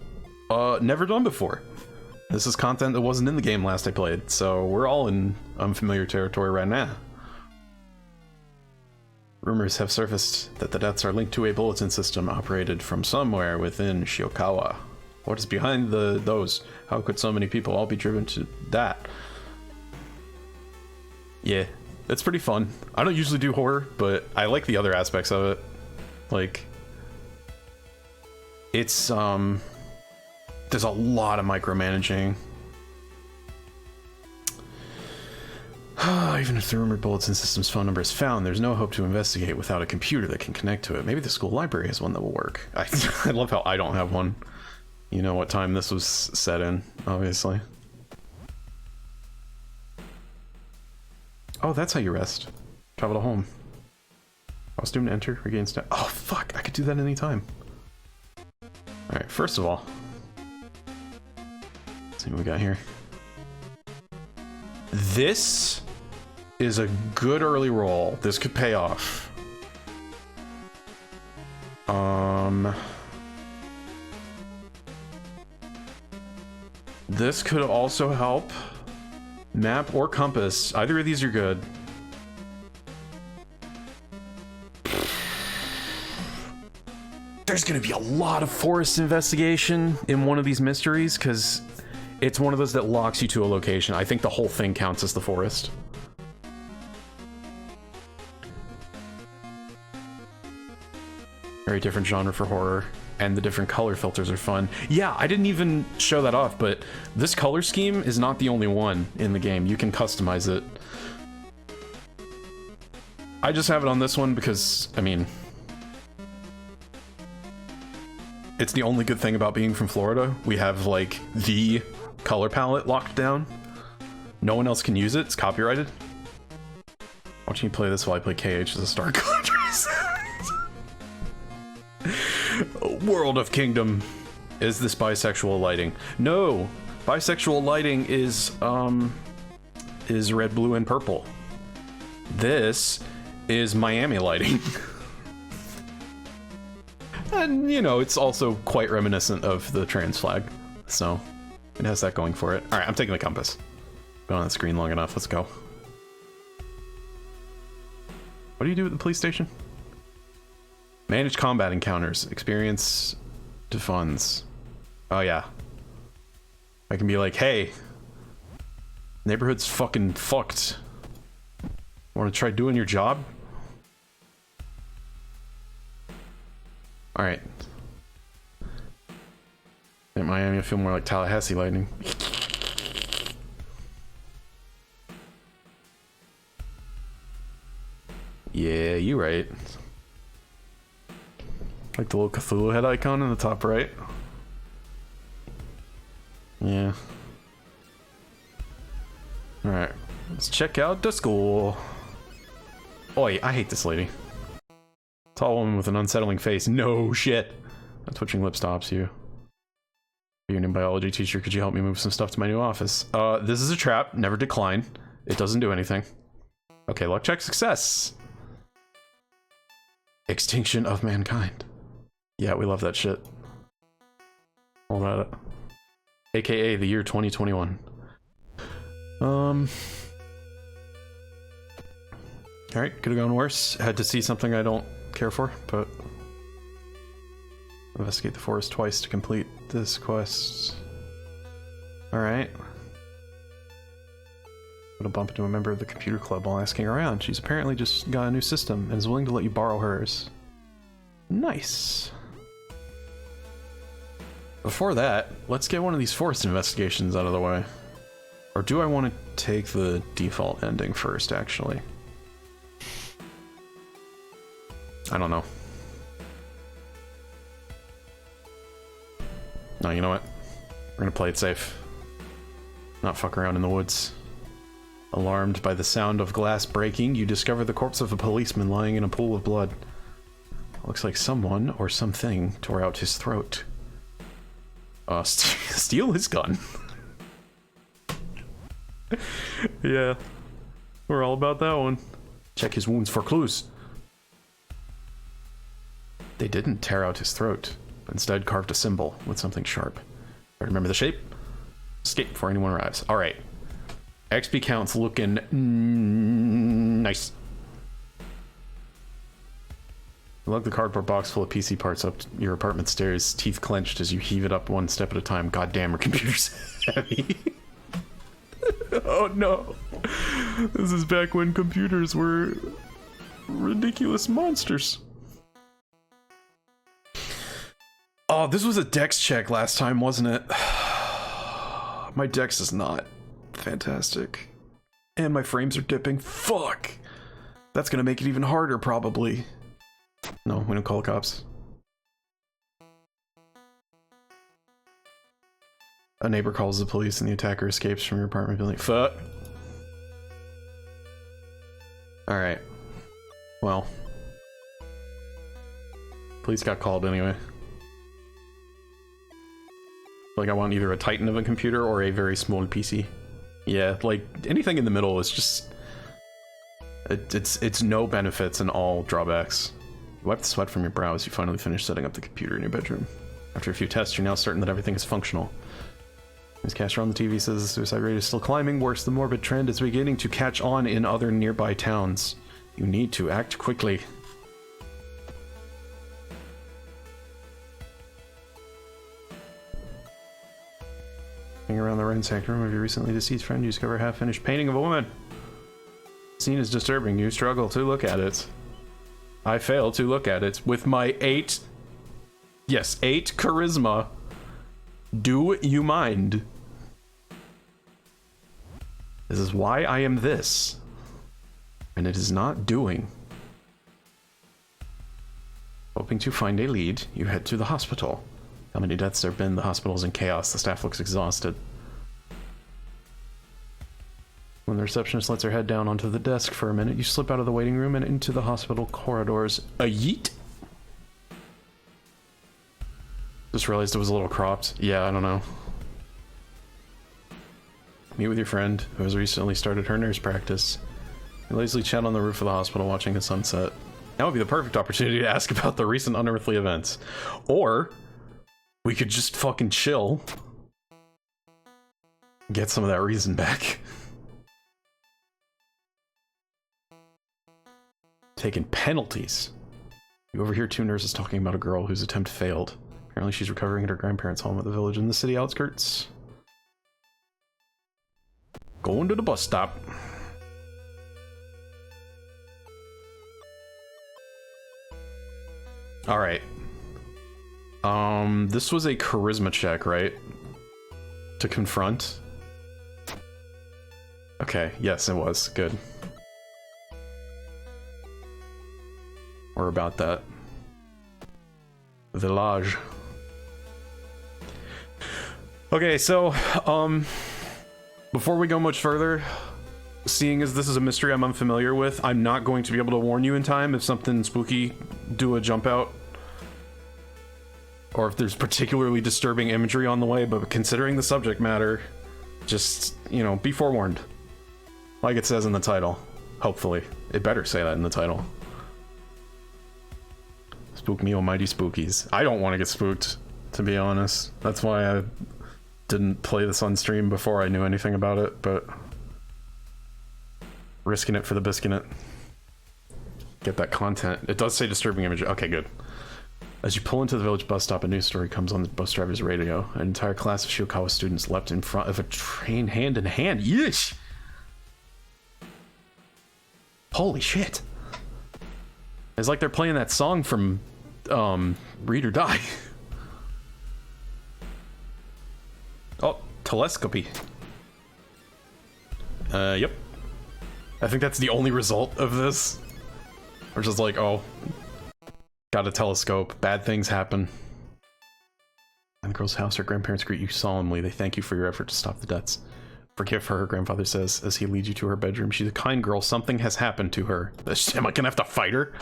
never done before. This is content that wasn't in the game last I played, so we're all in unfamiliar territory right now. Rumors have surfaced that the deaths are linked to a bulletin system operated from somewhere within Shiokawa. What is behind those? How could so many people all be driven to that? Yeah, it's pretty fun. I don't usually do horror, but I like the other aspects of it. Like, it's, there's a lot of micromanaging. Even if the rumored bulletin system's phone number is found, there's no hope to investigate without a computer that can connect to it. Maybe the school library has one that will work. I love how I don't have one. You know what time this was set in, obviously. Oh, that's how you rest. Travel to home. While student enter, regain stat. Oh, fuck. I could do that anytime. Alright, first of all. Let's see what we got here. This is a good early roll. This could pay off. This could also help. Map or compass. Either of these are good. There's gonna be a lot of forest investigation in one of these mysteries, because it's one of those that locks you to a location. I think the whole thing counts as the forest. Very different genre for horror, and the different color filters are fun. Yeah, I didn't even show that off, but this color scheme is not the only one in the game. You can customize it. I just have it on this one because, I mean, it's the only good thing about being from Florida. We have, like, the color palette locked down. No one else can use it. It's copyrighted. Watching you play this while I play KH as a Star Conjurers. World of Kingdom. Is this bisexual lighting? No. Bisexual lighting is red, blue, and purple. This is Miami lighting. And, you know, it's also quite reminiscent of the trans flag. So, it has that going for it. Alright, I'm taking the compass. Been on the screen long enough. Let's go. What do you do at the police station? Manage combat encounters. Experience to funds. Oh, yeah. I can be like, hey, neighborhood's fucking fucked. Want to try doing your job? Alright. In Miami, I feel more like Tallahassee lightning. Yeah, you right. Like the little Cthulhu head icon in the top right. Yeah. Alright. Let's check out the school. Oi, I hate this lady. Tall woman with an unsettling face. No shit. A twitching lip stops you. You're a new biology teacher. Could you help me move some stuff to my new office? This is a trap. Never decline. It doesn't do anything. Okay, luck check success. Extinction of mankind. Yeah, we love that shit. All about it. AKA the year 2021. Alright, could have gone worse. Had to see something I don't care for, but investigate the forest twice to complete this quest. Alright. Gonna bump into a member of the computer club while asking around. She's apparently just got a new system and is willing to let you borrow hers. Nice. Before that, let's get one of these forest investigations out of the way. Or do I want to take the default ending first, actually? I don't know. No, you know what? We're gonna play it safe. Not fuck around in the woods. Alarmed by the sound of glass breaking, you discover the corpse of a policeman lying in a pool of blood. Looks like someone or something tore out his throat. Steal his gun. Yeah. We're all about that one. Check his wounds for clues. They didn't tear out his throat, but instead carved a symbol with something sharp. Remember the shape? Escape before anyone arrives. Alright. XP count's looking nice. You lug the cardboard box full of PC parts up your apartment stairs, teeth clenched as you heave it up one step at a time. Goddamn, our computer's heavy. Oh no. This is back when computers were ridiculous monsters. Oh, this was a dex check last time, wasn't it? My dex is not fantastic. And my frames are dipping. Fuck! That's gonna make it even harder, probably. No, we don't call the cops. A neighbor calls the police and the attacker escapes from your apartment building. Fuck. Alright. Well. Police got called anyway. Like, I want either a titan of a computer or a very small PC. Yeah, like, anything in the middle is just... It's no benefits and all drawbacks. You wipe the sweat from your brow as you finally finish setting up the computer in your bedroom. After a few tests, you're now certain that everything is functional. Newscaster on the TV says the suicide rate is still climbing. Worse, the morbid trend is beginning to catch on in other nearby towns. You need to act quickly. Hang around the ransacked room of your recently deceased friend, you discover a half-finished painting of a woman. The scene is disturbing. You struggle to look at it. I fail to look at it with my 8 charisma. Do you mind? This is why I am this. And it is not doing. Hoping to find a lead, you head to the hospital. How many deaths there have been? The hospital is in chaos. The staff looks exhausted. When the receptionist lets her head down onto the desk for a minute, you slip out of the waiting room and into the hospital corridors. A yeet? Just realized it was a little cropped. Yeah, I don't know. Meet with your friend, who has recently started her nurse practice. You lazily chat on the roof of the hospital watching the sunset. Now would be the perfect opportunity to ask about the recent unearthly events. Or, we could just fucking chill. Get some of that reason back. Taking penalties. You overhear 2 nurses talking about a girl whose attempt failed. Apparently she's recovering at her grandparents' home at the village in the city outskirts. Going to the bus stop. Alright. This was a charisma check, right? To confront? Okay, yes, it was. Good. Or about that. Village. Okay, so, before we go much further, seeing as this is a mystery I'm unfamiliar with, I'm not going to be able to warn you in time if something spooky do a jump out. Or if there's particularly disturbing imagery on the way, but considering the subject matter, just, you know, be forewarned. Like it says in the title. Hopefully. It better say that in the title. Spook me, almighty spookies. I don't want to get spooked, to be honest. That's why I didn't play this on stream before I knew anything about it, but... risking it for the biscuit. Get that content. It does say disturbing image. Okay, good. As you pull into the village bus stop, a news story comes on the bus driver's radio. An entire class of Shiokawa students leapt in front of a train hand in hand. Yeesh! Holy shit. It's like they're playing that song from, Read or Die. Oh, telescopy. Yep. I think that's the only result of this. Or just like, oh, got a telescope, bad things happen. In the girl's house, her grandparents greet you solemnly. They thank you for your effort to stop the deaths. Forgive her, her grandfather says, as he leads you to her bedroom. She's a kind girl. Something has happened to her. Am I gonna have to fight her?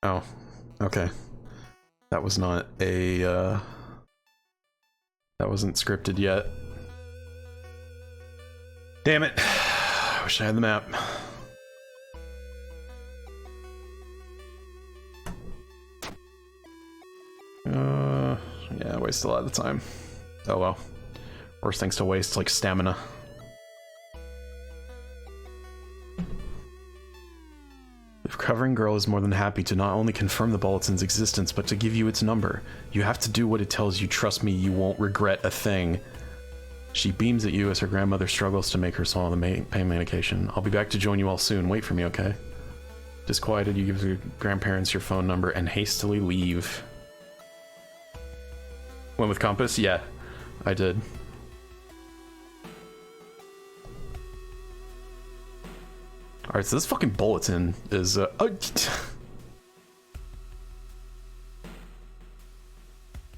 Oh, okay. That was not a, that wasn't scripted yet. Damn it. I wish I had the map. Yeah, I waste a lot of time. Oh well. Worst things to waste, like stamina. The recovering girl is more than happy to not only confirm the bulletin's existence, but to give you its number. You have to do what it tells you. Trust me, you won't regret a thing. She beams at you as her grandmother struggles to make her swallow the pain medication. I'll be back to join you all soon. Wait for me, okay? Disquieted, you give your grandparents your phone number and hastily leave. Went with compass? Yeah, I did. Alright, so this fucking bulletin is,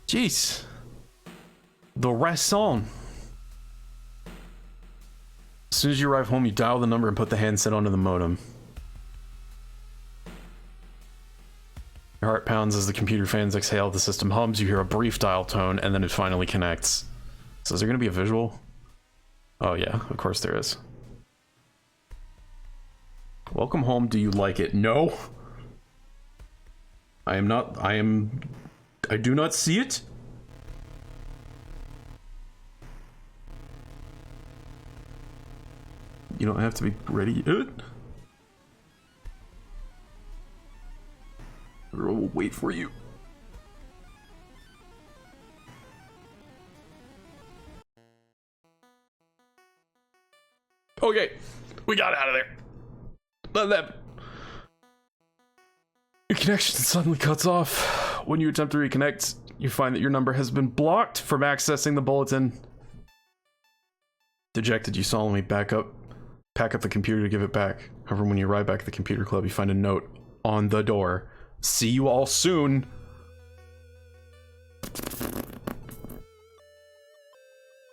jeez. The raison. soon as you arrive home, you dial the number and put the handset onto the modem. Your heart pounds as the computer fans exhale, the system hums, you hear a brief dial tone, and then it finally connects. So is there gonna be a visual? Oh yeah, of course there is. Welcome home, do you like it? No! I do not see it. You don't have to be ready yet. We'll wait for you. Okay, we got out of there. But then your connection suddenly cuts off. When you attempt to reconnect, you find that your number has been blocked from accessing the bulletin. Dejected, you solemnly pack up the computer to give it back. However, when you arrive back at the computer club, you find a note on the door. See you all soon.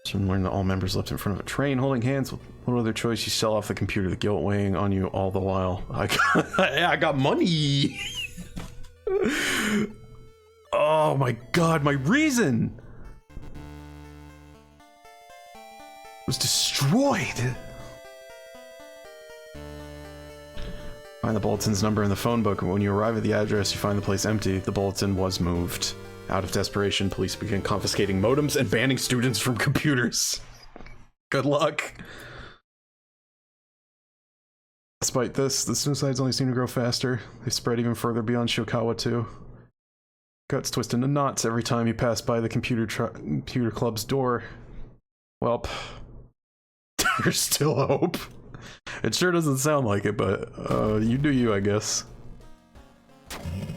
Soon learn that all members left in front of a train holding hands. With no other choice, you sell off the computer, the guilt weighing on you all the while. I got money. Oh my god, my reason was destroyed. Find the bulletin's number in the phone book, and when you arrive at the address, you find the place empty. The bulletin was moved. Out of desperation, police begin confiscating modems and banning students from computers. Good luck. Despite this, the suicides only seem to grow faster. They spread even further beyond Shiokawa too. Guts twist into knots every time you pass by the computer club's door. Welp. There's still hope. It sure doesn't sound like it, but you do you, I guess.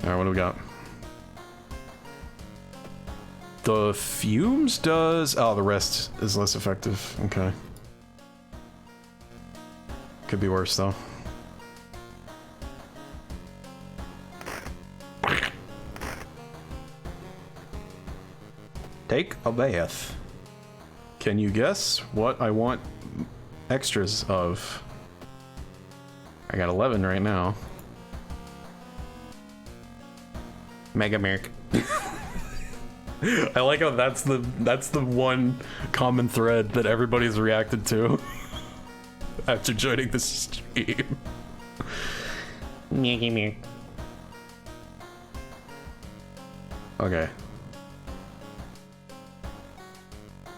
Alright, what do we got? The fumes does... Oh, the rest is less effective. Okay. Could be worse, though. Take a bath. Can you guess what I want extras of? I got 11 right now. Mega Merc. I like how that's the one common thread that everybody's reacted to after joining the stream. Mega Merc. Okay.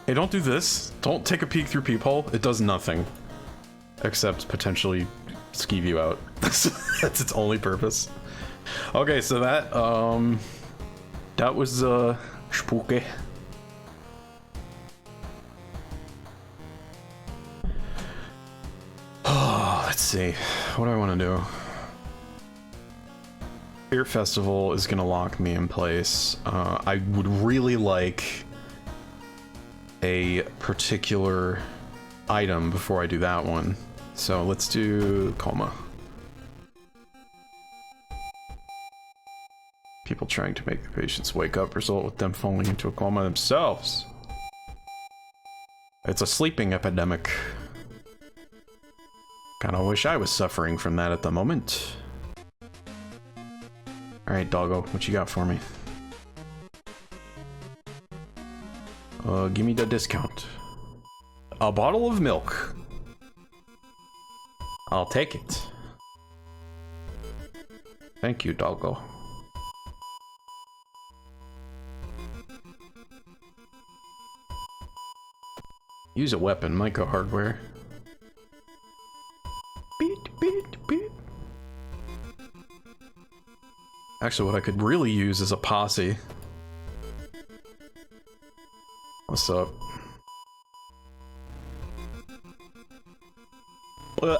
Hey, don't do this. Don't take a peek through peephole. It does nothing. Except potentially skeeve you out. That's its only purpose. Okay, so that was spooky. Oh, let's see. What do I want to do? Beer Festival is gonna lock me in place. I would really like a particular item before I do that one. So let's do coma. People trying to make the patients wake up result with them falling into a coma themselves. It's a sleeping epidemic. Kinda wish I was suffering from that at the moment. Alright, doggo, what you got for me? Give me the discount. A bottle of milk. I'll take it. Thank you, doggo. Use a weapon, Micro hardware. Beep, beep, beep. Actually, what I could really use is a posse. What's up? What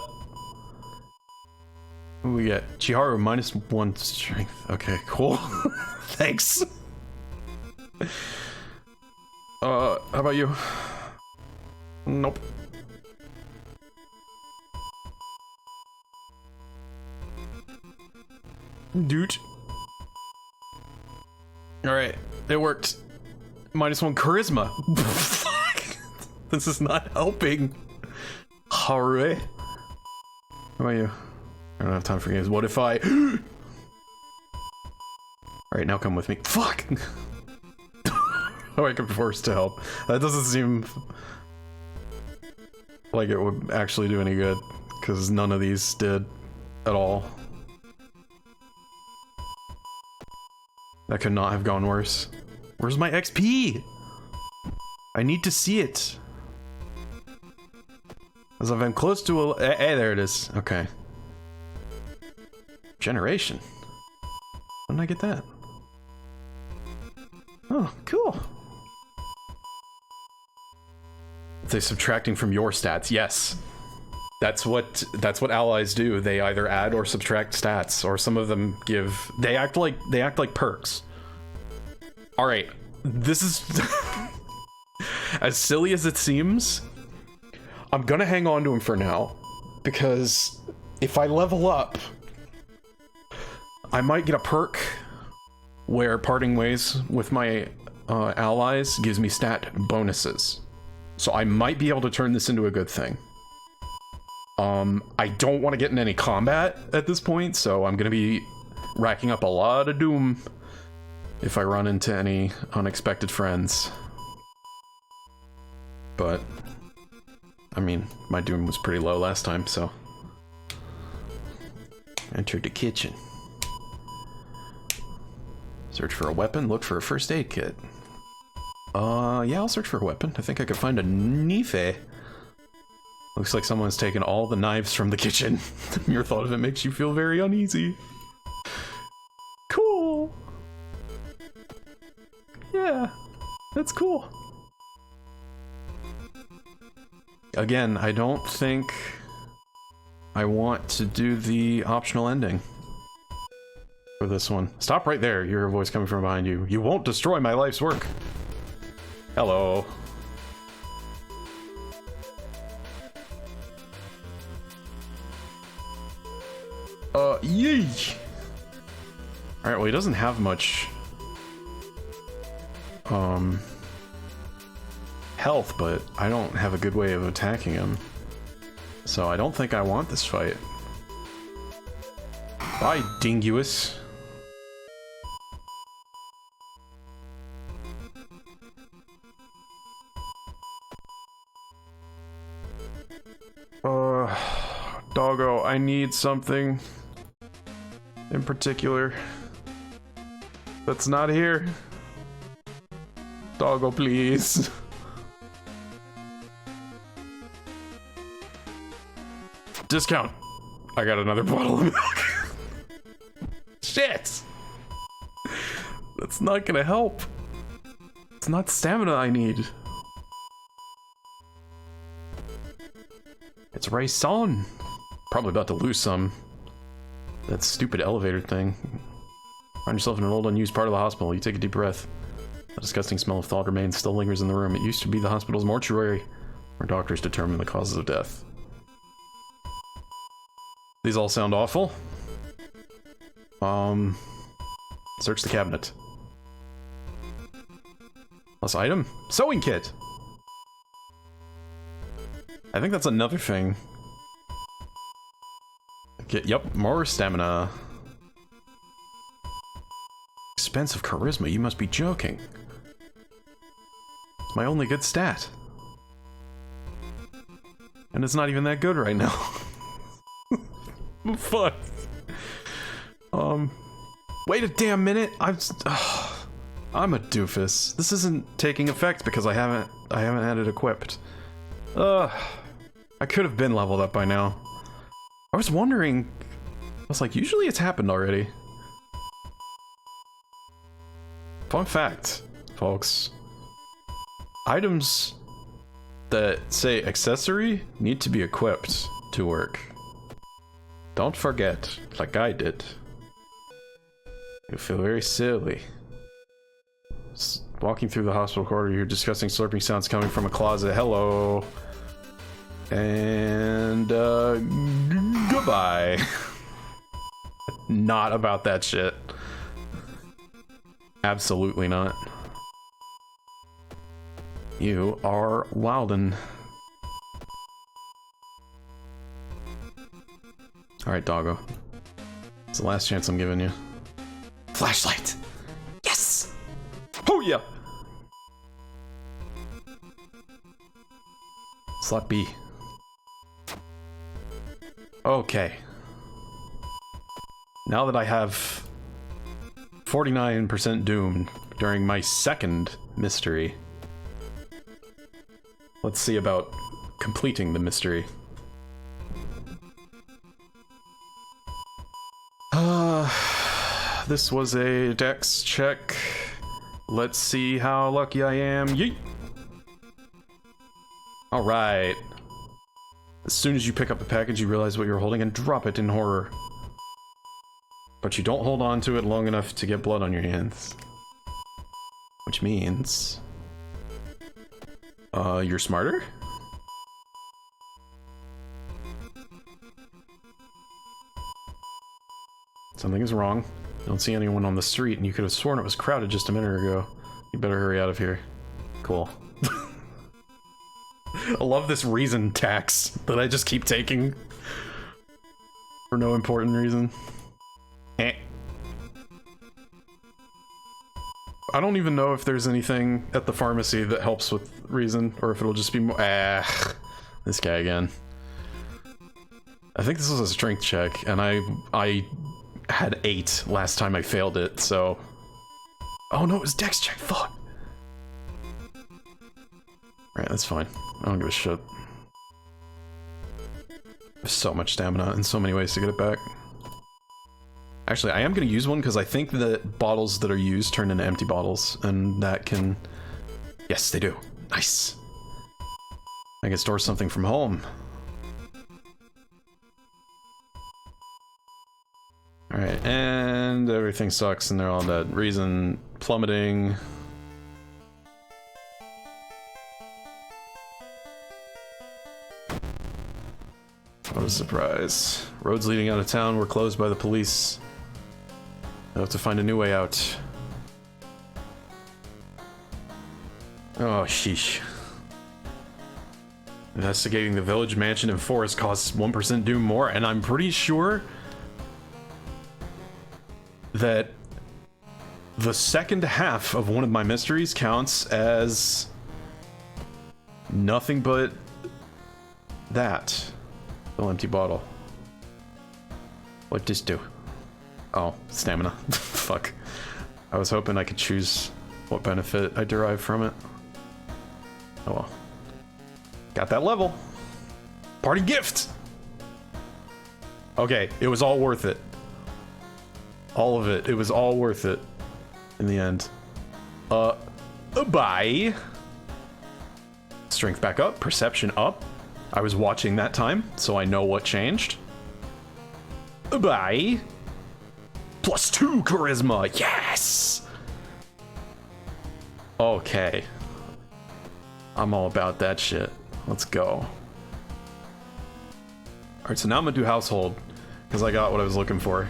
do we get? Chiharu -1 strength. Okay, cool. Thanks. How about you? Nope. Dude. Alright, it worked. -1 charisma. Fuck. This is not helping. hurry. How about you? I don't have time for games. What if I... Alright, now come with me. Fuck! Oh, I can be forced to help. That doesn't seem like it would actually do any good, because none of these did at all. That could not have gone worse. Where's my XP? I need to see it. As if I'm close to a... Hey, there it is. Okay. Generation. When did I get that? Oh, cool. They're subtracting from your stats. Yes. That's what allies do. They either add or subtract stats, or some of them give... They act like perks. All right. This is as silly as it seems. I'm gonna hang on to him for now, because if I level up, I might get a perk where parting ways with my allies gives me stat bonuses. So I might be able to turn this into a good thing. I don't want to get in any combat at this point, so I'm gonna be racking up a lot of doom if I run into any unexpected friends. But, I mean, my doom was pretty low last time, so... Entered the kitchen. Search for a weapon, look for a first aid kit. Yeah, I'll search for a weapon. I think I could find a knife. Looks like someone's taken all the knives from the kitchen. Your thought of it makes you feel very uneasy. Cool! Yeah, that's cool. Again, I don't think I want to do the optional ending for this one. Stop right there. You hear a voice coming from behind you. You won't destroy my life's work. Hello. Yay! Alright, well, he doesn't have much health, but I don't have a good way of attacking him. So I don't think I want this fight. Bye, dinguous. Doggo, I need something in particular that's not here. Doggo, please. Discount. I got another bottle of milk. Shit. That's not gonna help. It's not stamina I need. It's Raison. Probably about to lose some. That stupid elevator thing. Find yourself in an old unused part of the hospital. You take a deep breath. A disgusting smell of thawed remains still lingers in the room. It used to be the hospital's mortuary, where doctors determine the causes of death. These all sound awful. Search the cabinet. Plus item? Sewing kit! I think that's another thing. Okay, yep, more stamina. Expensive charisma, you must be joking. It's my only good stat. And it's not even that good right now. Fuck. Wait a damn minute. I'm a doofus. This isn't taking effect because I haven't had it equipped. I could have been leveled up by now. I was wondering, I was like, usually it's happened already. Fun fact, folks. Items that say accessory need to be equipped to work. Don't forget, like I did. You feel very silly. Walking through the hospital corridor, you're discussing slurping sounds coming from a closet. Hello. And, goodbye. Not about that shit. Absolutely not. You are Wilden. Alright, doggo. It's the last chance I'm giving you. Flashlight! Yes! Oh yeah! Slot B. Okay. Now that I have 49% doom during my second mystery, let's see about completing the mystery. This was a dex check. Let's see how lucky I am. Yeet! Alright. As soon as you pick up a package, you realize what you're holding and drop it in horror. But you don't hold on to it long enough to get blood on your hands. Which means... you're smarter? Something is wrong. I don't see anyone on the street, and you could have sworn it was crowded just a minute ago. You better hurry out of here. Cool. I love this reason tax that I just keep taking. For no important reason. Eh. I don't even know if there's anything at the pharmacy that helps with reason, or if it'll just be more. This guy again. I think this was a strength check, and I had 8 last time I failed it, so... Oh no, it was dex check, fuck! Right, that's fine. I don't give a shit. There's so much stamina and so many ways to get it back. Actually, I am going to use one because I think that bottles that are used turn into empty bottles, and that can... Yes, they do. Nice! I can store something from home. Alright, and everything sucks and they're all dead. Reason plummeting. What a surprise. Roads leading out of town were closed by the police. They'll have to find a new way out. Oh, sheesh. Investigating the village, mansion, and forest costs 1% doom more, and I'm pretty sure that the second half of one of my mysteries counts as nothing but that. Fill empty bottle. What'd this do? Oh, stamina. Fuck. I was hoping I could choose what benefit I derive from it. Oh well. Got that level. Party gift! Okay, it was all worth it. All of it. It was all worth it. In the end. Bye. Strength back up. Perception up. I was watching that time, so I know what changed. Bye. +2 charisma. Yes! Okay. I'm all about that shit. Let's go. Alright, so now I'm gonna do household, because I got what I was looking for.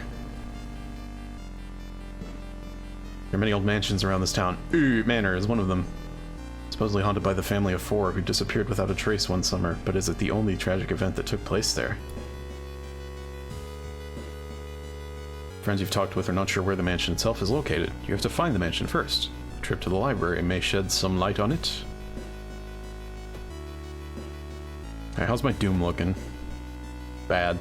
There are many old mansions around this town. Manor is one of them. Supposedly haunted by the family of 4 who disappeared without a trace one summer, but is it the only tragic event that took place there? Friends you've talked with are not sure where the mansion itself is located. You have to find the mansion first. A trip to the library may shed some light on it. Alright, how's my doom looking? Bad.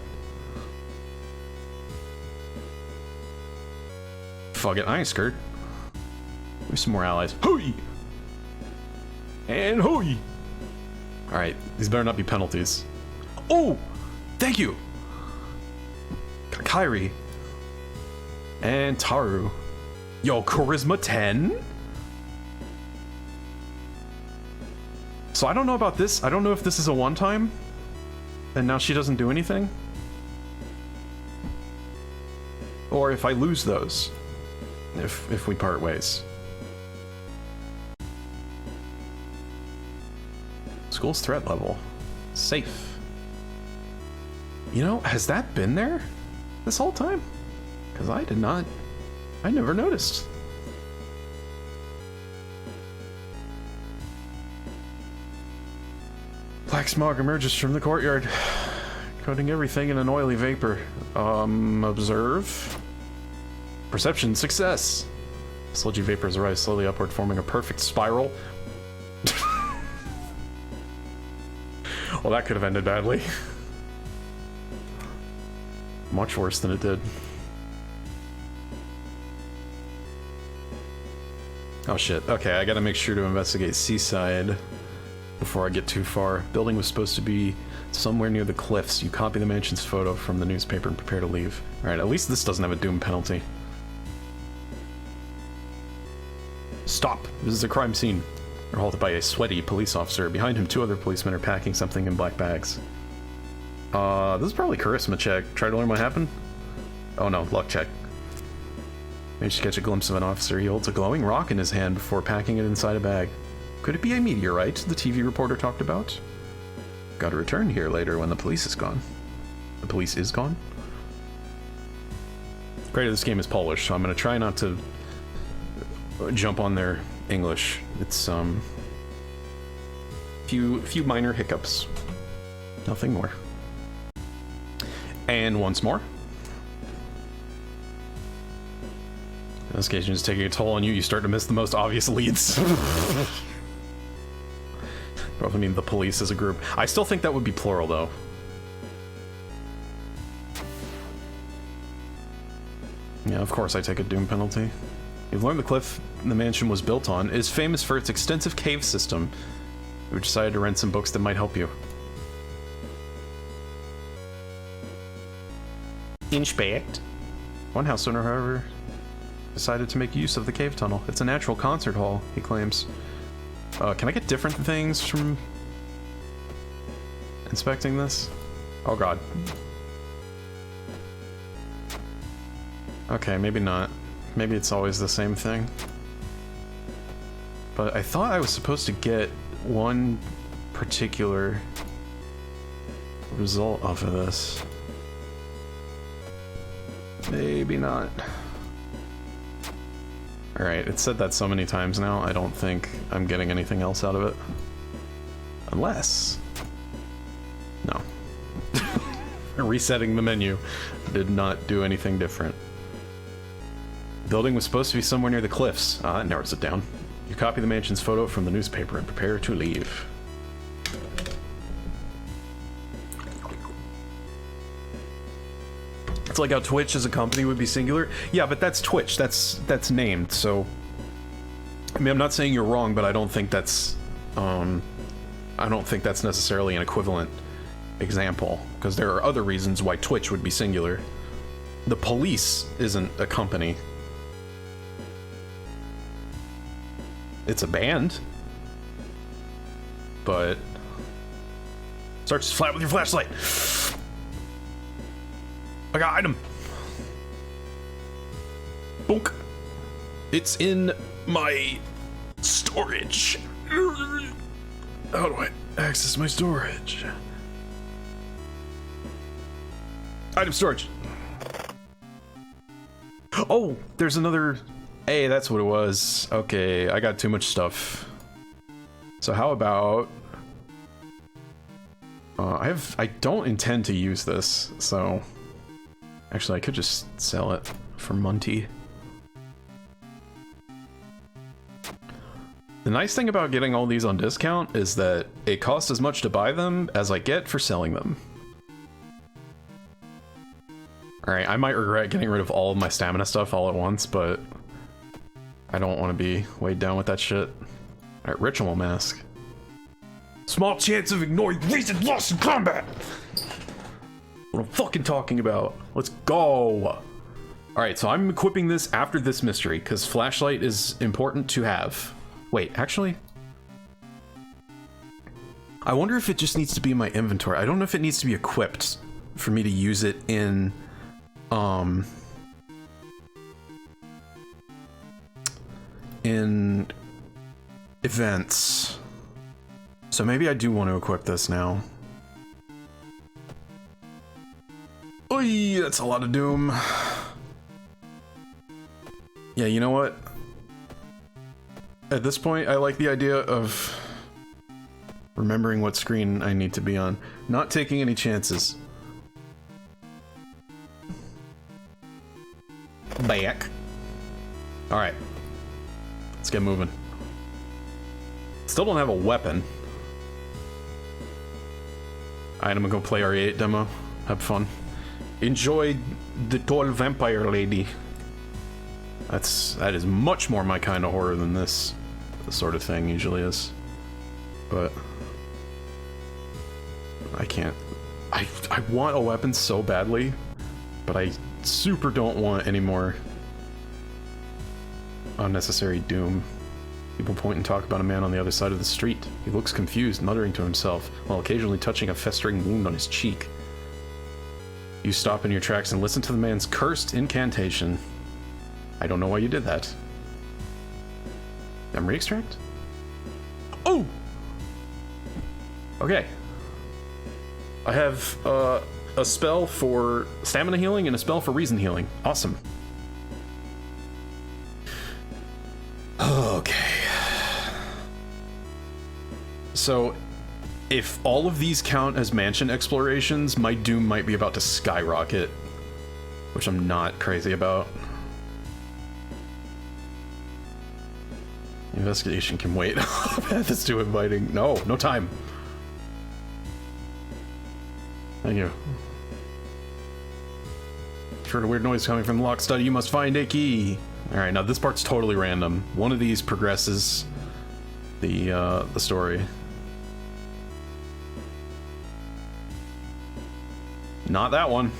Fuck it, I ain't scared. Give me some more allies. Hooey! And hooey! Alright, these better not be penalties. Oh! Thank you! Kairi. And Taru. Yo, charisma 10? So I don't know about this. I don't know if this is a one-time. And now she doesn't do anything. Or if I lose those. If we part ways. School's threat level. Safe. You know, has that been there this whole time? Because I did not. I never noticed. Black smog emerges from the courtyard. Coating everything in an oily vapor. Observe. Perception success. Sludgy vapors rise slowly upward, forming a perfect spiral. Well, that could have ended badly. Much worse than it did. Oh shit. Okay, I gotta make sure to investigate Seaside before I get too far. Building was supposed to be somewhere near the cliffs. You copy the mansion's photo from the newspaper and prepare to leave. Alright, at least this doesn't have a doom penalty. Stop! This is a crime scene. They're halted by a sweaty police officer. Behind him, 2 other policemen are packing something in black bags. This is probably charisma check. Try to learn what happened? Oh no, luck check. Managed to catch a glimpse of an officer. He holds a glowing rock in his hand before packing it inside a bag. Could it be a meteorite the TV reporter talked about? Gotta return here later when the police is gone. The police is gone? Creator, this game is Polish, so I'm gonna try not to jump on their English. It's few minor hiccups. Nothing more. And once more. Investigation is taking a toll on you. You start to miss the most obvious leads. I mean, the police as a group. I still think that would be plural, though. Yeah, of course I take a doom penalty. You've learned the cliff the mansion was built on is famous for its extensive cave system. We decided to rent some books that might help you. Inspect. One house owner, however, decided to make use of the cave tunnel. It's a natural concert hall, he claims. Can I get different things from inspecting this? Oh god. Okay, maybe not. Maybe it's always the same thing. But I thought I was supposed to get one particular result off of this. Maybe not. Alright, it's said that so many times now, I don't think I'm getting anything else out of it. Unless... No. Resetting the menu did not do anything different. The building was supposed to be somewhere near the cliffs. That narrows it down. You copy the mansion's photo from the newspaper and prepare to leave. It's like how Twitch as a company would be singular. Yeah, but that's Twitch. That's named. So, I mean, I'm not saying you're wrong, but I don't think that's necessarily an equivalent example, because there are other reasons why Twitch would be singular. The police isn't a company. It's a band. But start to flat with your flashlight. I got item. Bonk. It's in my storage. How do I access my storage? Item storage. Oh, there's another. Hey, that's what it was. Okay, I got too much stuff. So how about I don't intend to use this, so actually I could just sell it for Monty. The nice thing about getting all these on discount is that it costs as much to buy them as I get for selling them. Alright, I might regret getting rid of all of my stamina stuff all at once, but I don't want to be weighed down with that shit. Alright, ritual mask. Small chance of ignoring recent loss in combat! What I'm fucking talking about. Let's go! Alright, so I'm equipping this after this mystery, because flashlight is important to have. Wait, actually? I wonder if it just needs to be in my inventory. I don't know if it needs to be equipped for me to use it in, in events. So maybe I do want to equip this now. Oy, that's a lot of doom. Yeah, you know what? At this point, I like the idea of remembering what screen I need to be on. Not taking any chances. back. Alright. Let's get moving. Still don't have a weapon. Alright, I'm gonna go play RE8 demo. Have fun. Enjoy the tall vampire lady. That is much more my kind of horror than this sort of thing usually is. But I can't. I want a weapon so badly, but I super don't want any more unnecessary doom. People point and talk about a man on the other side of the street. He looks confused, muttering to himself, while occasionally touching a festering wound on his cheek. You stop in your tracks and listen to the man's cursed incantation. I don't know why you did that. Memory extract? Oh! Okay. I have a spell for stamina healing and a spell for reason healing. Awesome. Okay. So, if all of these count as mansion explorations, my doom might be about to skyrocket, which I'm not crazy about. Investigation can wait. Path is too inviting. No time. Thank you. Heard a weird noise coming from the locked study. You must find a key. Alright, now this part's totally random. One of these progresses the story. Not that one.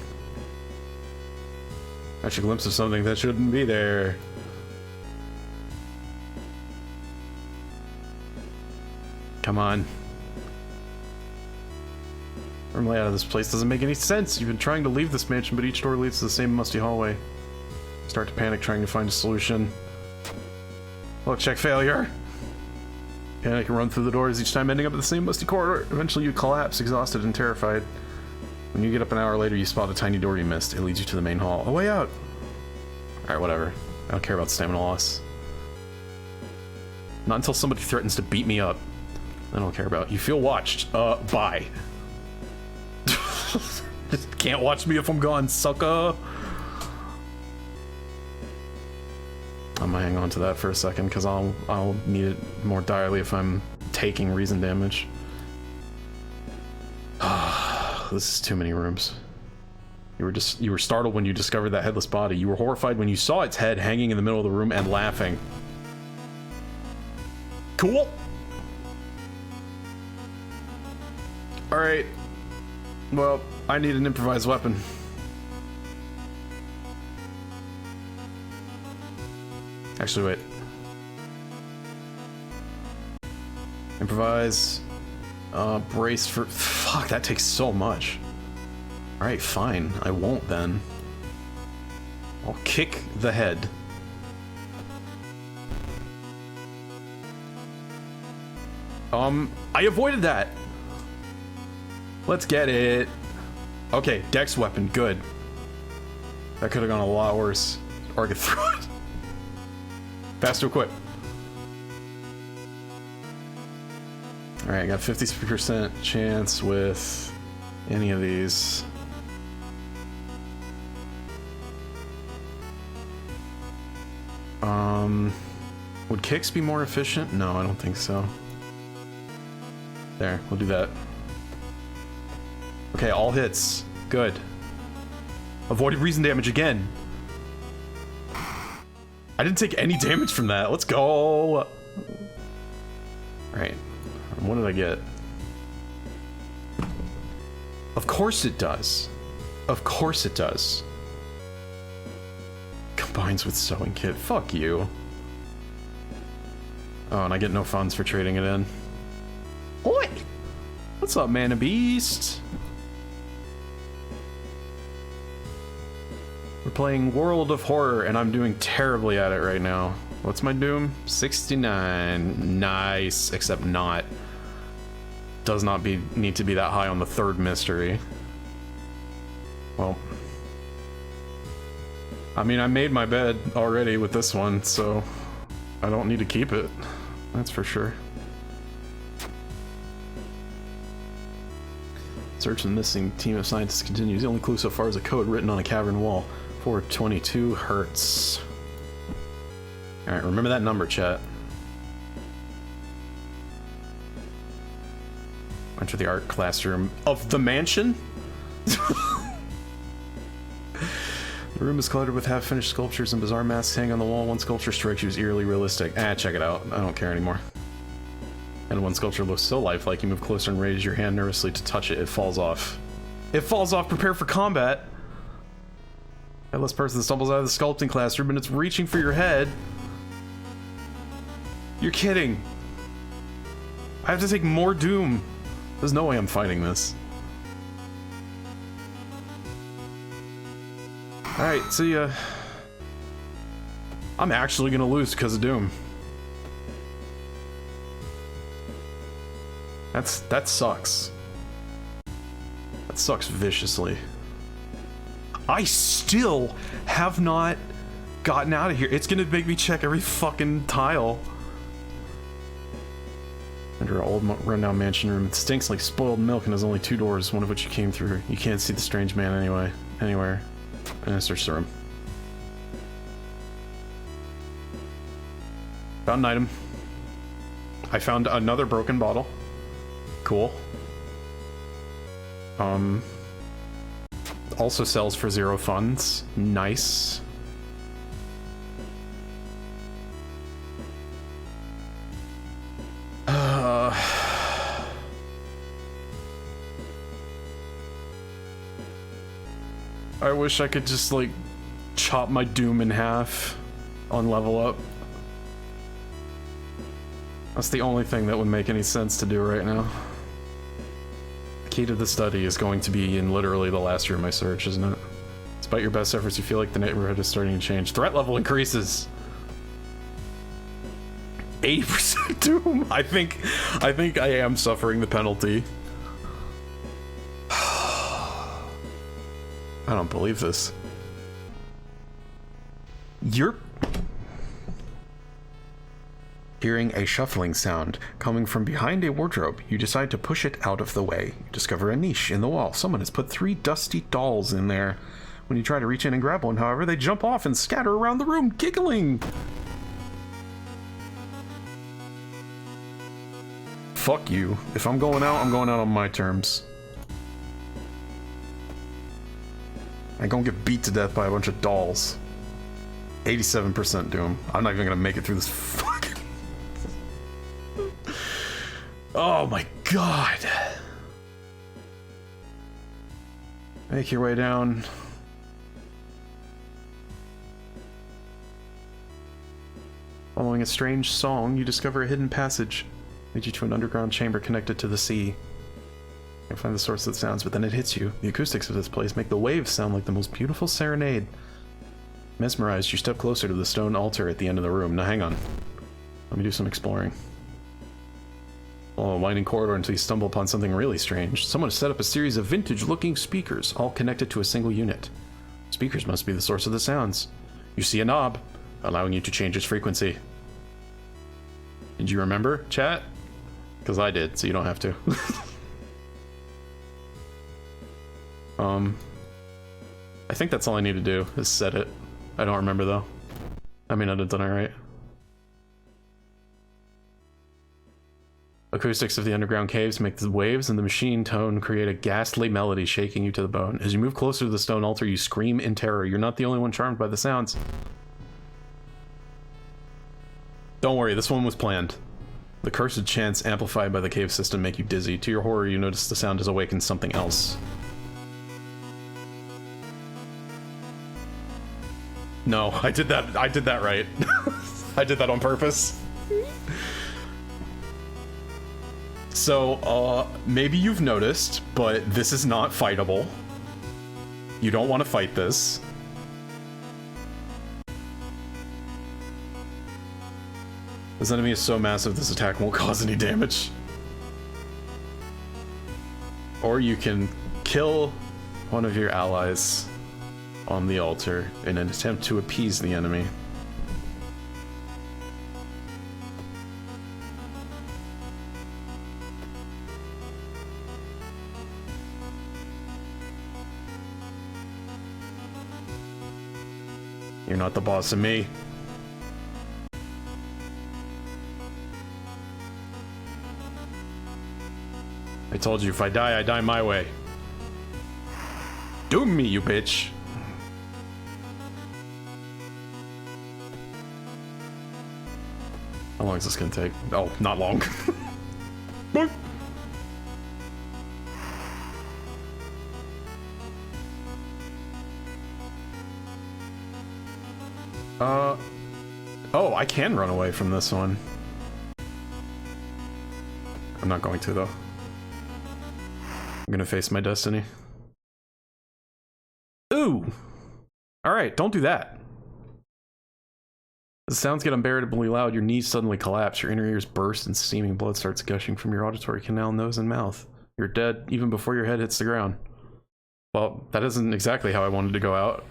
Catch a glimpse of something that shouldn't be there. Come on. Room layout of this place doesn't make any sense. You've been trying to leave this mansion, but each door leads to the same musty hallway. Start to panic trying to find a solution. Look, check failure. Panic and run through the doors, each time ending up at the same musty corridor. Eventually you collapse, exhausted and terrified. When you get up an hour later, you spot a tiny door you missed. It leads you to the main hall. A way out! Alright, whatever. I don't care about stamina loss. Not until somebody threatens to beat me up. I don't care about. You feel watched. Bye. Just can't watch me if I'm gone, sucker. I'm gonna hang on to that for a second because I'll need it more direly if I'm taking reason damage. This is too many rooms. You were startled when you discovered that headless body. You were horrified when you saw its head hanging in the middle of the room and laughing. Cool. Alright. Well, I need an improvised weapon. Actually, wait. Improvise. Brace for... Fuck, that takes so much. Alright, fine. I won't then. I'll kick the head. I avoided that! Let's get it. Okay, dex weapon, good. That could have gone a lot worse. Or I could throw it. Fast to equip. Alright, I got 50% chance with any of these. Would kicks be more efficient? No, I don't think so. There, we'll do that. Okay, all hits. Good. Avoided reason damage again. I didn't take any damage from that. Let's go. Alright. What did I get? Of course it does. Of course it does. Combines with sewing kit. Fuck you. Oh, and I get no funds for trading it in. Oi! What's up, man, a beast? We're playing World of Horror, and I'm doing terribly at it right now. What's my doom? 69. Nice, except not. Does not need to be that high on the third mystery. Well, I mean, I made my bed already with this one, so I don't need to keep it. That's for sure. Search the missing team of scientists continues. The only clue so far is a code written on a cavern wall. 422 hertz. Alright, remember that number, chat. Enter the art classroom of the mansion? The room is cluttered with half-finished sculptures and bizarre masks hanging on the wall. One sculpture strikes you as eerily realistic. Check it out. I don't care anymore. And one sculpture looks so lifelike, you move closer and raise your hand nervously to touch it. It falls off. It falls off. Prepare for combat. Headless person stumbles out of the sculpting classroom and it's reaching for your head. You're kidding. I have to take more Doom. There's no way I'm fighting this. Alright, see ya. I'm actually gonna lose because of Doom. That sucks. That sucks viciously. I still have not gotten out of here. It's gonna make me check every fucking tile. Enter an old rundown mansion room. It stinks like spoiled milk and has only 2 doors, one of which you came through. You can't see the strange man anywhere. And I search the room. Found an item. I found another broken bottle. Cool. Also sells for 0 funds. Nice. I wish I could just, like, chop my Doom in half on level up. That's the only thing that would make any sense to do right now. The key to the study is going to be in literally the last room I search, isn't it? Despite your best efforts, you feel like the neighborhood is starting to change. Threat level increases. 80% Doom. I think I am suffering the penalty. I don't believe this. You're hearing a shuffling sound coming from behind a wardrobe. You decide to push it out of the way. You discover a niche in the wall. Someone has put 3 dusty dolls in there. When you try to reach in and grab one, however, they jump off and scatter around the room, giggling. Fuck you. If I'm going out, I'm going out on my terms. I gonna get beat to death by a bunch of dolls. 87% Doom. I'm not even gonna make it through this fucking... Oh my god. Make your way down. Following a strange song, you discover a hidden passage. Leads you to an underground chamber connected to the sea. You find the source of the sounds, but then it hits you. The acoustics of this place make the waves sound like the most beautiful serenade. Mesmerized, you step closer to the stone altar at the end of the room. Now hang on. Let me do some exploring. Follow a winding corridor until you stumble upon something really strange. Someone has set up a series of vintage-looking speakers, all connected to a single unit. Speakers must be the source of the sounds. You see a knob, allowing you to change its frequency. Did you remember, chat? Because I did, so you don't have to. I think that's all I need to do, is set it. I don't remember, though. I mean, I'd have done it right. Acoustics of the underground caves make the waves and the machine tone create a ghastly melody shaking you to the bone. As you move closer to the stone altar, you scream in terror. You're not the only one charmed by the sounds. Don't worry, this one was planned. The cursed chants amplified by the cave system make you dizzy. To your horror, you notice the sound has awakened something else. No, I did that right. I did that on purpose. So, maybe you've noticed, but this is not fightable. You don't want to fight this. This enemy is so massive, this attack won't cause any damage. Or you can kill one of your allies on the altar in an attempt to appease the enemy. You're not the boss of me. I told you, if I die my way. Doom me, you bitch. How long is this gonna take? Oh, not long. Oh, I can run away from this one. I'm not going to, though. I'm gonna face my destiny. Ooh! Alright, don't do that. The sounds get unbearably loud, your knees suddenly collapse, your inner ears burst, and steaming blood starts gushing from your auditory canal, nose, and mouth. You're dead even before your head hits the ground. Well, that isn't exactly how I wanted to go out.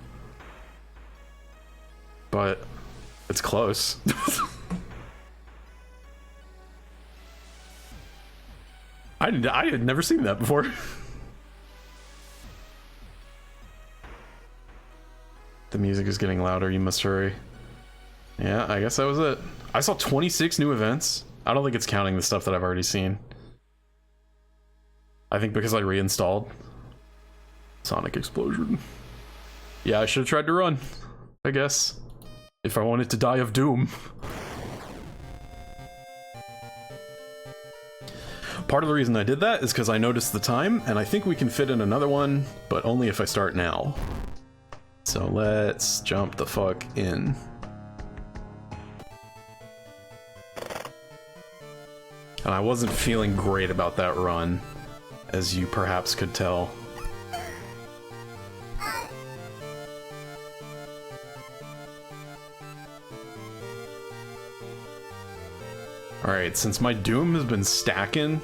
But it's close. I had never seen that before. The music is getting louder, you must hurry. Yeah, I guess that was it. I saw 26 new events. I don't think it's counting the stuff that I've already seen. I think because I reinstalled. Sonic explosion. Yeah, I should have tried to run, I guess. If I wanted to die of doom. Part of the reason I did that is because I noticed the time, and I think we can fit in another one, but only if I start now. So let's jump the fuck in. And I wasn't feeling great about that run, as you perhaps could tell. Alright, since my doom has been stacking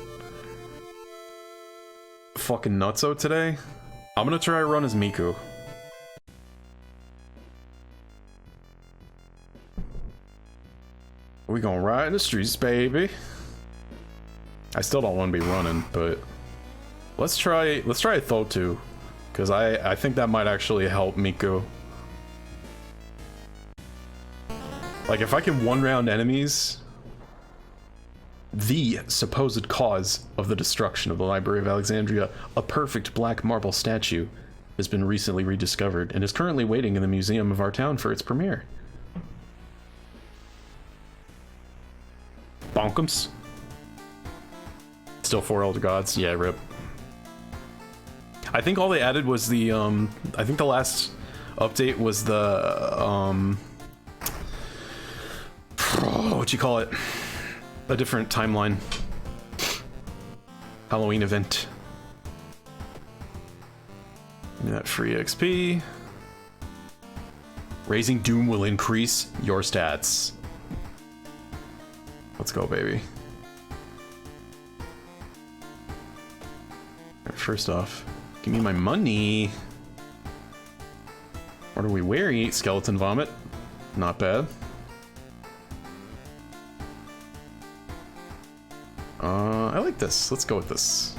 fucking nutso today, I'm gonna try to run as Miku. We gonna ride in the streets, baby. I still don't want to be running, but let's try Thotu, because I think that might actually help Miku. Like, if I can one-round enemies, the supposed cause of the destruction of the Library of Alexandria, a perfect black marble statue, has been recently rediscovered and is currently waiting in the museum of our town for its premiere. Bonkums. Still 4 Elder Gods. Yeah, rip. I think all they added was the, I think the last update was the, what you call it? A different timeline. Halloween event. Give me that free XP. Raising Doom will increase your stats. Let's go, baby. Alright, first off, give me my money. What are we wearing? Skeleton vomit. Not bad. I like this. Let's go with this.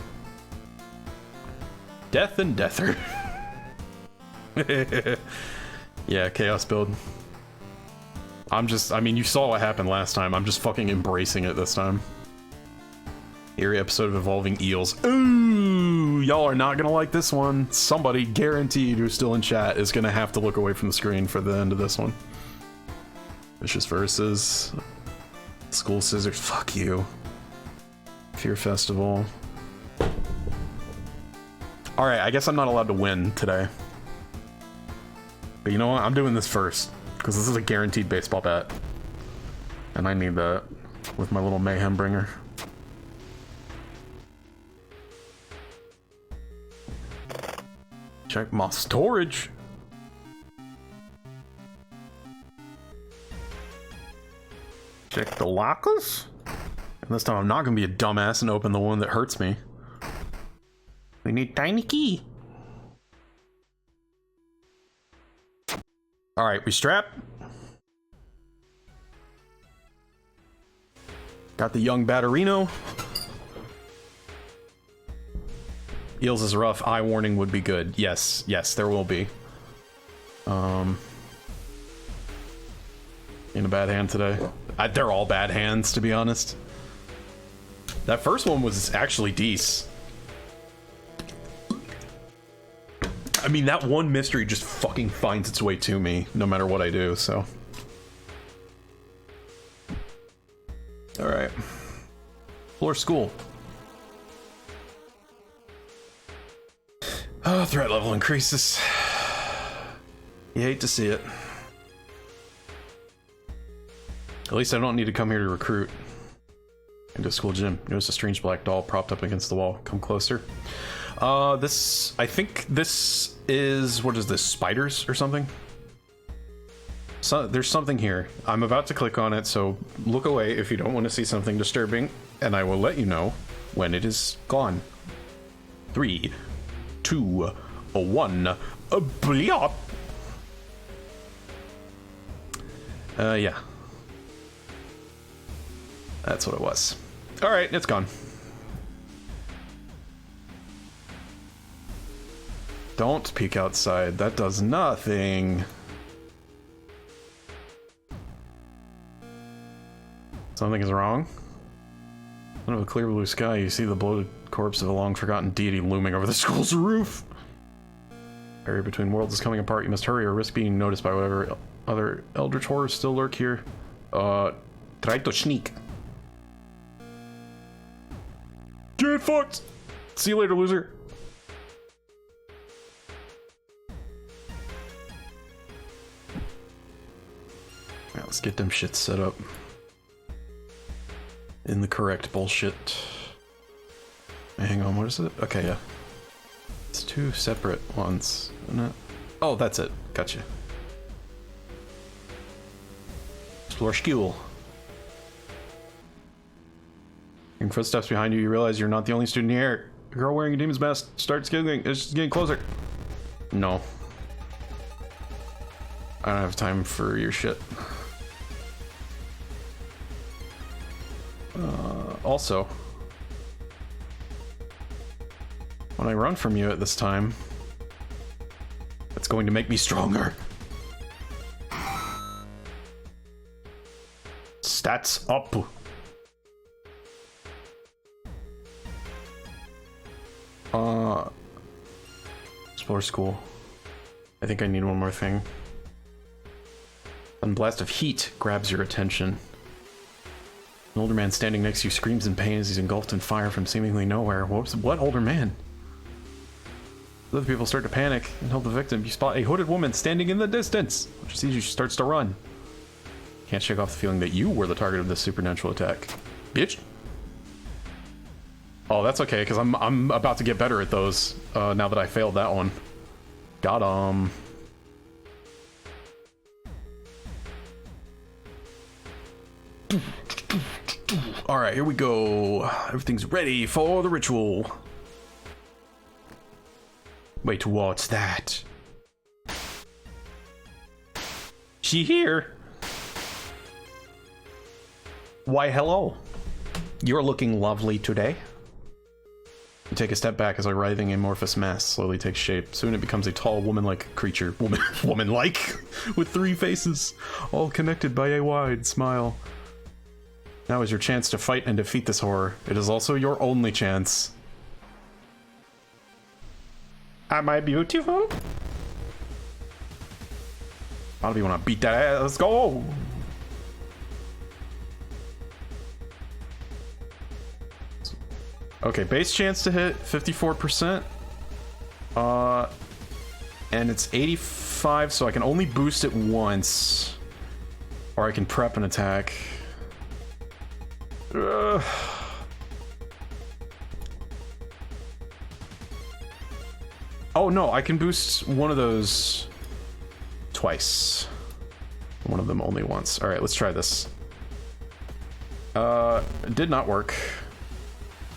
Death and Deather. Yeah, chaos build. I mean, you saw what happened last time. I'm just fucking embracing it this time. Eerie episode of Evolving Eels. Ooh, y'all are not gonna like this one. Somebody, guaranteed, who's still in chat is gonna have to look away from the screen for the end of this one. Vicious Verses. School Scissors. Fuck you. Fear Festival. Alright, I guess I'm not allowed to win today. But you know what? I'm doing this first. Because this is a guaranteed baseball bat. And I need that with my little mayhem bringer. Check my storage. Check the lockers. And this time I'm not gonna be a dumbass and open the one that hurts me. We need tiny key. Alright, we strap. Got the young Batterino. Eels is rough. Eye warning would be good. Yes, yes, there will be. In a bad hand today. They're all bad hands, to be honest. That first one was actually decent. I mean, that one mystery just fucking finds its way to me, no matter what I do, so. Alright. Floor school. Oh, threat level increases. You hate to see it. At least I don't need to come here to recruit. Into school gym. Notice a strange black doll propped up against the wall. Come closer. I think this is, what is this, spiders or something? So, there's something here. I'm about to click on it, so look away if you don't want to see something disturbing, and I will let you know when it is gone. 3, 2, 1, bleop! Yeah. That's what it was. Alright, it's gone. Don't peek outside. That does nothing. Something is wrong. Under the clear blue sky, you see the bloated corpse of a long-forgotten deity looming over the school's roof. Area between worlds is coming apart. You must hurry or risk being noticed by whatever other eldritch horrors still lurk here. Try to sneak. Get fucked! See you later, loser. Alright, let's get them shits set up. In the correct bullshit. Hang on, what is it? Okay, yeah. It's 2 separate ones, isn't it? Oh, that's it. Gotcha. Explore school. Hearing footsteps behind you, you realize you're not the only student here. A girl wearing a demon's mask starts giggling. It's just getting closer. No. I don't have time for your shit. Also, when I run from you at this time, that's going to make me stronger. Stats up. Explore school. I think I need one more thing. A blast of heat grabs your attention. An older man standing next to you screams in pain as he's engulfed in fire from seemingly nowhere. What older man? Other people start to panic and help the victim. You spot a hooded woman standing in the distance. When she sees you, she starts to run. Can't shake off the feeling that you were the target of this supernatural attack. Bitch. Oh, that's okay, because I'm about to get better at those now that I failed that one. Got 'em. Alright, here we go. Everything's ready for the ritual. Wait, what's that? She here? Why, hello. You're looking lovely today. You take a step back as a writhing amorphous mass slowly takes shape. Soon it becomes a tall woman-like creature. Woman-like? With 3 faces, all connected by a wide smile. Now is your chance to fight and defeat this horror. It is also your only chance. Am I beautiful? How do you want to beat that ass? Let's go! Okay, base chance to hit 54%. And it's 85, so I can only boost it once. Or I can prep an attack. Oh no, I can boost one of those twice. One of them only once. Alright, let's try this. It did not work.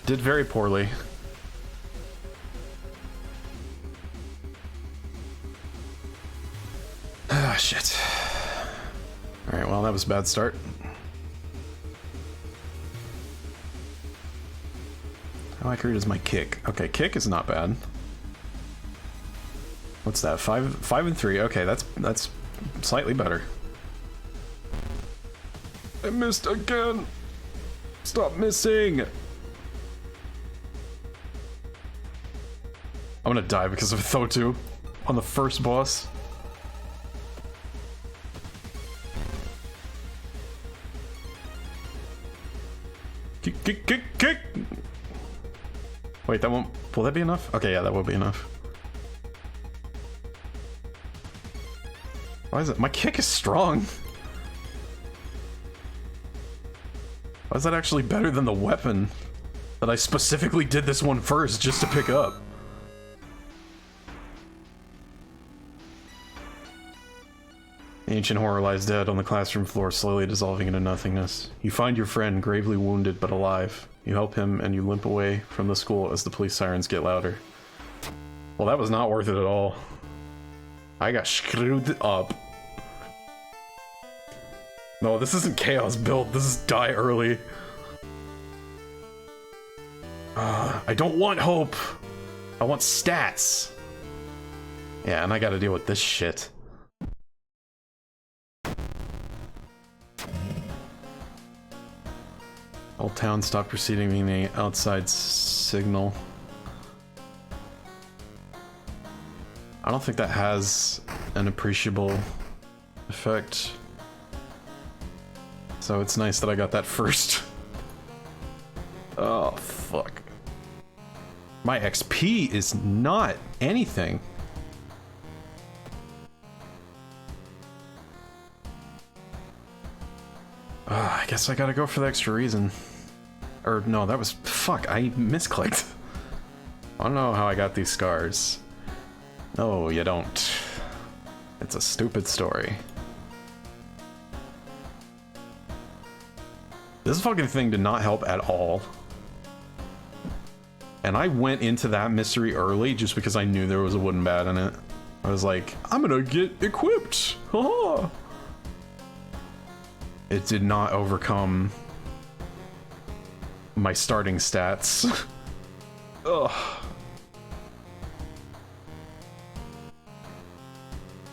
Did very poorly. Ah, shit. Alright, well, that was a bad start. How accurate is my kick? Okay, kick is not bad. What's that? 5 and 3. Okay, that's slightly better. I missed again. Stop missing. I'm gonna die because of Thotu on the first boss. Kick. Wait, that won't... Will that be enough? Okay, yeah, that will be enough. Why is it... My kick is strong. Why is that actually better than the weapon that I specifically did this one first just to pick up? The ancient horror lies dead on the classroom floor, slowly dissolving into nothingness. You find your friend, gravely wounded but alive. You help him and you limp away from the school as the police sirens get louder. Well, that was not worth it at all. I got screwed up. No, this isn't chaos build, this is die early. I don't want hope. I want stats. Yeah, and I gotta deal with this shit. Old town stopped receiving the outside signal. I don't think that has an appreciable effect. So it's nice that I got that first. Oh, fuck. My XP is not anything. I guess I gotta go for the extra reason. Or no, that was... Fuck, I misclicked. I don't know how I got these scars. No, you don't. It's a stupid story. This fucking thing did not help at all. And I went into that mystery early just because I knew there was a wooden bat in it. I was like, I'm gonna get equipped! Haha! It did not overcome my starting stats. Ugh.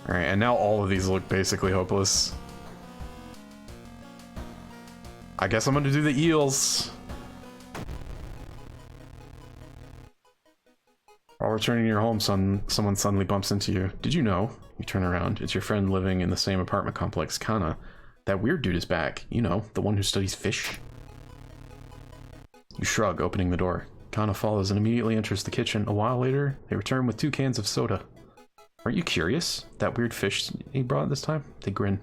Alright, and now all of these look basically hopeless. I guess I'm gonna do the eels. While returning to your home, someone suddenly bumps into you. Did you know? You turn around. It's your friend living in the same apartment complex, Kana. That weird dude is back. You know, the one who studies fish. You shrug, opening the door. Kana follows and immediately enters the kitchen. A while later, they return with 2 cans of soda. Aren't you curious? That weird fish he brought this time? They grin.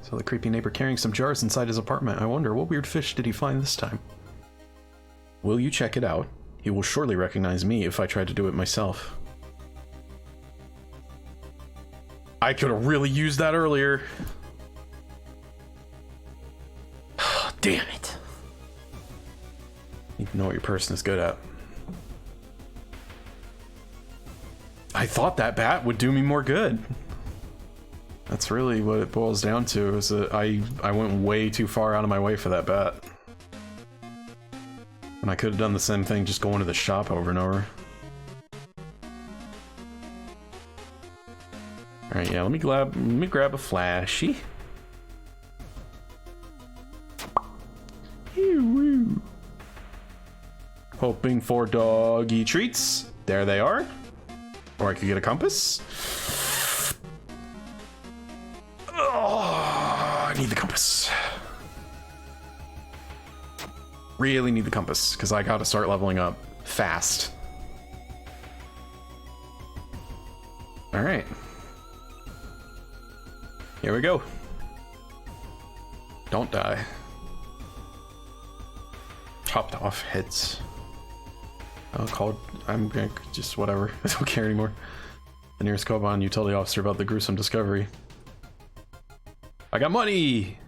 So the creepy neighbor carrying some jars inside his apartment. I wonder, what weird fish did he find this time? Will you check it out? He will surely recognize me if I try to do it myself. I could have really used that earlier. Damn it. You know what your person is good at. I thought that bat would do me more good. That's really what it boils down to, is that I went way too far out of my way for that bat. And I could have done the same thing just going to the shop over and over. Alright, yeah, let me grab a flashy. Hoping for doggy treats. There they are. Or I could get a compass. Oh, I need the compass. Really need the compass, because I gotta start leveling up fast. Alright. Here we go. Don't die. Chopped off heads. I'm gonna just whatever. I don't care anymore. The nearest Koban utility officer about the gruesome discovery. I got money!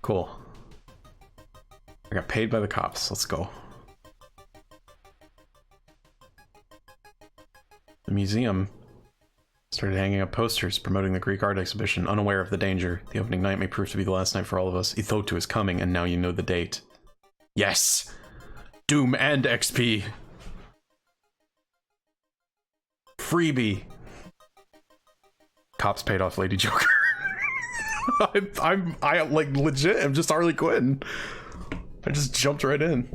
Cool. I got paid by the cops. Let's go. The museum started hanging up posters promoting the Greek art exhibition, unaware of the danger. The opening night may prove to be the last night for all of us. Ithotu is coming, and now you know the date. Yes! Doom and XP! Freebie! Cops paid off Lady Joker. I like legit am just Harley Quinn. I just jumped right in.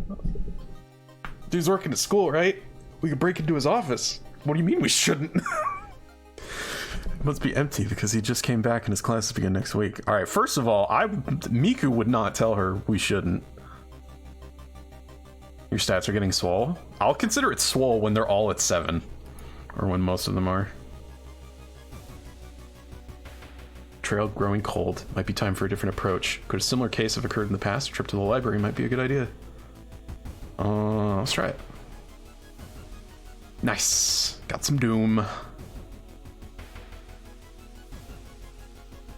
Dude's working at school, right? We could break into his office. What do you mean we shouldn't? It must be empty because he just came back and his classes begin next week. All right, first of all, Miku would not tell her we shouldn't. Your stats are getting swole. I'll consider it swole when they're all at 7. Or when most of them are. Trail growing cold. Might be time for a different approach. Could a similar case have occurred in the past? A trip to the library might be a good idea. Let's try it. Nice. Got some doom.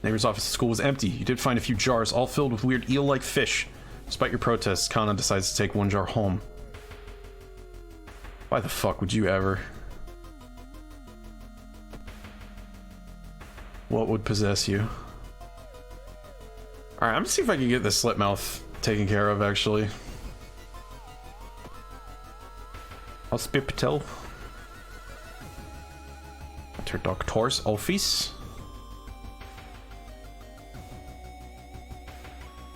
Neighbor's office at school was empty. You did find a few jars, all filled with weird eel-like fish. Despite your protests, Kana decides to take one jar home. Why the fuck would you ever? What would possess you? Alright, I'm gonna see if I can get this slit mouth taken care of, actually. Hospital. Enter doctor's office.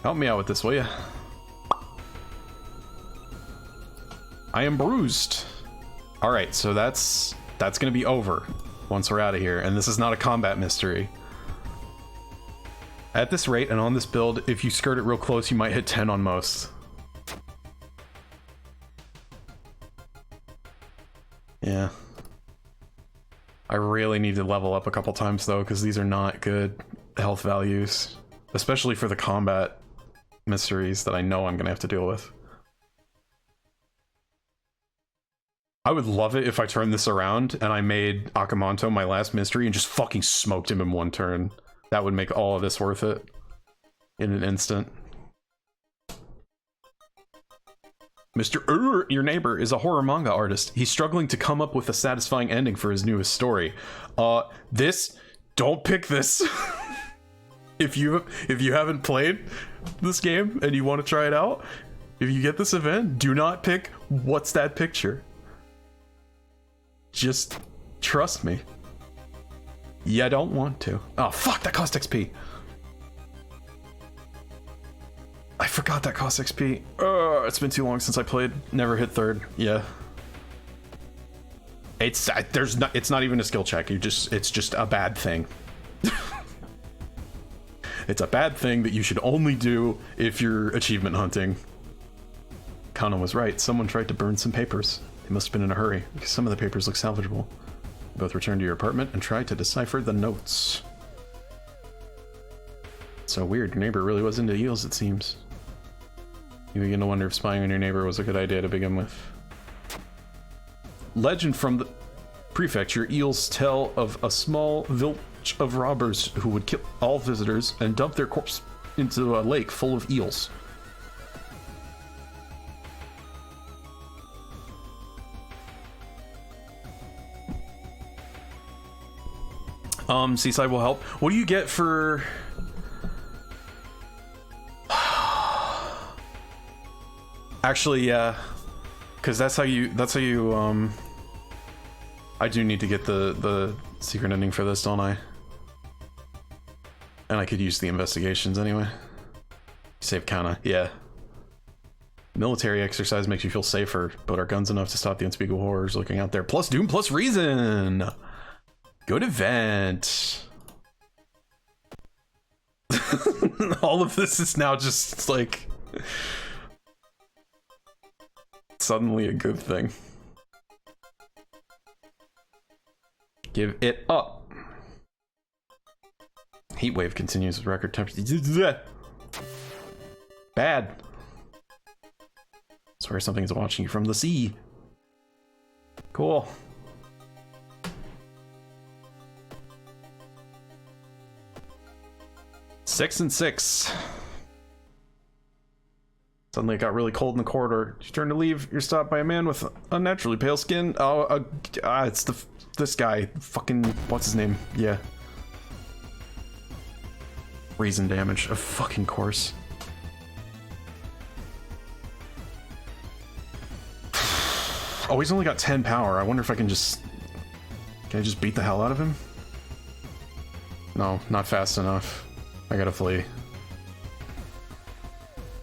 Help me out with this, will ya? I am bruised. Alright, so that's gonna be over once we're out of here, and this is not a combat mystery. At this rate and on this build, if you skirt it real close, you might hit 10 on most. Yeah. I really need to level up a couple times though, because these are not good health values. Especially for the combat mysteries that I know I'm gonna have to deal with. I would love it if I turned this around and I made Akamanto my last mystery and just fucking smoked him in one turn. That would make all of this worth it. In an instant. Mr. Your neighbor is a horror manga artist. He's struggling to come up with a satisfying ending for his newest story. Don't pick this. If you haven't played this game and you want to try it out, if you get this event, do not pick what's that picture. Just trust me. You don't want to. Oh fuck, that cost XP. I forgot that cost XP. It's been too long since I played. Never hit third. Yeah. It's not even a skill check. It's just a bad thing. It's a bad thing that you should only do if you're achievement hunting. Kana was right. Someone tried to burn some papers. They must have been in a hurry, because some of the papers look salvageable. You both return to your apartment and try to decipher the notes. So weird. Your neighbor really was into eels, it seems. You begin to wonder if spying on your neighbor was a good idea to begin with. Legend from the prefecture: eels tell of a small village of robbers who would kill all visitors and dump their corpse into a lake full of eels. Seaside will help. What do you get for... Actually, yeah. Because that's how you, I do need to get the secret ending for this, don't I? And I could use the investigations anyway. Save Kana, yeah. Military exercise makes you feel safer, but are guns enough to stop the unspeakable horrors looking out there? Plus Doom, plus Reason! Good event! All of this is now just, like... suddenly a good thing. Give it up! Heatwave continues with record temperature. Bad! Swear something is watching you from the sea. Cool. Six and 6. Suddenly it got really cold in the corridor. You turn to leave, you're stopped by a man with unnaturally pale skin. It's this guy. Fucking, what's his name? Yeah. Reason damage, of fucking course. Oh, he's only got 10 power. I wonder if I can just... Can I just beat the hell out of him? No, not fast enough. I gotta flee.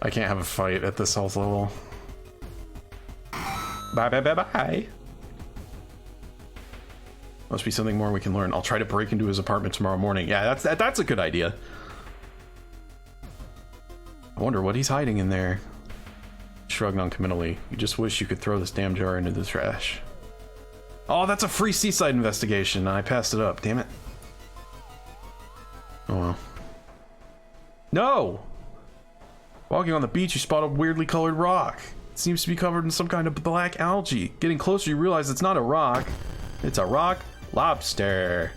I can't have a fight at this health level. Bye bye bye bye. Must be something more we can learn. I'll try to break into his apartment tomorrow morning. Yeah, that's a good idea. I wonder what he's hiding in there. Shrugged noncommittally. You just wish you could throw this damn jar into the trash. Oh, that's a free seaside investigation. I passed it up. Damn it. Oh well. No! Walking on the beach, you spot a weirdly colored rock. It seems to be covered in some kind of black algae. Getting closer, you realize it's not a rock. It's a rock lobster.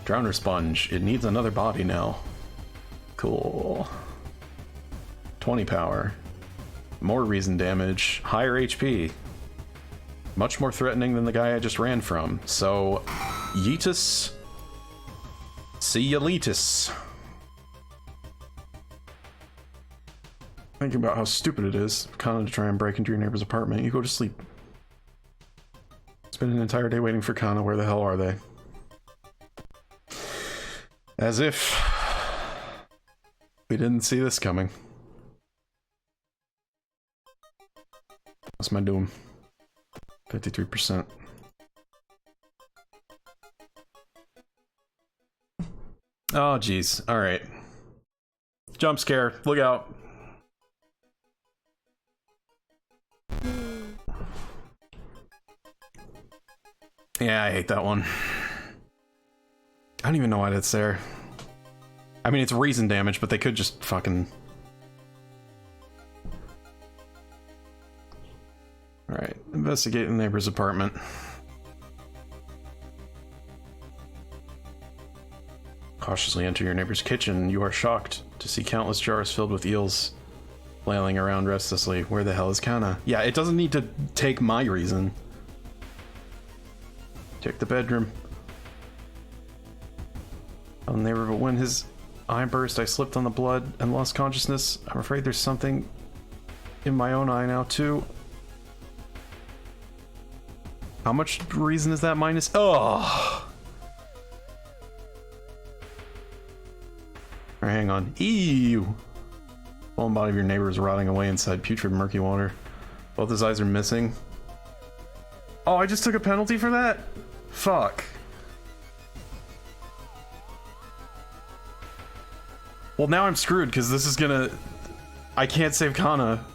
Drowner sponge. It needs another body now. Cool. 20 power. More reason damage. Higher HP. Much more threatening than the guy I just ran from. So, yeetus. See ya leetus. Thinking about how stupid it is, kind of to try and break into your neighbor's apartment. You go to sleep. Spend an entire day waiting for Kana. Where the hell are they? As if we didn't see this coming. What's my doom? 53%. Oh, geez. All right. Jump scare. Look out. Yeah, I hate that one. I don't even know why that's there. I mean, it's reason damage, but they could just fucking... Alright, investigate the neighbor's apartment. Cautiously enter your neighbor's kitchen. You are shocked to see countless jars filled with eels flailing around restlessly. Where the hell is Kana? Yeah, it doesn't need to take my reason. Check the bedroom. Oh, neighbor, but when his eye burst, I slipped on the blood and lost consciousness. I'm afraid there's something in my own eye now, too. How much reason is that minus? Oh! Alright, hang on. Ew! The whole body of your neighbor is rotting away inside putrid murky water. Both his eyes are missing. Oh, I just took a penalty for that? Fuck. Well, now I'm screwed, because this is gonna... I can't save Kana.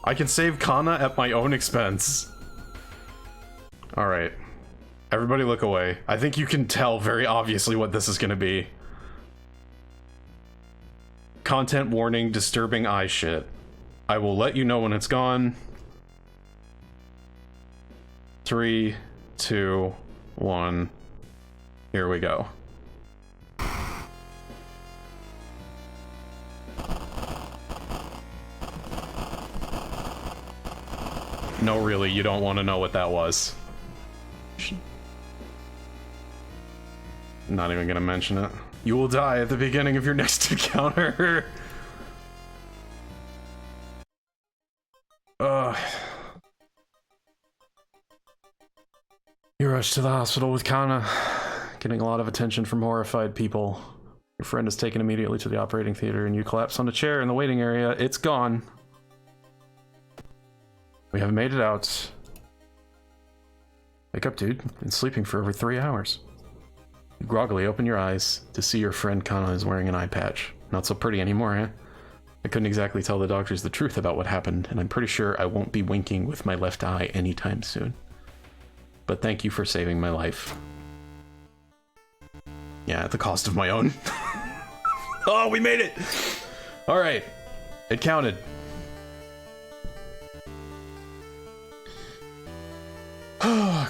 I can save Kana at my own expense. Alright. Everybody look away. I think you can tell very obviously what this is gonna be. Content warning, disturbing eye shit. I will let you know when it's gone. 3, 2, 1. Here we go. No, really, you don't want to know what that was. Not even gonna mention it. You will die at the beginning of your next encounter. You rush to the hospital with Kana, getting a lot of attention from horrified people. Your friend is taken immediately to the operating theater and you collapse on a chair in the waiting area. It's gone. We have made it out. Wake up, dude. Been sleeping for over 3 hours. You groggily open your eyes to see your friend Kana is wearing an eye patch. Not so pretty anymore, eh? I couldn't exactly tell the doctors the truth about what happened, and I'm pretty sure I won't be winking with my left eye anytime soon. But thank you for saving my life. Yeah, at the cost of my own. Oh, we made it! Alright. It counted.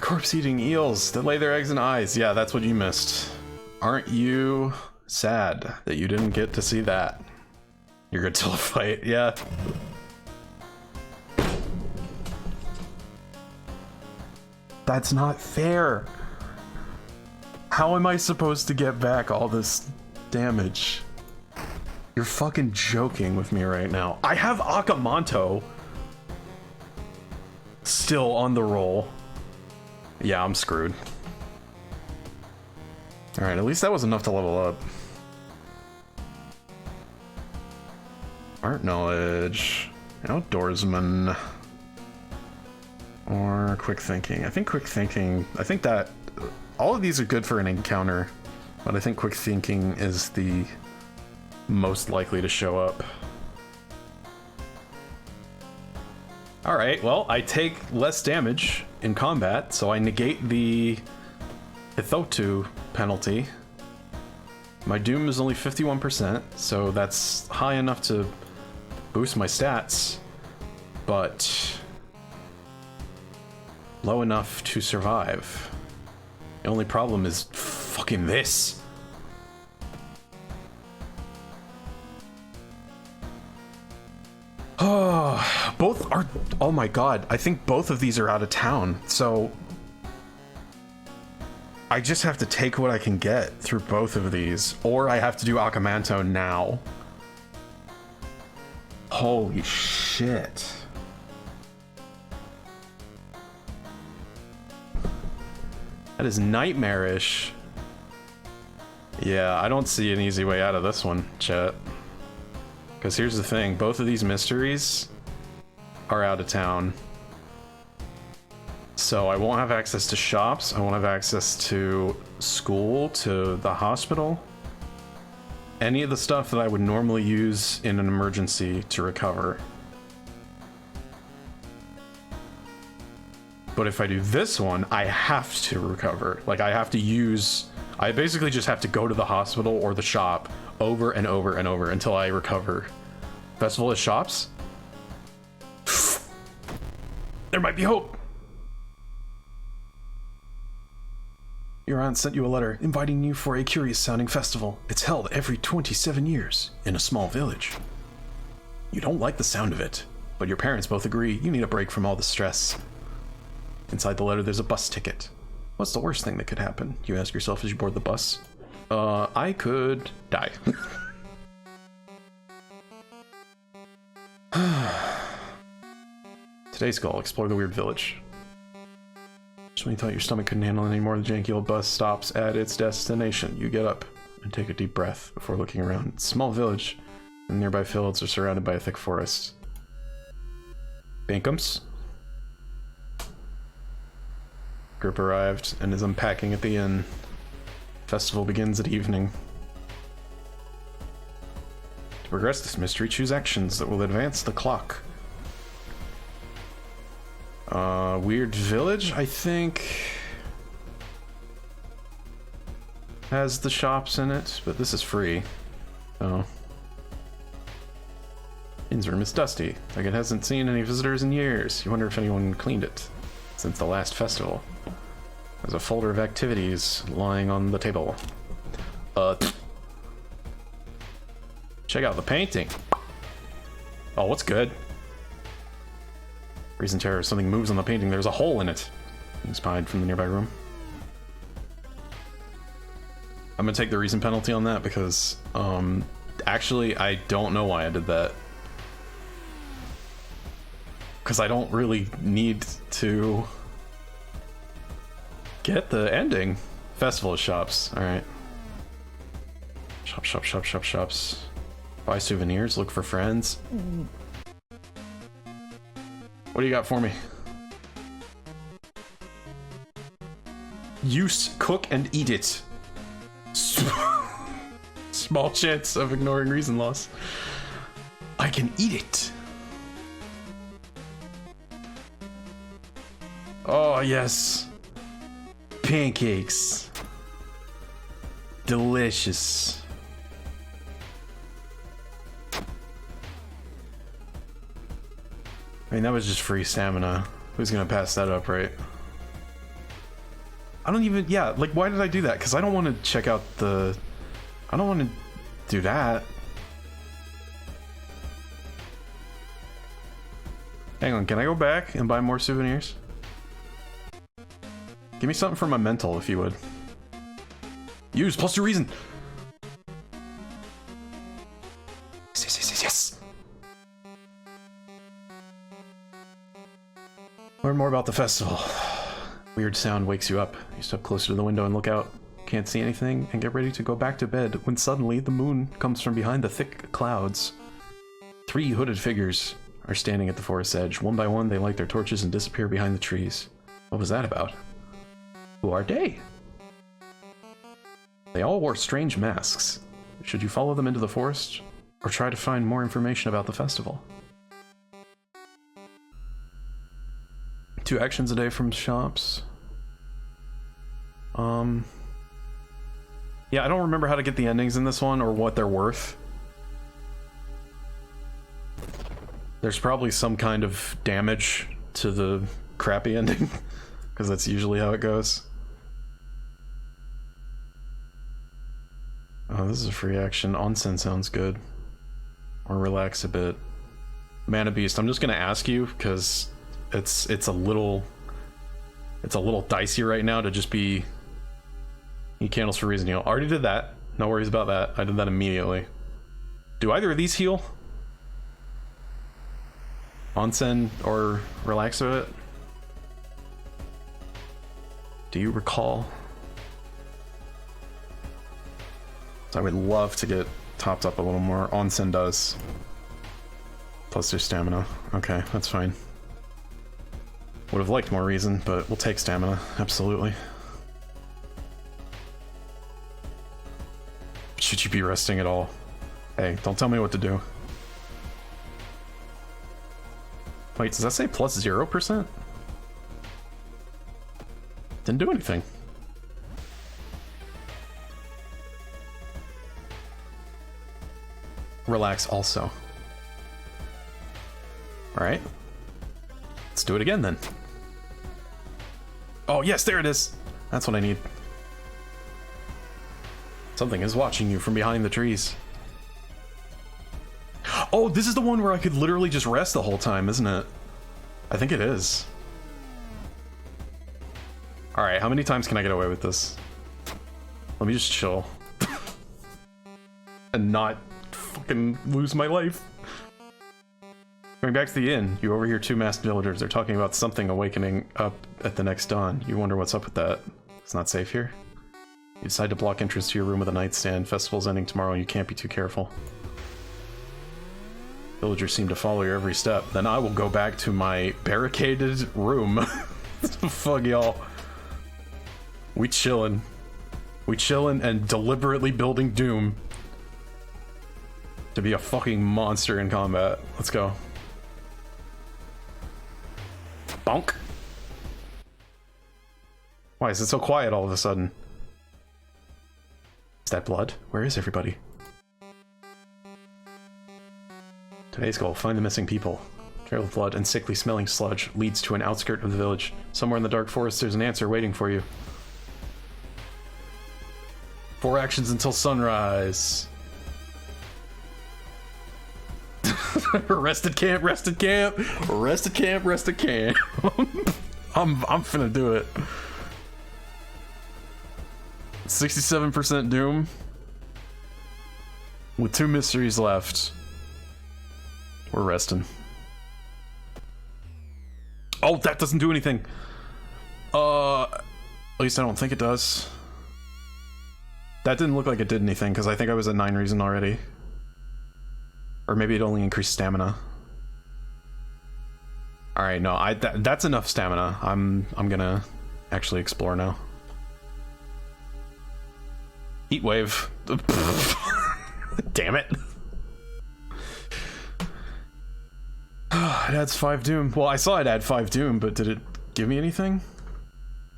Corpse-eating eels that lay their eggs in eyes. Yeah, that's what you missed. Aren't you sad that you didn't get to see that? You're good till a fight, yeah. That's not fair. How am I supposed to get back all this damage? You're fucking joking with me right now. I have Akamanto. Still on the roll. Yeah, I'm screwed. Alright, at least that was enough to level up. Art knowledge. Outdoorsman. Or quick thinking. I think quick thinking... I think that... all of these are good for an encounter. But I think quick thinking is the most likely to show up. Alright, well, I take less damage in combat, so I negate the Ithotu penalty. My Doom is only 51%, so that's high enough to boost my stats, but low enough to survive. The only problem is fucking this. Oh, both are... oh my god, I think both of these are out of town, so... I just have to take what I can get through both of these, or I have to do Akamanto now. Holy shit. That is nightmarish. Yeah, I don't see an easy way out of this one, chat. Because here's the thing, both of these mysteries are out of town. So I won't have access to shops, I won't have access to school, to the hospital. Any of the stuff that I would normally use in an emergency to recover. But if I do this one, I have to recover. Like, I have to use... I basically just have to go to the hospital or the shop over and over and over until I recover. Festival of Shops? There might be hope! Your aunt sent you a letter inviting you for a curious-sounding festival. It's held every 27 years in a small village. You don't like the sound of it, but your parents both agree you need a break from all the stress. Inside the letter, there's a bus ticket. What's the worst thing that could happen? You ask yourself as you board the bus. I could die. Today's goal, explore the weird village. Just when you thought your stomach couldn't handle any more, the janky old bus stops at its destination. You get up and take a deep breath before looking around. It's a small village, and nearby fields are surrounded by a thick forest. Bankums? Group arrived and is unpacking at the inn. Festival begins at evening. To progress this mystery, choose actions that will advance the clock. Weird village, I think, has the shops in it, but this is free. Oh. Inn's room is dusty, like it hasn't seen any visitors in years. You wonder if anyone cleaned it since the last festival. There's a folder of activities lying on the table. Check out the painting. Oh, what's good? Reason terror, something moves on the painting, there's a hole in it. Being spied from the nearby room. I'm gonna take the reason penalty on that because, actually, I don't know why I did that. Because I don't really need to get the ending. Festival of Shops, alright. Shops. Buy souvenirs, look for friends. What do you got for me? Use, cook, and eat it. Small chance of ignoring reason loss. I can eat it. Oh, yes. Pancakes. Delicious. I mean, that was just free stamina. Who's gonna pass that up, right? I don't even... yeah, like, why did I do that? Because I don't want to check out the... I don't want to do that. Hang on, can I go back and buy more souvenirs? Give me something for my mental, if you would. Use +2 reason! Yes! Where learn more about the festival. Weird sound wakes you up. You step closer to the window and look out. Can't see anything and get ready to go back to bed when suddenly the moon comes from behind the thick clouds. 3 hooded figures are standing at the forest's edge. One by one, they light their torches and disappear behind the trees. What was that about? Who are they? They all wore strange masks. Should you follow them into the forest or try to find more information about the festival? 2 actions a day from shops. Yeah, I don't remember how to get the endings in this one or what they're worth. There's probably some kind of damage to the crappy ending, because that's usually how it goes. Oh, this is a free action. Onsen sounds good. Or relax a bit. Mana Beast, I'm just gonna ask you, because it's a little dicey right now to just be eat candles for reason heal. Already did that. No worries about that. I did that immediately. Do either of these heal? Onsen or relax a bit? Do you recall? So I would love to get topped up a little more. Onsen does. Plus their stamina. Okay, that's fine. Would have liked more reason, but we'll take stamina. Absolutely. Should you be resting at all? Hey, don't tell me what to do. Wait, does that say plus 0%? Didn't do anything. Relax also. Alright. Let's do it again then. Oh yes, there it is! That's what I need. Something is watching you from behind the trees. Oh, this is the one where I could literally just rest the whole time, isn't it? I think it is. Alright, how many times can I get away with this? Let me just chill. And not fucking lose my life. Going back to the inn, you overhear 2 masked villagers. They're talking about something awakening up at the next dawn. You wonder what's up with that. It's not safe here? You decide to block entrance to your room with a nightstand. Festival's ending tomorrow and you can't be too careful. Villagers seem to follow your every step. Then I will go back to my barricaded room. Fuck y'all. We chillin'. We chillin' and deliberately building Doom to be a fucking monster in combat. Let's go. Bonk. Why is it so quiet all of a sudden? Is that blood? Where is everybody? Today's goal, find the missing people. Trail of blood and sickly smelling sludge leads to an outskirt of the village. Somewhere in the dark forest there's an answer waiting for you. 4 actions until sunrise. Rested camp, rested camp, rested camp, rested camp. I'm finna do it. 67% Doom. With 2 mysteries left. We're resting. Oh, that doesn't do anything. At least I don't think it does. That didn't look like it did anything, because I think I was at 9 reason already. Or maybe it only increased stamina. Alright, no, that's enough stamina. I'm gonna actually explore now. Heat wave. Damn it. It adds 5 Doom. Well, I saw it add 5 Doom, but did it give me anything?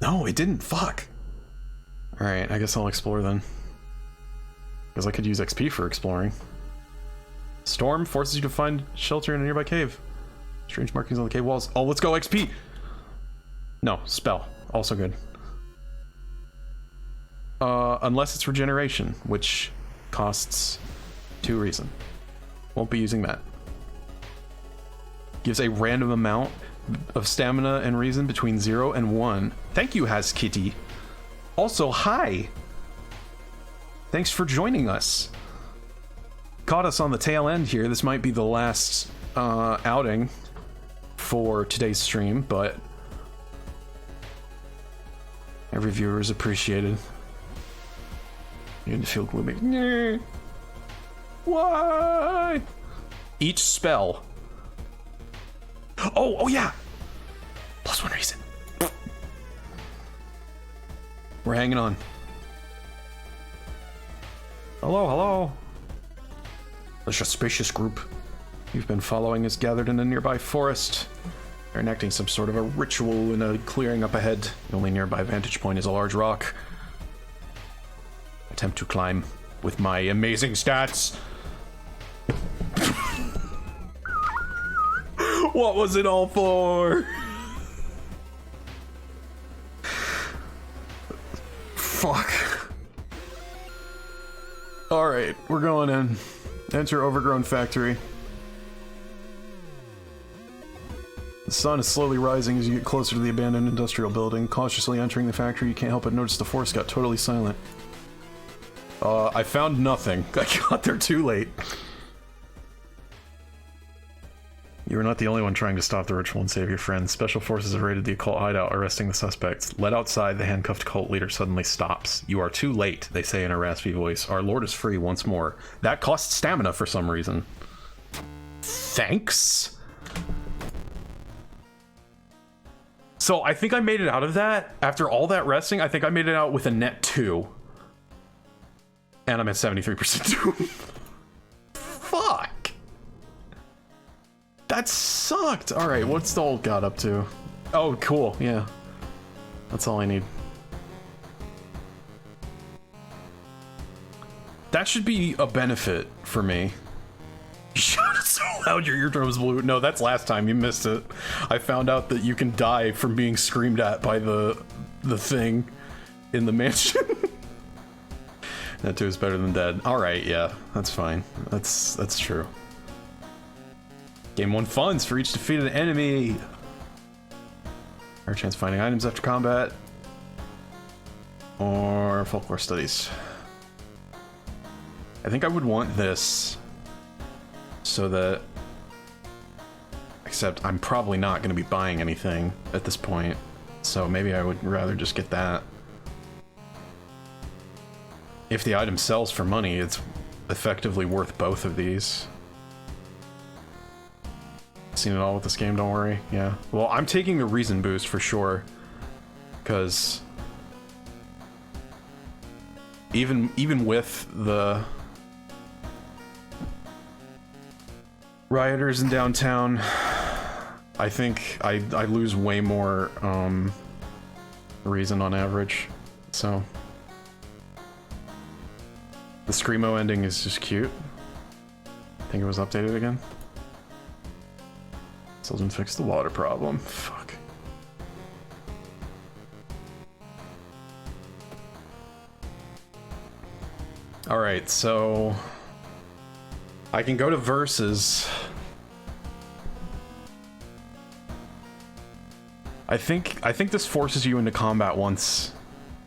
No, it didn't. Fuck. Alright, I guess I'll explore then. Because I could use XP for exploring. Storm forces you to find shelter in a nearby cave. Strange markings on the cave walls. Oh, let's go XP! No, spell. Also good. Unless it's regeneration, which costs 2 reason. Won't be using that. Gives a random amount of stamina and reason between 0 and 1. Thank you, Has Kitty. Also, hi! Thanks for joining us. Caught us on the tail end here. This might be the last outing for today's stream, but Every viewer is appreciated. You need to feel gloomy. Why? Each spell. Oh yeah! +1 reason. We're hanging on. Hello. A suspicious group you've been following is gathered in a nearby forest. They're enacting some sort of a ritual in a clearing up ahead. The only nearby vantage point is a large rock. Attempt to climb with my amazing stats. What was it all for? Fuck. Alright, we're going in. Enter overgrown factory. The sun is slowly rising as you get closer to the abandoned industrial building. Cautiously entering the factory, you can't help but notice the forest got totally silent. I found nothing. I got there too late. You are not the only one trying to stop the ritual and save your friends. Special forces have raided the occult hideout, arresting the suspects. Led outside, the handcuffed cult leader suddenly stops. You are too late, they say in a raspy voice. Our lord is free once more. That costs stamina for some reason. Thanks? So I think I made it out of that. After all that resting, I think I made it out with a net 2. And I'm at 73% doom. Fuck. That sucked. Alright, what's the old god up to? Oh, cool. Yeah. That's all I need. That should be a benefit for me. You shouted so loud your eardrums blew. No, that's last time. You missed it. I found out that you can die from being screamed at by the thing in the mansion. That too is better than dead. Alright, yeah. That's fine. That's true. Gain 1 funds for each defeated enemy. Our chance of finding items after combat. Or folklore studies. I think I would want this so that, except I'm probably not going to be buying anything at this point, so maybe I would rather just get that. If the item sells for money, it's effectively worth both of these. Seen it all with this game, don't worry. Yeah. Well, I'm taking the reason boost for sure, because even with the rioters in downtown, I think I lose way more reason on average. So the Screamo ending is just cute. I think it was updated again. Still didn't fix the water problem. Fuck. Alright, so I can go to versus. I think this forces you into combat once,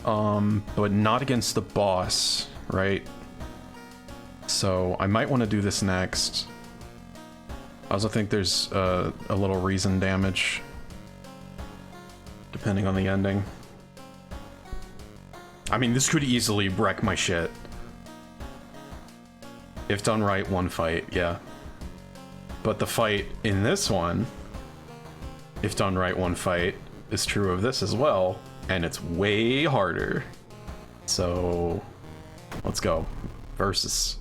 but not against the boss, right? So I might want to do this next. I also think there's a little reason damage, depending on the ending. I mean, this could easily wreck my shit. If done right, one fight, yeah. But the fight in this one, if done right, one fight, is true of this as well, and it's way harder. So, let's go. Versus.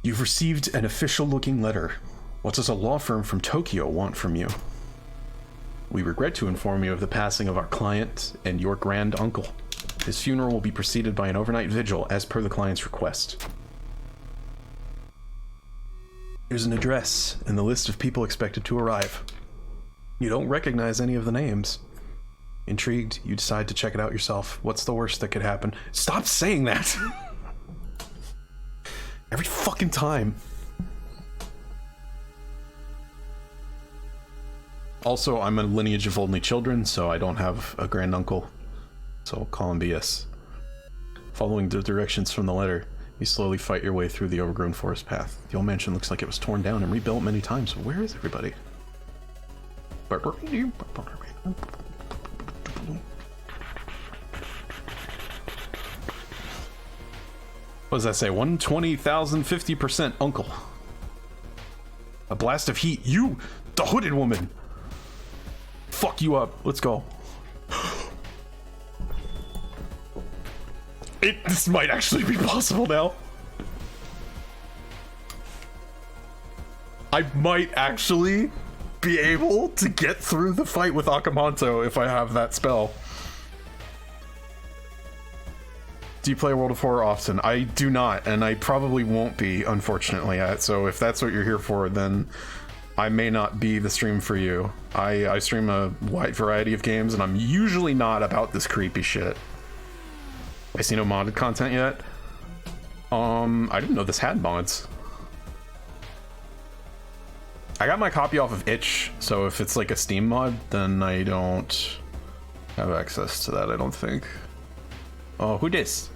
You've received an official-looking letter. What does a law firm from Tokyo want from you? We regret to inform you of the passing of our client and your grand uncle. His funeral will be preceded by an overnight vigil as per the client's request. Here's an address and the list of people expected to arrive. You don't recognize any of the names. Intrigued, you decide to check it out yourself. What's the worst that could happen? Stop saying that! Every fucking time. Also, I'm a lineage of only children, so I don't have a granduncle. So I'll call him BS. Following the directions from the letter, you slowly fight your way through the overgrown forest path. The old mansion looks like it was torn down and rebuilt many times. Where is everybody? What does that say? 120,000, 50% uncle. A blast of heat. You, the hooded woman. Fuck you up. Let's go. This might actually be possible now. I might actually be able to get through the fight with Akamanto if I have that spell. Do you play World of Horror often? I do not, and I probably won't be, unfortunately. So if that's what you're here for, then I may not be the stream for you. I stream a wide variety of games, and I'm usually not about this creepy shit. I see no modded content yet. I didn't know this had mods. I got my copy off of itch, so if it's like a Steam mod, then I don't have access to that, I don't think. Oh, who dis?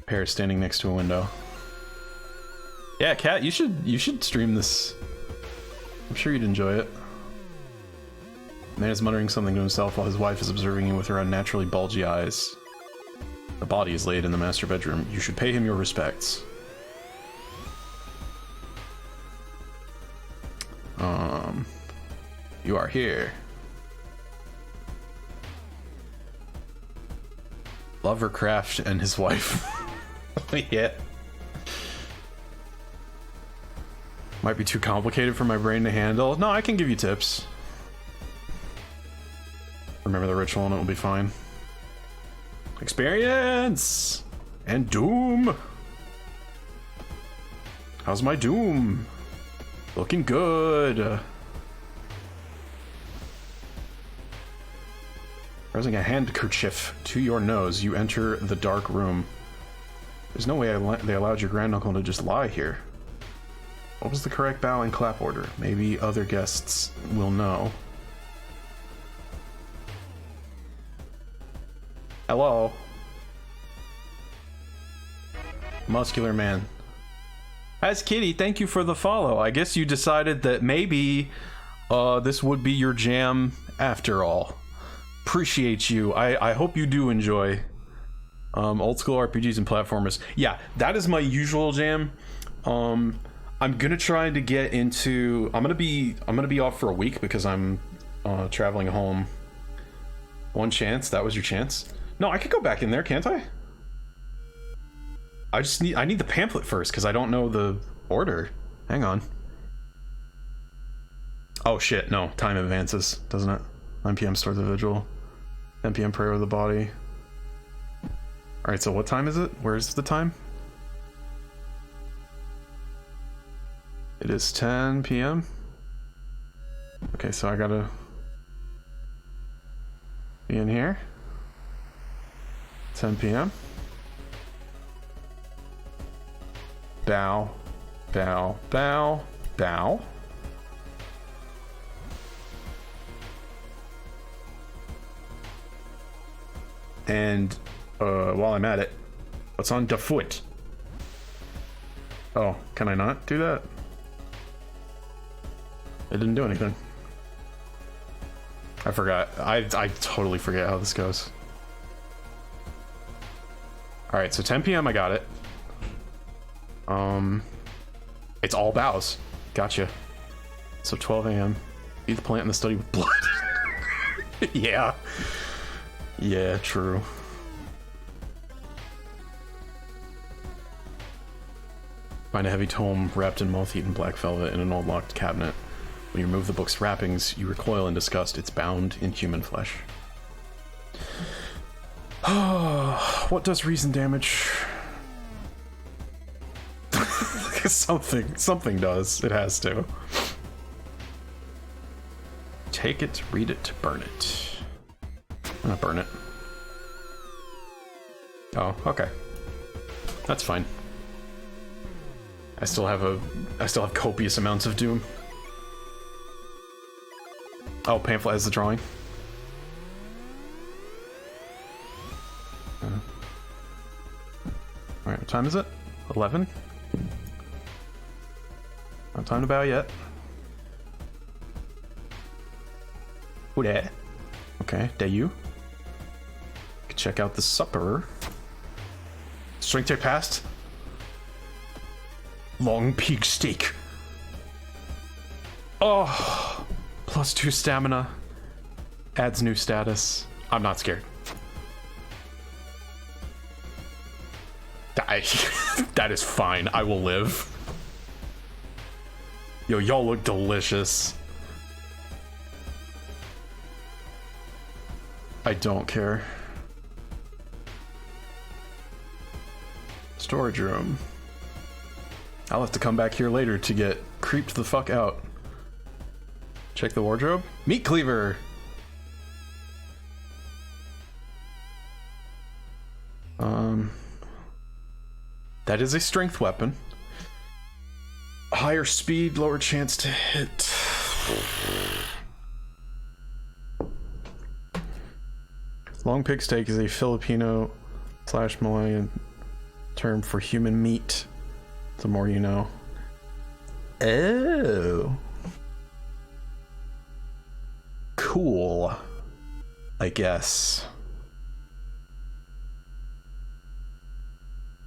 Pear standing next to a window. Yeah, Kat, you should stream this. I'm sure you'd enjoy it. Man is muttering something to himself while his wife is observing him with her unnaturally bulgy eyes. The body is laid in the master bedroom. You should pay him your respects. You are here. Lovercraft and his wife. Yeah. Might be too complicated for my brain to handle. No, I can give you tips. Remember the ritual and it will be fine. Experience! And Doom! How's my Doom? Looking good. Pressing a handkerchief to your nose, you enter the dark room. There's no way they allowed your granduncle to just lie here. What was the correct bow and clap order? Maybe other guests will know. Hello. Muscular man. As Kitty, thank you for the follow. I guess you decided that maybe this would be your jam after all. Appreciate you. I hope you do enjoy old school RPGs and platformers. Yeah, that is my usual jam. I'm gonna try to get into. I'm gonna be off for a week because I'm traveling home. One chance. That was your chance. No, I could go back in there, can't I? I need the pamphlet first because I don't know the order. Hang on. Oh shit! No, time advances, doesn't it? 9 p.m. start the vigil. 10 p.m. prayer of the body. All right, so what time is it? Where's the time? It is 10 p.m. Okay, so I gotta be in here. 10 p.m. Bow, bow, bow, bow. And while I'm at it, what's on the foot? Oh, can I not do that? It didn't do anything. I forgot. I totally forget how this goes. Alright, so 10 p.m. I got it. It's all bows. Gotcha. So 12 a.m. Feed the plant in the study with blood. Yeah. Yeah, true. Find a heavy tome wrapped in moth-eaten black velvet in an old locked cabinet. When you remove the book's wrappings, you recoil in disgust. It's bound in human flesh. What does reason damage? Something does. It has to. Take it, read it, burn it. I'm gonna burn it. Oh, okay. That's fine. I still have copious amounts of doom. Oh, pamphlet has the drawing. Alright, what time is it? 11? Not time to bow yet. Who dat? Okay, that you? Check out the supper. Strength check passed. Long pig steak. Oh, +2 stamina. Adds new status. I'm not scared. That is fine. I will live. Yo, y'all look delicious. I don't care. Storage room. I'll have to come back here later to get creeped the fuck out. Check the wardrobe. Meat cleaver. That is a strength weapon. Higher speed, lower chance to hit. Long pig steak is a Filipino / Malayan term for human meat. The more you know. Oh. Cool. I guess.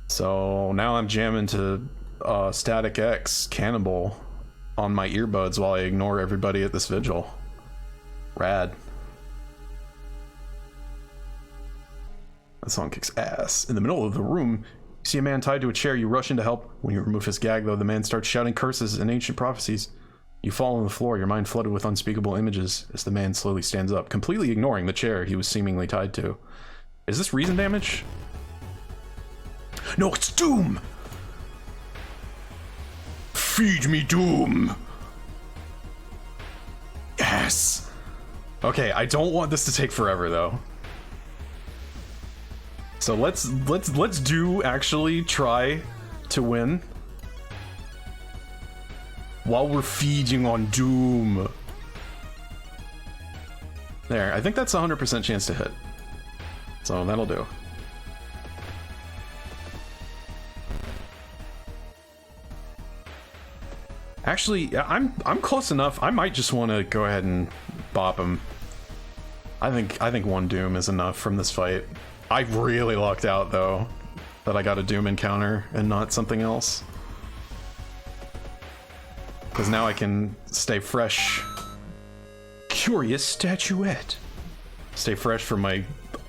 So now I'm jamming to Static X Cannibal on my earbuds while I ignore everybody at this vigil. Rad. That song kicks ass. In the middle of the room, you see a man tied to a chair. You rush in to help. When you remove his gag, though, the man starts shouting curses and ancient prophecies. You fall on the floor, your mind flooded with unspeakable images as the man slowly stands up, completely ignoring the chair he was seemingly tied to. Is this reason damage? No, it's Doom! Feed me Doom! Yes! Okay, I don't want this to take forever, though. So let's do actually try to win while we're feeding on Doom. There, I think that's a 100% chance to hit. So that'll do. Actually, I'm close enough. I might just want to go ahead and bop him. I think one Doom is enough from this fight. I really lucked out though that I got a Doom encounter and not something else. Because now I can stay fresh. Curious statuette. Stay fresh for my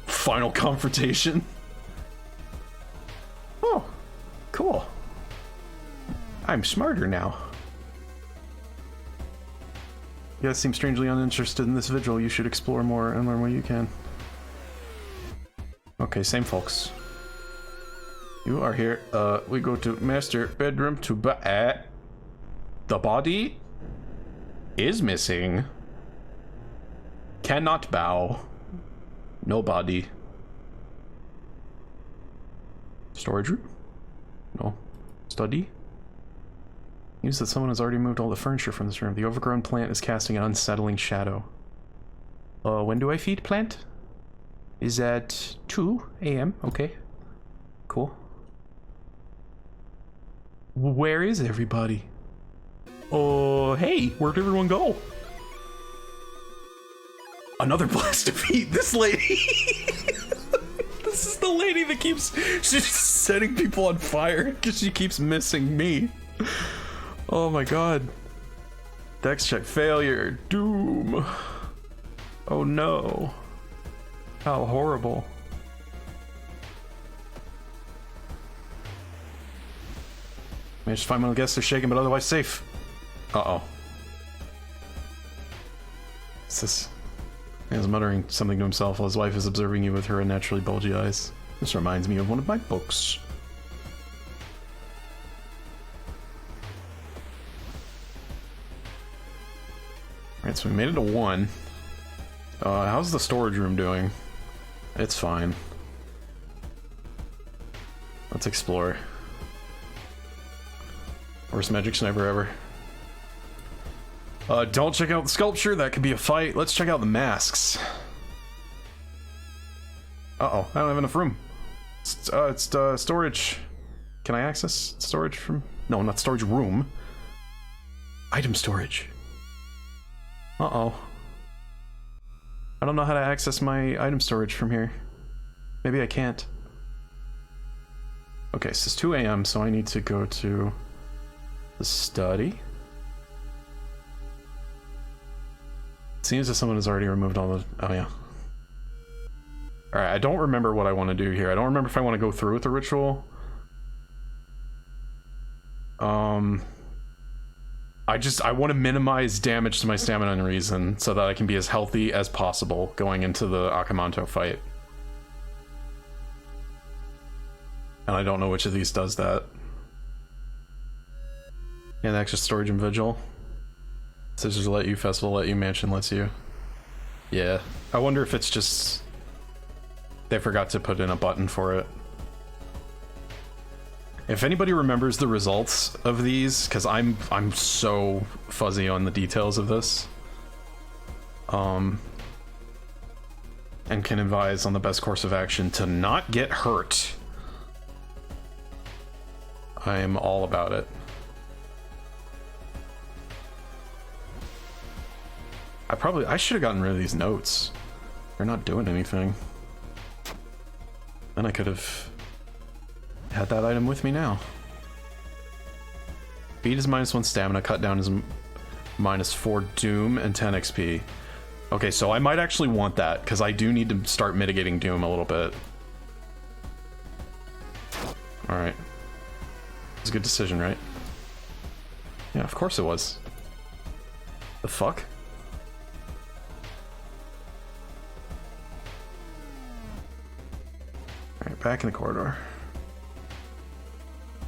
final confrontation. Oh, cool. I'm smarter now. You guys seem strangely uninterested in this vigil. You should explore more and learn what you can. Okay, same folks. You are here. We go to master bedroom to the body is missing. Cannot bow. No body. Storage room? No. Study? Seems that someone has already moved all the furniture from this room. The overgrown plant is casting an unsettling shadow. When do I feed plant? Is at 2 a.m. Okay. Cool. Where is everybody? Hey, where'd everyone go? Another blast of heat. This lady. This is the lady that keeps she's setting people on fire because she keeps missing me. Oh my god. Dex check failure. Doom. Oh no. How horrible. Managed to find one of the guests. They're shaken but otherwise safe. Uh-oh. What's this? He's muttering something to himself while his wife is observing you with her unnaturally bulgy eyes. This reminds me of one of my books. Alright, so we made it to 1. How's the storage room doing? It's fine. Let's explore. Worst magic sniper ever. Don't check out the sculpture, that could be a fight. Let's check out the masks. Uh-oh, I don't have enough room. It's storage. Can I access storage from... No, not storage room. Item storage. Uh-oh. I don't know how to access my item storage from here. Maybe I can't. Okay, so it's 2 a.m., so I need to go to the study. It seems that someone has already removed all the... Oh, yeah. Alright, I don't remember what I want to do here. I don't remember if I want to go through with the ritual. I want to minimize damage to my stamina and reason so that I can be as healthy as possible going into the Akamanto fight. And I don't know which of these does that. Yeah, the extra storage and vigil. Scissors let you, festival let you, mansion lets you. Yeah. I wonder if it's just... they forgot to put in a button for it. If anybody remembers the results of these, because I'm so fuzzy on the details of this, and can advise on the best course of action to not get hurt, I am all about it. I should have gotten rid of these notes. They're not doing anything. Then I could have had that item with me now. Speed is -1 stamina, cut down is -4 doom and 10 XP. Okay, so I might actually want that, because I do need to start mitigating doom a little bit. Alright. It's a good decision, right? Yeah, of course it was. The fuck? Alright, back in the corridor.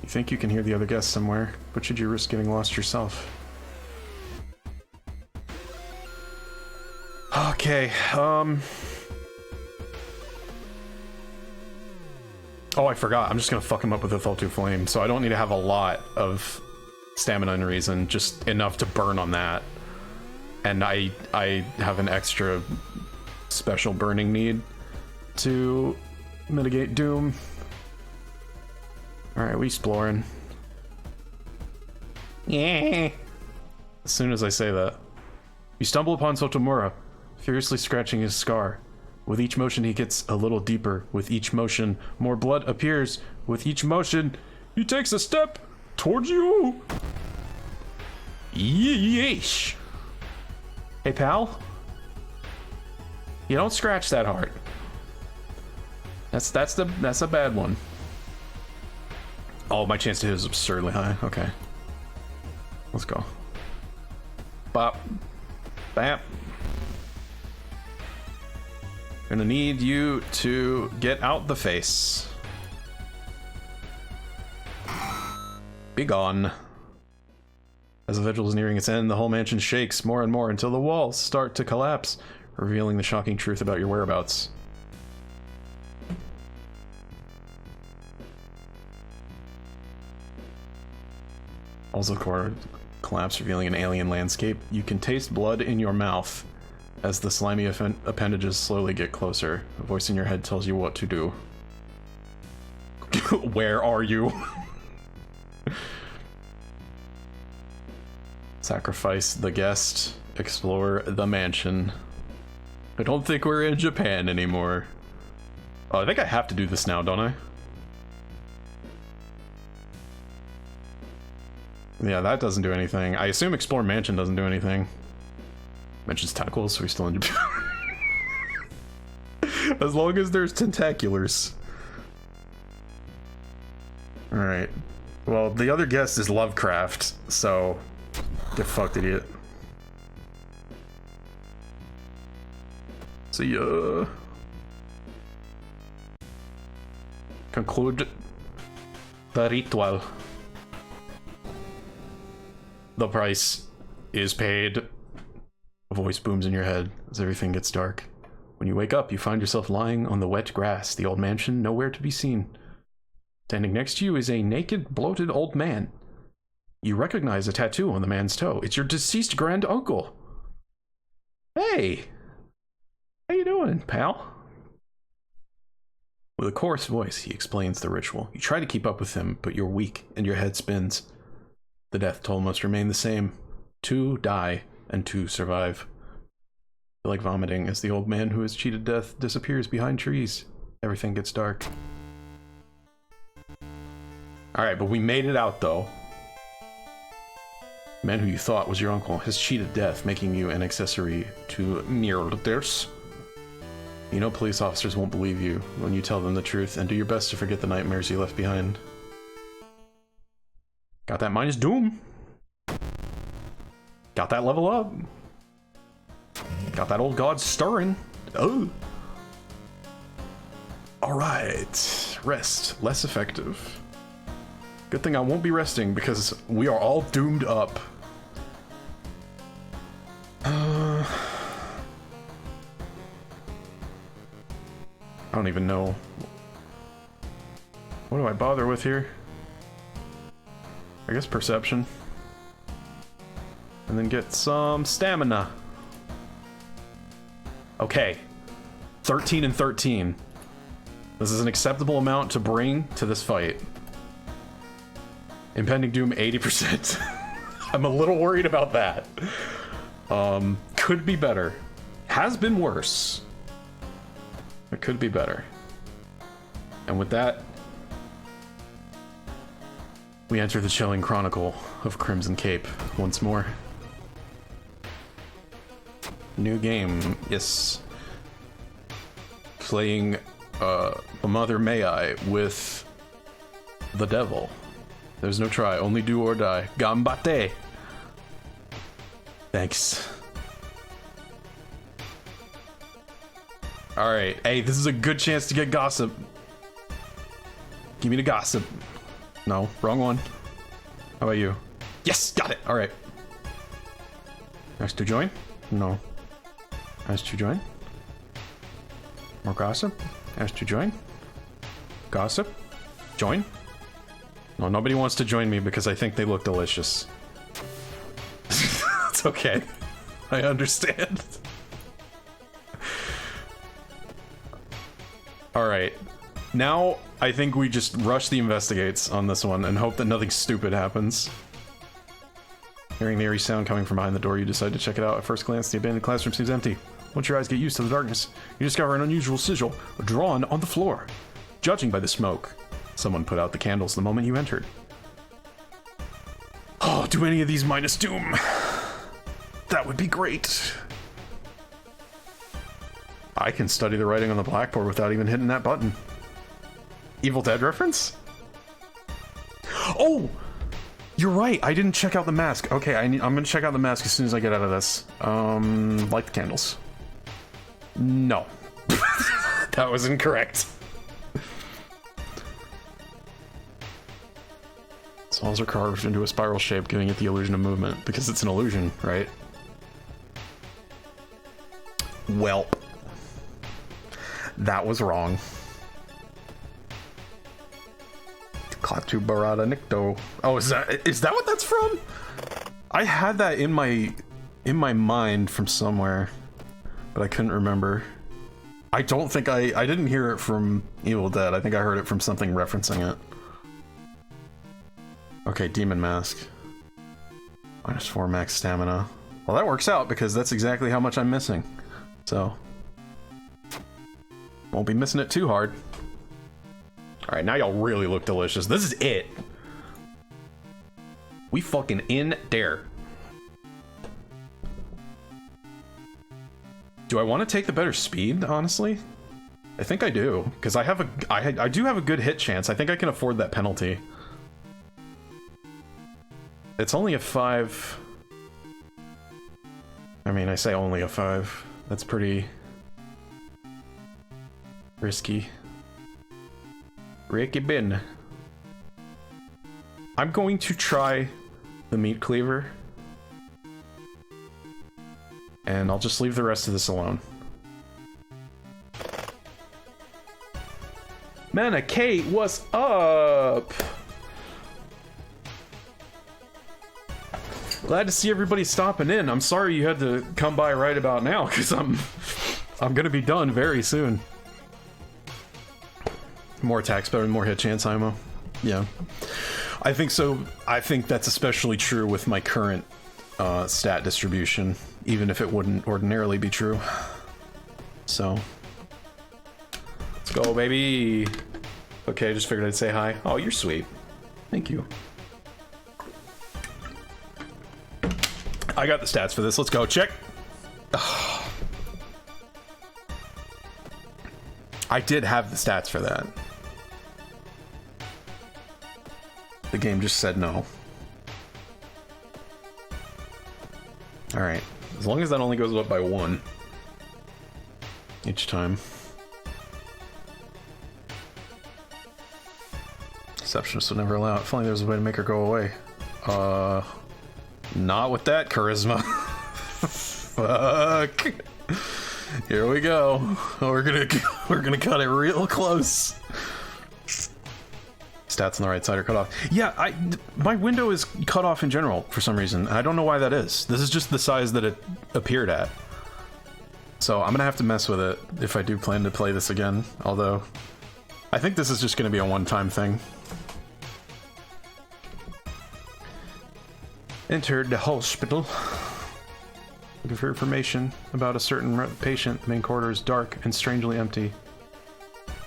You think you can hear the other guests somewhere, but should you risk getting lost yourself? Okay, oh, I forgot. I'm just gonna fuck him up with a Thaltu Flame, so I don't need to have a lot of stamina and reason, just enough to burn on that. And I have an extra special burning need to mitigate doom. Alright, we exploring. Yeah. As soon as I say that. You stumble upon Sotomura, furiously scratching his scar. With each motion he gets a little deeper. With each motion, more blood appears. With each motion, he takes a step towards you. Yeesh. Hey, pal. You don't scratch that hard. That's a bad one. Oh, my chance to hit is absurdly high. Okay. Let's go. Bop. Bam. Gonna need you to get out the face. Be gone. As the vigil is nearing its end, the whole mansion shakes more and more until the walls start to collapse, revealing the shocking truth about your whereabouts. Also, collapse, revealing an alien landscape. You can taste blood in your mouth as the slimy appendages slowly get closer. A voice in your head tells you what to do. Where are you? Sacrifice the guest. Explore the mansion. I don't think we're in Japan anymore. Oh, I think I have to do this now, don't I? Yeah, that doesn't do anything. I assume Explore Mansion doesn't do anything. Mansion's tentacles, so we're still in Japan. As long as there's tentaculars. Alright. Well, the other guest is Lovecraft, so... get fucked, idiot. See ya. Conclude the ritual. The price is paid. A voice booms in your head as everything gets dark. When you wake up, you find yourself lying on the wet grass, the old mansion nowhere to be seen. Standing next to you is a naked, bloated old man. You recognize a tattoo on the man's toe. It's your deceased grand uncle. Hey! How you doing, pal? With a coarse voice, he explains the ritual. You try to keep up with him, but you're weak and your head spins. The death toll must remain the same. 2 die, and 2 survive. You feel like vomiting as the old man who has cheated death disappears behind trees. Everything gets dark. Alright, but we made it out, though. The man who you thought was your uncle has cheated death, making you an accessory to murders. You know police officers won't believe you when you tell them the truth, and do your best to forget the nightmares you left behind. Got that minus doom. Got that level up. Got that old god stirring. Oh. Alright. Rest. Less effective. Good thing I won't be resting because we are all doomed up. I don't even know. What do I bother with here? I guess perception. And then get some stamina. Okay. 13 and 13. This is an acceptable amount to bring to this fight. Impending doom 80%. I'm a little worried about that. Could be better. Has been worse. It could be better. And with that, we enter the chilling chronicle of Crimson Cape once more. New game, yes. Playing Mother May I with the devil. There's no try, only do or die. Gambate! Thanks. Alright, hey, this is a good chance to get gossip. Give me the gossip. No, wrong one. How about you? Yes, got it! Alright. Nice to join? No. Nice to join? More gossip? Nice to join? Gossip? Join? No, nobody wants to join me because I think they look delicious. It's okay. I understand. Alright. Now, I think we just rush the investigates on this one and hope that nothing stupid happens. Hearing the eerie sound coming from behind the door, you decide to check it out. At first glance, the abandoned classroom seems empty. Once your eyes get used to the darkness, you discover an unusual sigil drawn on the floor. Judging by the smoke, someone put out the candles the moment you entered. Oh, do any of these minus doom? That would be great. I can study the writing on the blackboard without even hitting that button. Evil Dead reference? Oh! You're right, I didn't check out the mask. Okay, I'm gonna check out the mask as soon as I get out of this. Light the candles. No. That was incorrect. Walls are carved into a spiral shape, giving it the illusion of movement, because it's an illusion, right? Welp. That was wrong. Klaatu Barada Nikto. Oh, is that what that's from? I had that in my mind from somewhere, but I couldn't remember. I don't think I didn't hear it from Evil Dead. I think I heard it from something referencing it. Okay, Demon Mask. -4 max stamina. Well, that works out because that's exactly how much I'm missing. So, won't be missing it too hard. Alright, now y'all really look delicious. This is it. We fucking in there. Do I want to take the better speed, honestly? I think I do, because I do have a good hit chance. I think I can afford that penalty. It's only a 5. I mean, I say only a 5. That's pretty risky. Ricky Bin. I'm going to try the meat cleaver. And I'll just leave the rest of this alone. Mana Kate, what's up? Glad to see everybody stopping in. I'm sorry you had to come by right about now, because I'm gonna be done very soon. More attacks better than more hit chance, IMO. Yeah. I think so. I think that's especially true with my current stat distribution, even if it wouldn't ordinarily be true. So, let's go, baby. Okay, I just figured I'd say hi. Oh, you're sweet. Thank you. I got the stats for this. Let's go. Check. I did have the stats for that. The game just said no. Alright. As long as that only goes up by 1 each time. Deceptionist would never allow it. If only there was a way to make her go away. Not with that charisma. Fuck. Here we go. We're gonna cut it real close. Stats on the right side are cut off. Yeah, my window is cut off in general for some reason. I don't know why that is. This is just the size that it appeared at. So I'm gonna have to mess with it if I do plan to play this again. Although, I think this is just gonna be a one-time thing. Entered the hospital. Looking for information about a certain patient. The main corridor is dark and strangely empty.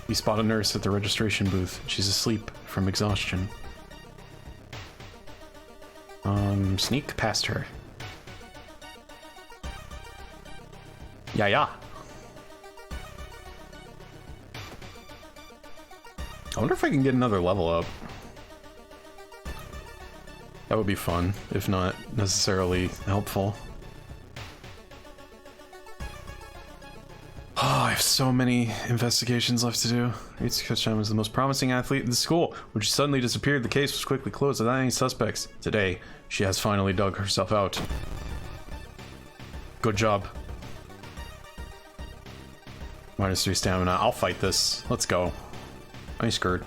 You spot a nurse at the registration booth. She's asleep from exhaustion. Sneak past her. Yeah. I wonder if I can get another level up. That would be fun, if not necessarily helpful. Oh, I have so many investigations left to do. Rita was the most promising athlete in the school. When she suddenly disappeared, the case was quickly closed without any suspects. Today, she has finally dug herself out. Good job. -3 stamina. I'll fight this. Let's go. I ain't scared.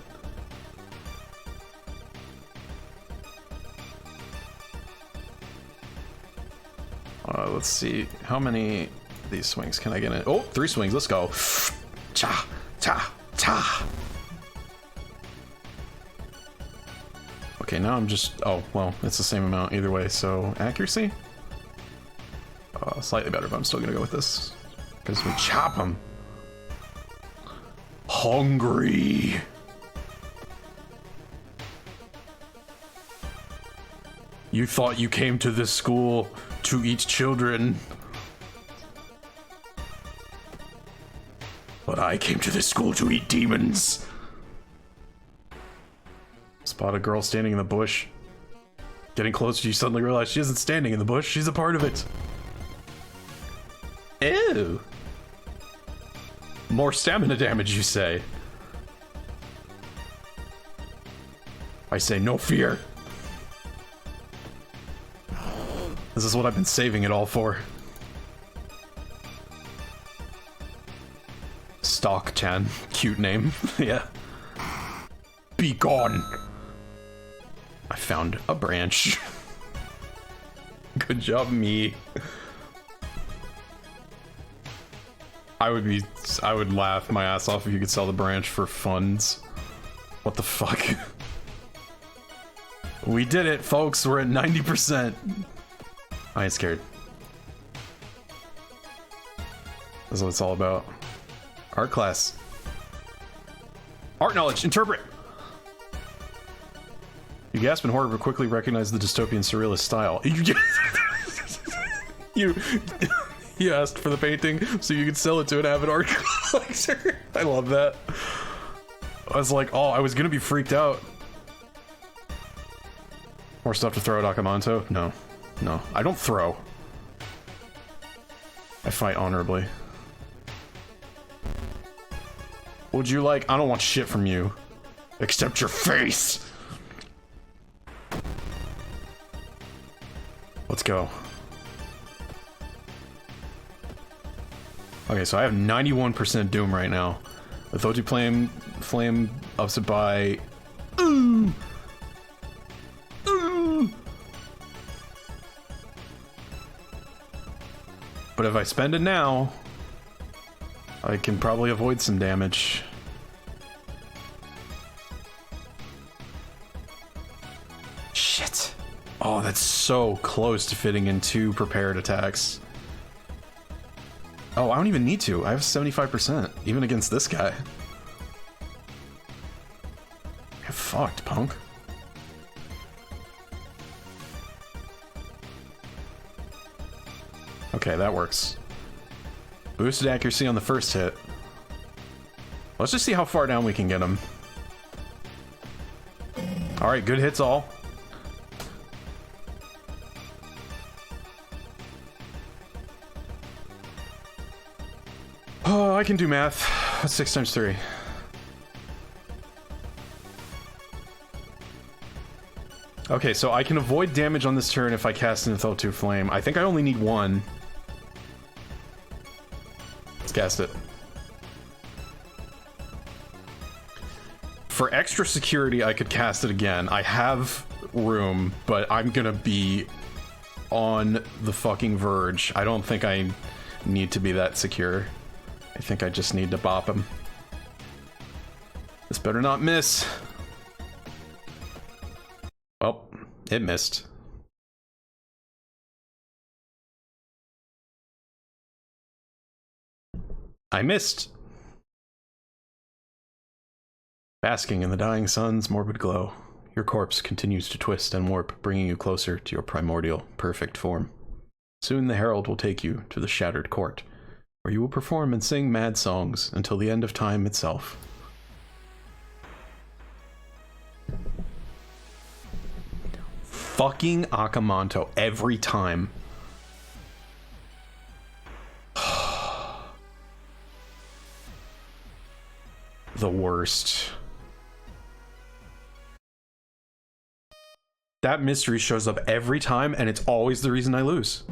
Let's see. How many of these swings can I get in? Oh, 3 swings. Let's go. Cha, cha, cha. Okay, now I'm just... Oh, well, it's the same amount either way, so... Accuracy? Slightly better, but I'm still gonna go with this. Because we chop them. Hungry. You thought you came to this school to eat children. But I came to this school to eat demons. Spot a girl standing in the bush. Getting closer, you suddenly realize she isn't standing in the bush, she's a part of it. Ew. More stamina damage, you say? I say no fear. This is what I've been saving it all for. Stock-chan. Cute name. Yeah. Be gone. I found a branch. Good job, me. I would laugh my ass off if you could sell the branch for funds. What the fuck? We did it, folks. We're at 90%. I ain't scared. This is what it's all about. Art class. Art knowledge. Interpret. You gasp in horror, but quickly recognize the dystopian surrealist style. You asked for the painting so you could sell it to an avid art collector. I love that. I was like, oh, I was gonna be freaked out. More stuff to throw at Akamanto? No. No, I don't throw. I fight honorably. What would you like? I don't want shit from you. Except your face! Let's go. Okay, so I have 91% Doom right now. The Thoji flame ups it by... Ooh! Ooh! But if I spend it now, I can probably avoid some damage. Shit. Oh, that's so close to fitting in 2 prepared attacks. Oh, I don't even need to. I have 75%, even against this guy. Get fucked, punk. Okay, that works. Boosted accuracy on the first hit. Let's just see how far down we can get him. Alright, good hits all. Oh, I can do math. What's 6 times 3? Okay, so I can avoid damage on this turn if I cast an Enthel 2 Flame. I think I only need one. Let's cast it. For extra security, I could cast it again. I have room, but I'm gonna be on the fucking verge. I don't think I need to be that secure. I think I just need to bop him. This better not miss. Well, it missed. I missed. Basking in the dying sun's morbid glow, your corpse continues to twist and warp, bringing you closer to your primordial, perfect form. Soon the herald will take you to the shattered court, where you will perform and sing mad songs until the end of time itself. Fucking Akamanto every time. The worst. That mystery shows up every time, and it's always the reason I lose.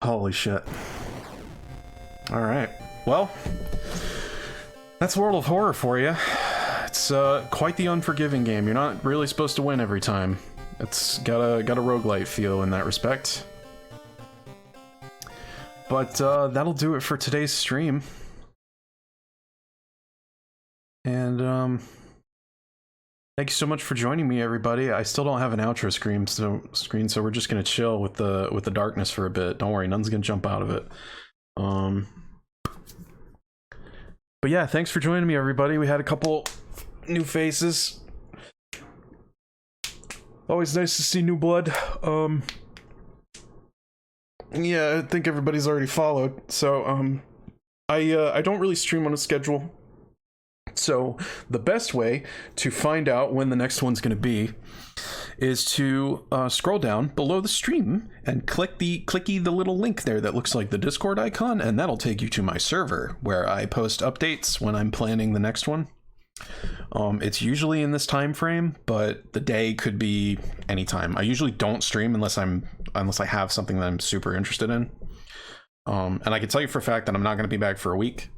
Holy shit. Alright. Well, that's World of Horror for you. It's quite the unforgiving game. You're not really supposed to win every time. It's got a roguelite feel in that respect. But that'll do it for today's stream. And thank you so much for joining me, everybody. I still don't have an outro screen, so we're just gonna chill with the darkness for a bit. Don't worry, none's gonna jump out of it. But yeah, thanks for joining me, everybody. We had a couple new faces. Always nice to see new blood. Yeah, I think everybody's already followed. So I don't really stream on a schedule. So the best way to find out when the next one's going to be is to scroll down below the stream and click the little link there that looks like the Discord icon, and that'll take you to my server where I post updates when I'm planning the next one. It's usually in this time frame, but the day could be anytime. I usually don't stream unless I have something that I'm super interested in. And I can tell you for a fact that I'm not going to be back for a week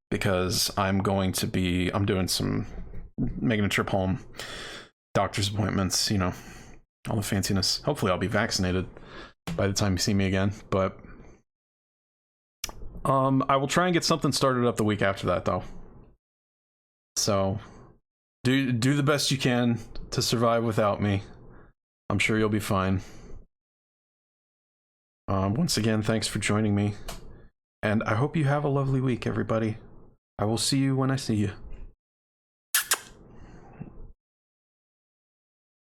because I'm making a trip home, doctor's appointments, you know, all the fanciness. Hopefully I'll be vaccinated by the time you see me again, but I will try and get something started up the week after that though. So do the best you can to survive without me. I'm sure you'll be fine. Once again, thanks for joining me, and I hope you have a lovely week, everybody. I will see you when I see you.